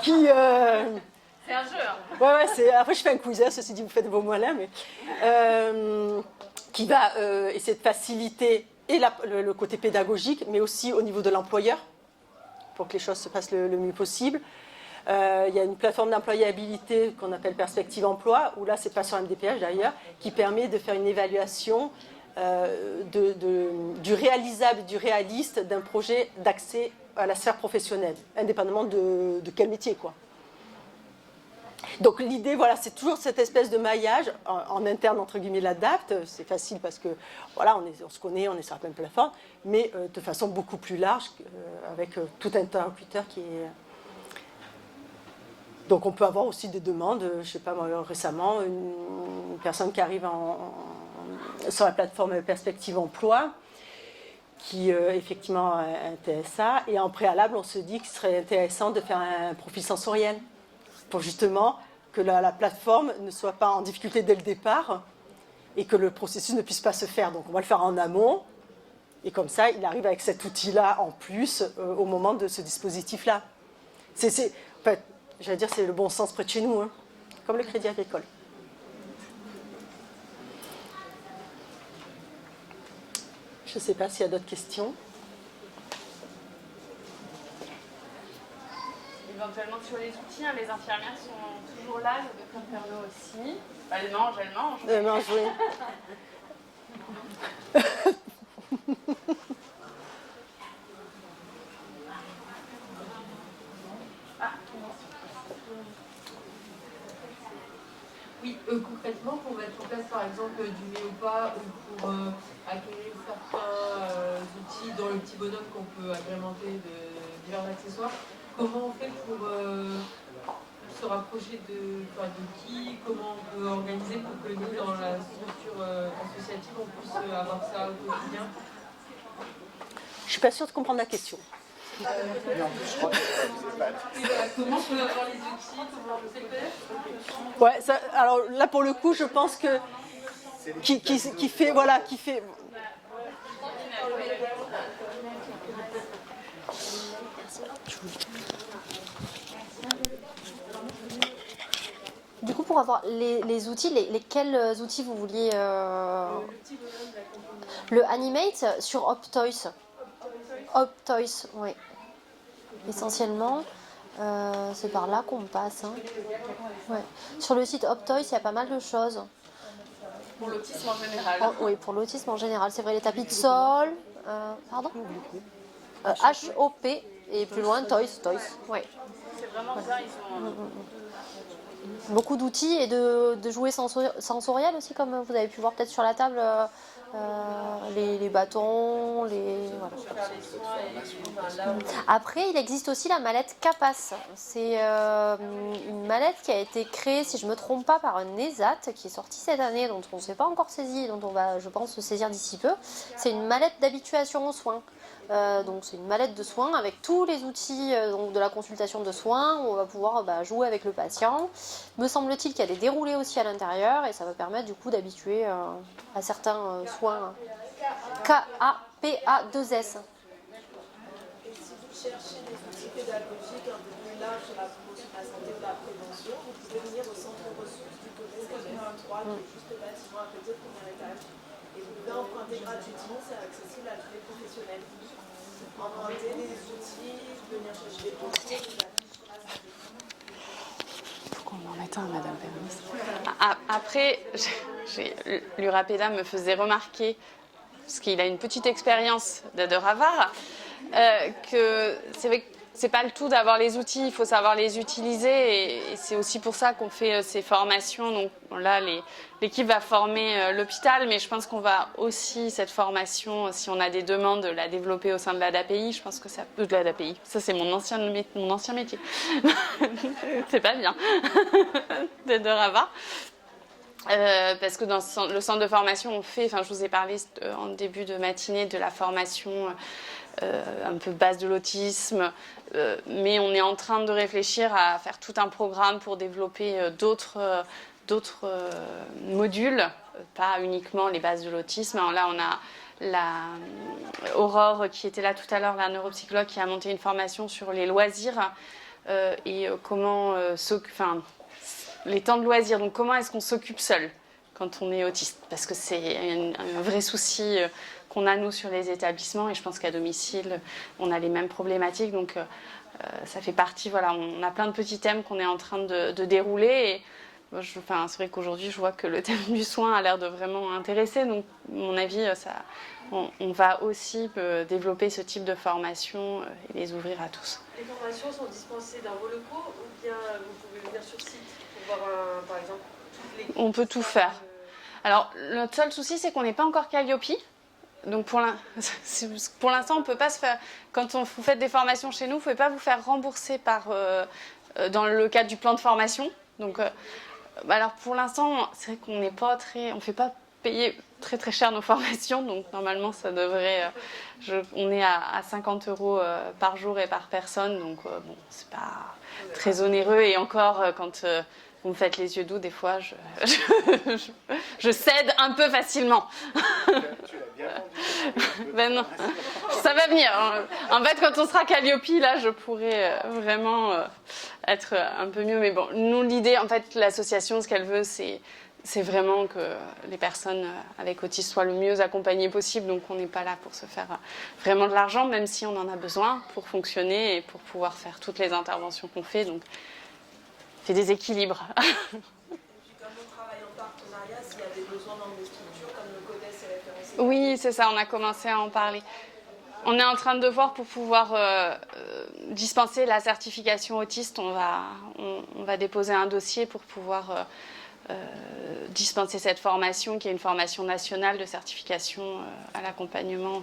M: qui...
L: C'est un jeu. Hein.
M: Ouais, après je fais un quiz, ceci dit, vous faites vos moellins, mais... qui va essayer de faciliter et le côté pédagogique, mais aussi au niveau de l'employeur, pour que les choses se passent le mieux possible. Il y a une plateforme d'employabilité qu'on appelle Perspective Emploi, où là, c'est pas sur MDPH d'ailleurs, qui permet de faire une évaluation du réalisable, du réaliste d'un projet d'accès à la sphère professionnelle, indépendamment de quel métier, quoi. Donc l'idée, voilà, c'est toujours cette espèce de maillage en interne, entre guillemets, l'adapte. C'est facile parce que, voilà, on se connaît, on est sur la même plateforme, mais de façon beaucoup plus large, avec tout interlocuteur qui est... Donc on peut avoir aussi des demandes, je ne sais pas moi, récemment, une personne qui arrive sur la plateforme Perspective Emploi, qui effectivement a un TSA, et en préalable on se dit qu'il serait intéressant de faire un profil sensoriel, pour justement que la plateforme ne soit pas en difficulté dès le départ, et que le processus ne puisse pas se faire. Donc on va le faire en amont, et comme ça il arrive avec cet outil-là en plus au moment de ce dispositif-là. En fait, j'allais dire, c'est le bon sens près de chez nous, hein, comme le Crédit Agricole. Je ne sais pas s'il y a d'autres questions.
A: Éventuellement sur les outils, hein, les infirmières sont toujours là, le docteur Perlot aussi. Bah, elle mange.
M: Elle mange, oui.
I: Oui, concrètement, pour mettre en place par exemple du Méopa ou pour acquérir certains outils dans le petit bonhomme qu'on peut agrémenter de divers accessoires, comment on fait pour se rapprocher de qui, comment on peut organiser pour que nous, dans la structure associative, on puisse avoir ça au quotidien?
M: Je ne suis pas sûre de comprendre la question.
I: Comment on peut avoir les outils, comment on sait le connaître?
M: Ouais, ça, alors là pour le coup, je pense que qui fait.
C: Du coup, pour avoir les outils, quels outils vous vouliez Le Animate sur Optoys. Optoys, oui. Essentiellement, c'est par là qu'on passe. Hein. Ouais. Sur le site Optoys, il y a pas mal de choses.
A: Pour l'autisme en général.
C: Oui, pour l'autisme en général. C'est vrai, les tapis de sol. Pardon H-O-P et plus loin, Toys. Ouais.
A: C'est vraiment bien, ils ont...
C: Beaucoup d'outils et de jouets sensoriels aussi, comme vous avez pu voir peut-être sur la table. Les bâtons, voilà. Après, il existe aussi la mallette Capas. C'est une mallette qui a été créée, si je ne me trompe pas, par un ESAT qui est sorti cette année, dont on ne s'est pas encore saisi, dont on va, je pense, se saisir d'ici peu. C'est une mallette d'habituation aux soins. Donc c'est une mallette de soins avec tous les outils donc de la consultation de soins où on va pouvoir jouer avec le patient. Me semble-t-il qu'il y a des déroulés aussi à l'intérieur et ça va permettre du coup d'habituer à certains soins. K-A-P-A-2-S.
L: Et si vous cherchez des outils pédagogiques un peu plus larges sur la promotion de la santé ou la prévention, vous pouvez venir au centre ressources du COMES 83 qui est juste le bâtiment à côté, premier étage. Et vous pouvez emprunter gratuitement, c'est accessible à tous les professionnels. Emprunter des outils, venir chercher des dossiers, des affiches.
A: Il faut qu'on en mette un, Madame Permis. Après, l'Urapéda me faisait remarquer, parce qu'il a une petite expérience de Ravard, que c'est vrai que c'est pas le tout d'avoir les outils, il faut savoir les utiliser et c'est aussi pour ça qu'on fait ces formations. Donc là, l'équipe va former l'hôpital, mais je pense qu'on va aussi, cette formation, si on a des demandes, la développer au sein de l'ADAPI. Je pense que ça peut de l'ADAPI. Ça, c'est mon ancien métier. C'est pas bien de Ravard. Parce que dans le centre de formation, on fait, je vous ai parlé en début de matinée de la formation un peu base de l'autisme, mais on est en train de réfléchir à faire tout un programme pour développer d'autres modules, pas uniquement les bases de l'autisme. Alors là, on a Aurore qui était là tout à l'heure, la neuropsychologue, qui a monté une formation sur les loisirs et comment les temps de loisirs. Donc comment est-ce qu'on s'occupe seul quand on est autiste, parce que c'est un vrai souci qu'on a nous sur les établissements et je pense qu'à domicile on a les mêmes problématiques, donc ça fait partie, voilà, on a plein de petits thèmes qu'on est en train de dérouler et c'est vrai qu'aujourd'hui je vois que le thème du soin a l'air de vraiment intéresser, donc à mon avis on va aussi développer ce type de formation et les ouvrir à tous.
I: Les formations sont dispensées dans vos locaux ou bien vous pouvez venir sur site pour voir par exemple toutes les...
A: On peut tout faire. Alors, notre seul souci, c'est qu'on n'est pas encore Calliope. Donc, pour l'instant, on ne peut pas se faire... Quand vous faites des formations chez nous, vous ne pouvez pas vous faire rembourser par dans le cadre du plan de formation. Donc, alors pour l'instant, c'est vrai qu'on n'est pas on fait pas payer très très cher nos formations, donc normalement ça devrait, on est à 50 € par jour et par personne, donc bon, c'est pas très onéreux, et encore quand vous me faites les yeux doux, des fois je cède un peu facilement. Ben non, ça va venir. En fait, quand on sera Calliope, là, je pourrais vraiment être un peu mieux. Mais bon, nous, l'idée, en fait, l'association, ce qu'elle veut, c'est vraiment que les personnes avec autisme soient le mieux accompagnées possible. Donc, on n'est pas là pour se faire vraiment de l'argent, même si on en a besoin pour fonctionner et pour pouvoir faire toutes les interventions qu'on fait. Donc, c'est des équilibres.
L: Et puis, comme on travaille en partenariat, s'il y a des besoins dans des structures, comme le CODES est référencé.
A: Oui, c'est ça, on a commencé à en parler. On est en train de voir pour pouvoir dispenser la certification autiste. On va déposer un dossier pour pouvoir dispenser cette formation, qui est une formation nationale de certification à l'accompagnement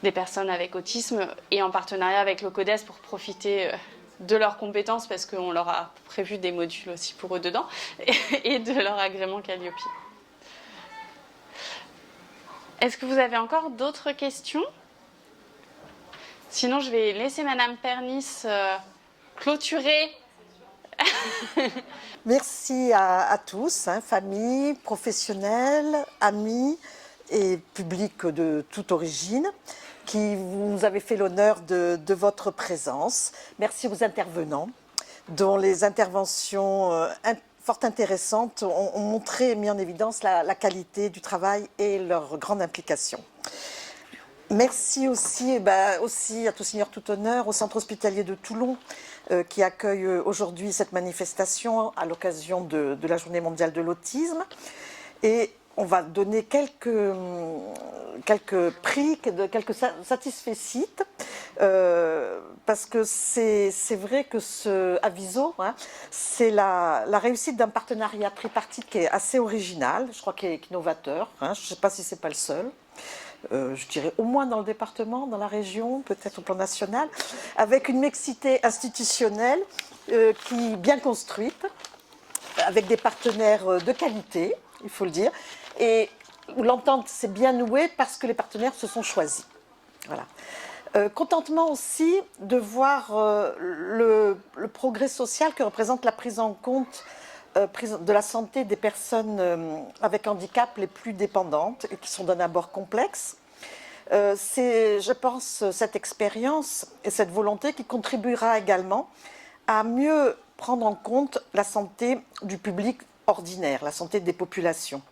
A: des personnes avec autisme, et en partenariat avec le CODES pour profiter de leurs compétences, parce qu'on leur a prévu des modules aussi pour eux dedans, et de leur agrément Calliope. Est-ce que vous avez encore d'autres questions ? Sinon, je vais laisser Madame Pernis clôturer.
N: Merci à tous, famille, professionnels, amis et public de toute origine, qui vous avez fait l'honneur de votre présence. Merci aux intervenants, dont les interventions fort intéressantes ont montré et mis en évidence la qualité du travail et leur grande implication. Merci aussi, aussi à tout seigneur, tout honneur, au centre hospitalier de Toulon, qui accueille aujourd'hui cette manifestation à l'occasion de la Journée mondiale de l'autisme. Et on va donner quelques prix, quelques satisfecit, parce que c'est vrai que à Viso, c'est la réussite d'un partenariat tripartite qui est assez original, je crois qu'il est innovateur, je ne sais pas si ce n'est pas le seul. Je dirais au moins dans le département, dans la région, peut-être au plan national, avec une mixité institutionnelle qui est bien construite, avec des partenaires de qualité, il faut le dire, et où l'entente s'est bien nouée parce que les partenaires se sont choisis. Voilà. Contentement aussi de voir le progrès social que représente la prise en compte de la santé des personnes avec handicap les plus dépendantes et qui sont d'un abord complexe. C'est, je pense, cette expérience et cette volonté qui contribuera également à mieux prendre en compte la santé du public ordinaire, la santé des populations.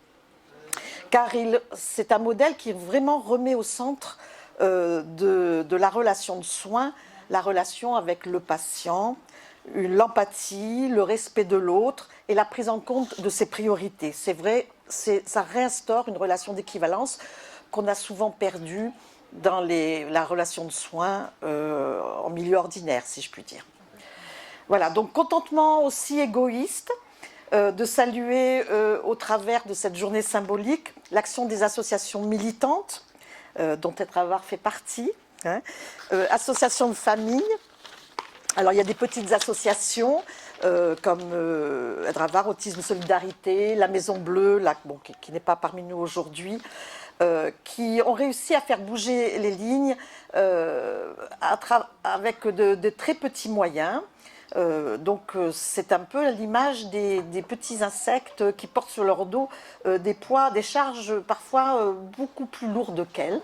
N: Car c'est un modèle qui vraiment remet au centre de la relation de soins, la relation avec le patient, l'empathie, le respect de l'autre et la prise en compte de ses priorités. C'est vrai, ça réinstaure une relation d'équivalence qu'on a souvent perdue dans la relation de soins en milieu ordinaire, si je puis dire. Voilà, donc contentement aussi égoïste de saluer au travers de cette journée symbolique l'action des associations militantes, dont Edravar fait partie, associations de famille. Alors, il y a des petites associations comme Edravar, Autisme Solidarité, la Maison Bleue, qui n'est pas parmi nous aujourd'hui, qui ont réussi à faire bouger les lignes avec de très petits moyens. Donc, c'est un peu l'image des petits insectes qui portent sur leur dos des poids, des charges parfois beaucoup plus lourdes qu'elles,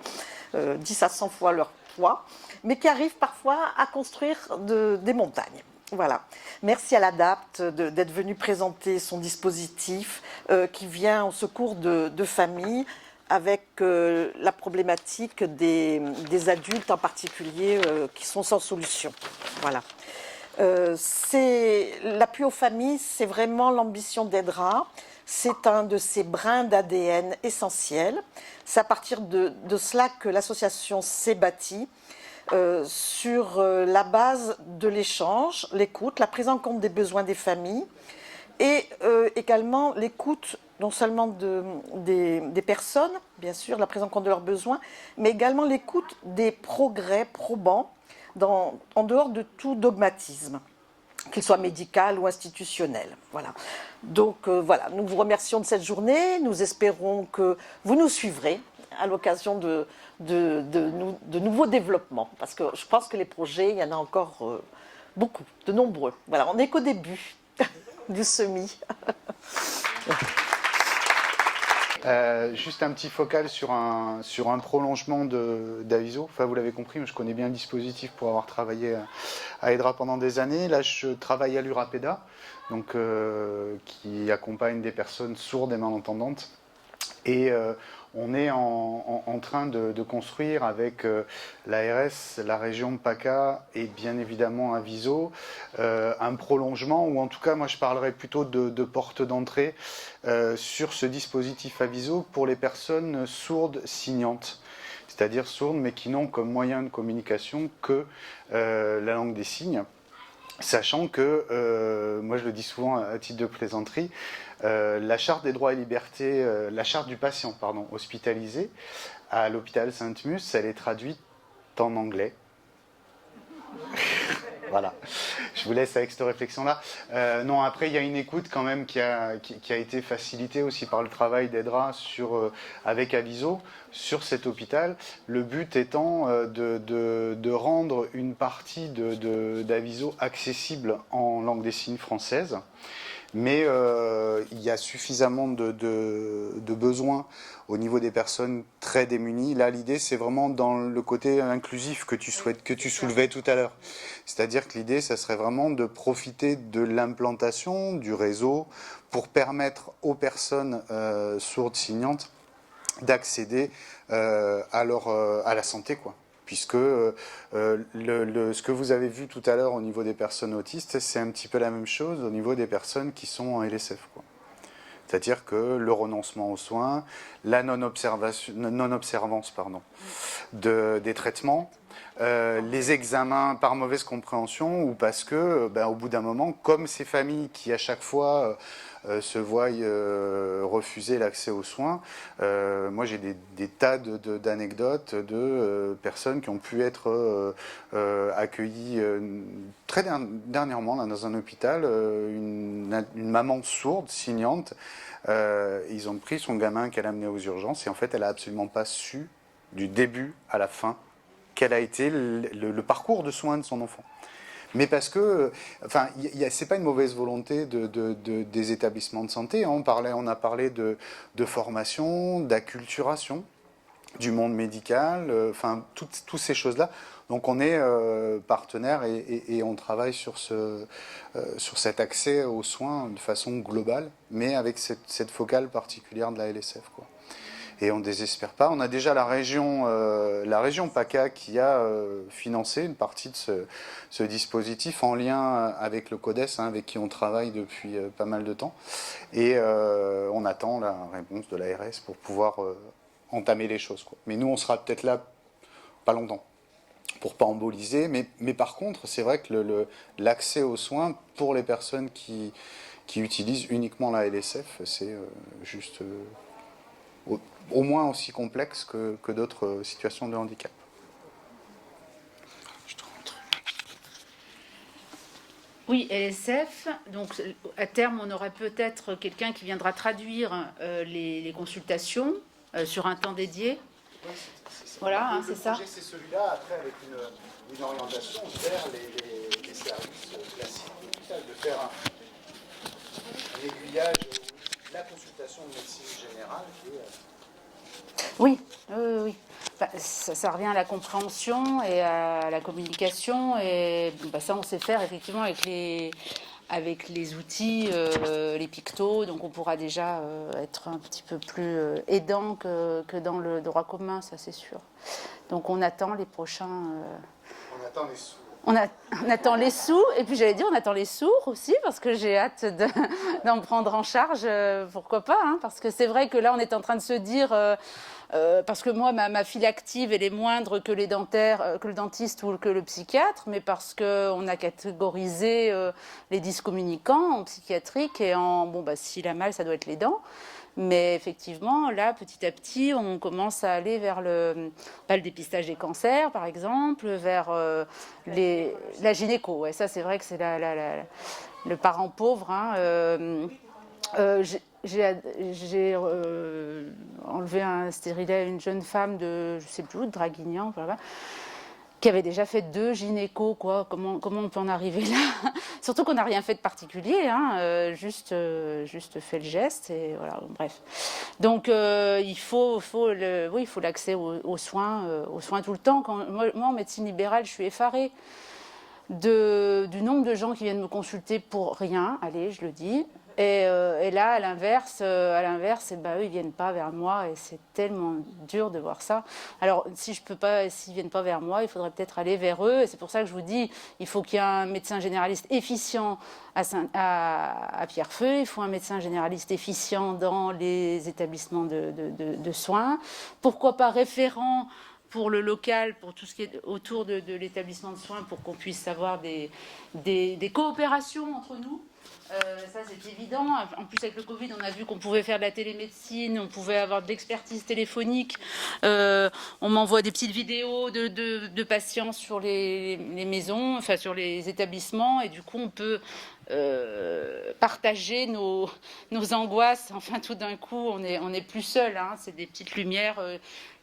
N: 10 à 100 fois leur poids, mais qui arrivent parfois à construire des montagnes. Voilà. Merci à l'ADAPT d'être venu présenter son dispositif qui vient au secours de familles avec la problématique des adultes en particulier qui sont sans solution. Voilà. L'appui aux familles, c'est vraiment l'ambition d'Edra. C'est un de ces brins d'ADN essentiels. C'est à partir de cela que l'association s'est bâtie, sur la base de l'échange, l'écoute, la prise en compte des besoins des familles et également l'écoute non seulement des personnes, bien sûr, la prise en compte de leurs besoins, mais également l'écoute des progrès probants en dehors de tout dogmatisme. qu'il soit médical ou institutionnel. Voilà. Donc voilà, nous vous remercions de cette journée, nous espérons que vous nous suivrez à l'occasion de nouveaux développements, parce que je pense que les projets, il y en a encore beaucoup, de nombreux. Voilà, on n'est qu'au début du semis.
K: Juste un petit focal sur un prolongement d'Aviso. Enfin, vous l'avez compris, je connais bien le dispositif pour avoir travaillé à EDRA pendant des années. Là, je travaille à l'Urapeda, donc, qui accompagne des personnes sourdes et malentendantes. Et on est en train de construire avec l'ARS, la région PACA et bien évidemment Aviso un prolongement, ou en tout cas moi je parlerai plutôt de porte d'entrée sur ce dispositif Aviso pour les personnes sourdes signantes. C'est-à-dire sourdes mais qui n'ont comme moyen de communication que la langue des signes. Sachant que, moi je le dis souvent à titre de plaisanterie, la charte des droits et libertés, la charte du patient, pardon, hospitalisé à l'hôpital Sainte-Musse, elle est traduite en anglais. Voilà, je vous laisse avec cette réflexion-là. Non, après, il y a une écoute quand même qui a été facilitée aussi par le travail d'EDRA avec Aviso sur cet hôpital. Le but étant de rendre une partie d'Aviso accessible en langue des signes française. Mais il y a suffisamment de besoins au niveau des personnes très démunies. Là, l'idée, c'est vraiment dans le côté inclusif que tu soulevais tout à l'heure. C'est-à-dire que l'idée, ça serait vraiment de profiter de l'implantation du réseau pour permettre aux personnes sourdes signantes d'accéder à la santé, quoi. Puisque ce que vous avez vu tout à l'heure au niveau des personnes autistes, c'est un petit peu la même chose au niveau des personnes qui sont en LSF, quoi. C'est-à-dire que le renoncement aux soins, la non-observance des traitements, les examens par mauvaise compréhension ou parce que, au bout d'un moment, comme ces familles qui à chaque fois se voient refuser l'accès aux soins, moi j'ai des tas d'anecdotes de personnes qui ont pu être accueillies très dernièrement là, dans un hôpital, une maman sourde, signante, ils ont pris son gamin qu'elle a amené aux urgences et en fait elle n'a absolument pas su du début à la fin quel a été le parcours de soins de son enfant. Mais parce que, enfin, c'est pas une mauvaise volonté des établissements de santé. On a parlé de formation, d'acculturation du monde médical, enfin, toutes ces choses-là. Donc on est partenaire et on travaille sur cet accès aux soins de façon globale, mais avec cette focale particulière de la LSF, quoi. Et on ne désespère pas. On a déjà la région PACA qui a financé une partie de ce dispositif en lien avec le CODES, avec qui on travaille depuis pas mal de temps. Et on attend la réponse de l'ARS pour pouvoir entamer les choses, quoi. Mais nous, on sera peut-être là pas longtemps pour pas emboliser. Mais par contre, c'est vrai que l'accès aux soins pour les personnes qui utilisent uniquement la LSF, c'est juste... au moins aussi complexe que d'autres situations de handicap.
B: Oui, LSF, donc à terme on aura peut-être quelqu'un qui viendra traduire les consultations sur un temps dédié.
K: Oui,
B: voilà, c'est ça.
K: Le projet c'est celui-là, après avec une orientation vers les services classiques de l'hôpital, de faire un aiguillage, la consultation de médecine générale qui est...
B: Oui. Bah, ça revient à la compréhension et à la communication. Et ça, on sait faire effectivement avec les outils, les pictos. Donc, on pourra déjà être un petit peu plus aidant que dans le droit commun, ça c'est sûr. Donc, on attend les prochains...
K: On attend les sous.
B: On attend les sous, et puis j'allais dire on attend les sourds aussi, parce que j'ai hâte d'en prendre en charge, pourquoi pas, hein, parce que c'est vrai que là on est en train de se dire, parce que moi ma file active elle est moindre que les dentaires, que le dentiste ou que le psychiatre, mais parce qu'on a catégorisé les dyscommunicants en psychiatrique et en, s'il a mal ça doit être les dents. Mais effectivement, là, petit à petit, on commence à aller vers le dépistage des cancers, par exemple, vers la gynéco. Ouais, ça, c'est vrai que c'est le parent pauvre. Hein. J'ai enlevé un stérilet à une jeune femme de, je sais plus où, de Draguignan, voilà, qui avait déjà fait 2 gynécos, quoi. Comment on peut en arriver là? Surtout qu'on n'a rien fait de particulier, hein, juste fait le geste, et voilà, bref. Donc il faut l'accès aux soins tout le temps. Moi, en médecine libérale, je suis effarée du nombre de gens qui viennent me consulter pour rien, allez, je le dis. Et là, à l'inverse, eux, ils viennent pas vers moi, et c'est tellement dur de voir ça. Alors, s'ils viennent pas vers moi, il faudrait peut-être aller vers eux. Et c'est pour ça que je vous dis, il faut qu'il y ait un médecin généraliste efficient à Pierrefeu. Il faut un médecin généraliste efficient dans les établissements de soins. Pourquoi pas référent pour le local, pour tout ce qui est autour de l'établissement de soins, pour qu'on puisse avoir des coopérations entre nous. Ça, c'est évident. En plus, avec le Covid, on a vu qu'on pouvait faire de la télémédecine, on pouvait avoir de l'expertise téléphonique. On m'envoie des petites vidéos de patients sur les maisons, enfin sur les établissements, et du coup, on peut partager nos angoisses. Enfin, tout d'un coup, on est plus seul. Hein. C'est des petites lumières.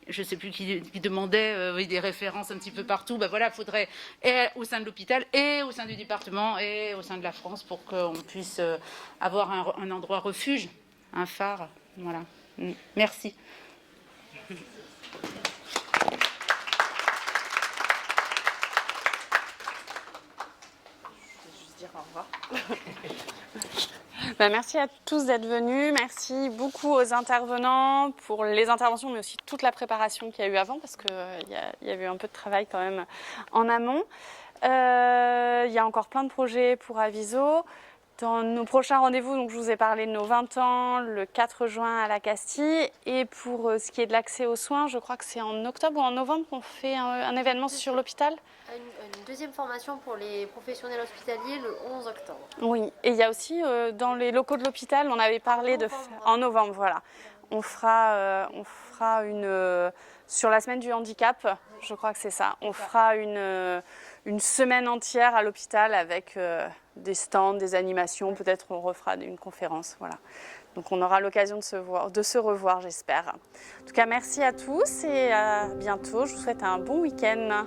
B: Je ne sais plus qui demandait des références un petit peu partout. Ben voilà, il faudrait, et au sein de l'hôpital, et au sein du département, et au sein de la France, pour qu'on puisse avoir un endroit refuge, un phare. Voilà. Merci.
A: Je vais juste dire au revoir. Merci à tous d'être venus. Merci beaucoup aux intervenants pour les interventions, mais aussi toute la préparation qu'il y a eu avant, parce qu'il y a eu un peu de travail quand même en amont. Il y a encore plein de projets pour Aviso. Dans nos prochains rendez-vous, donc je vous ai parlé de nos 20 ans, le 4 juin à la Castille. Et pour ce qui est de l'accès aux soins, je crois que c'est en octobre ou en novembre qu'on fait un événement sur l'hôpital.
C: Une deuxième formation pour les professionnels hospitaliers le 11 octobre.
A: Oui, et il y a aussi dans les locaux de l'hôpital, on avait parlé en novembre, voilà. On fera une sur la semaine du handicap, je crois que c'est ça. On fera une semaine entière à l'hôpital avec des stands, des animations, peut-être on refera une conférence, voilà. Donc on aura l'occasion de se revoir, j'espère. En tout cas, merci à tous et à bientôt. Je vous souhaite un bon week-end.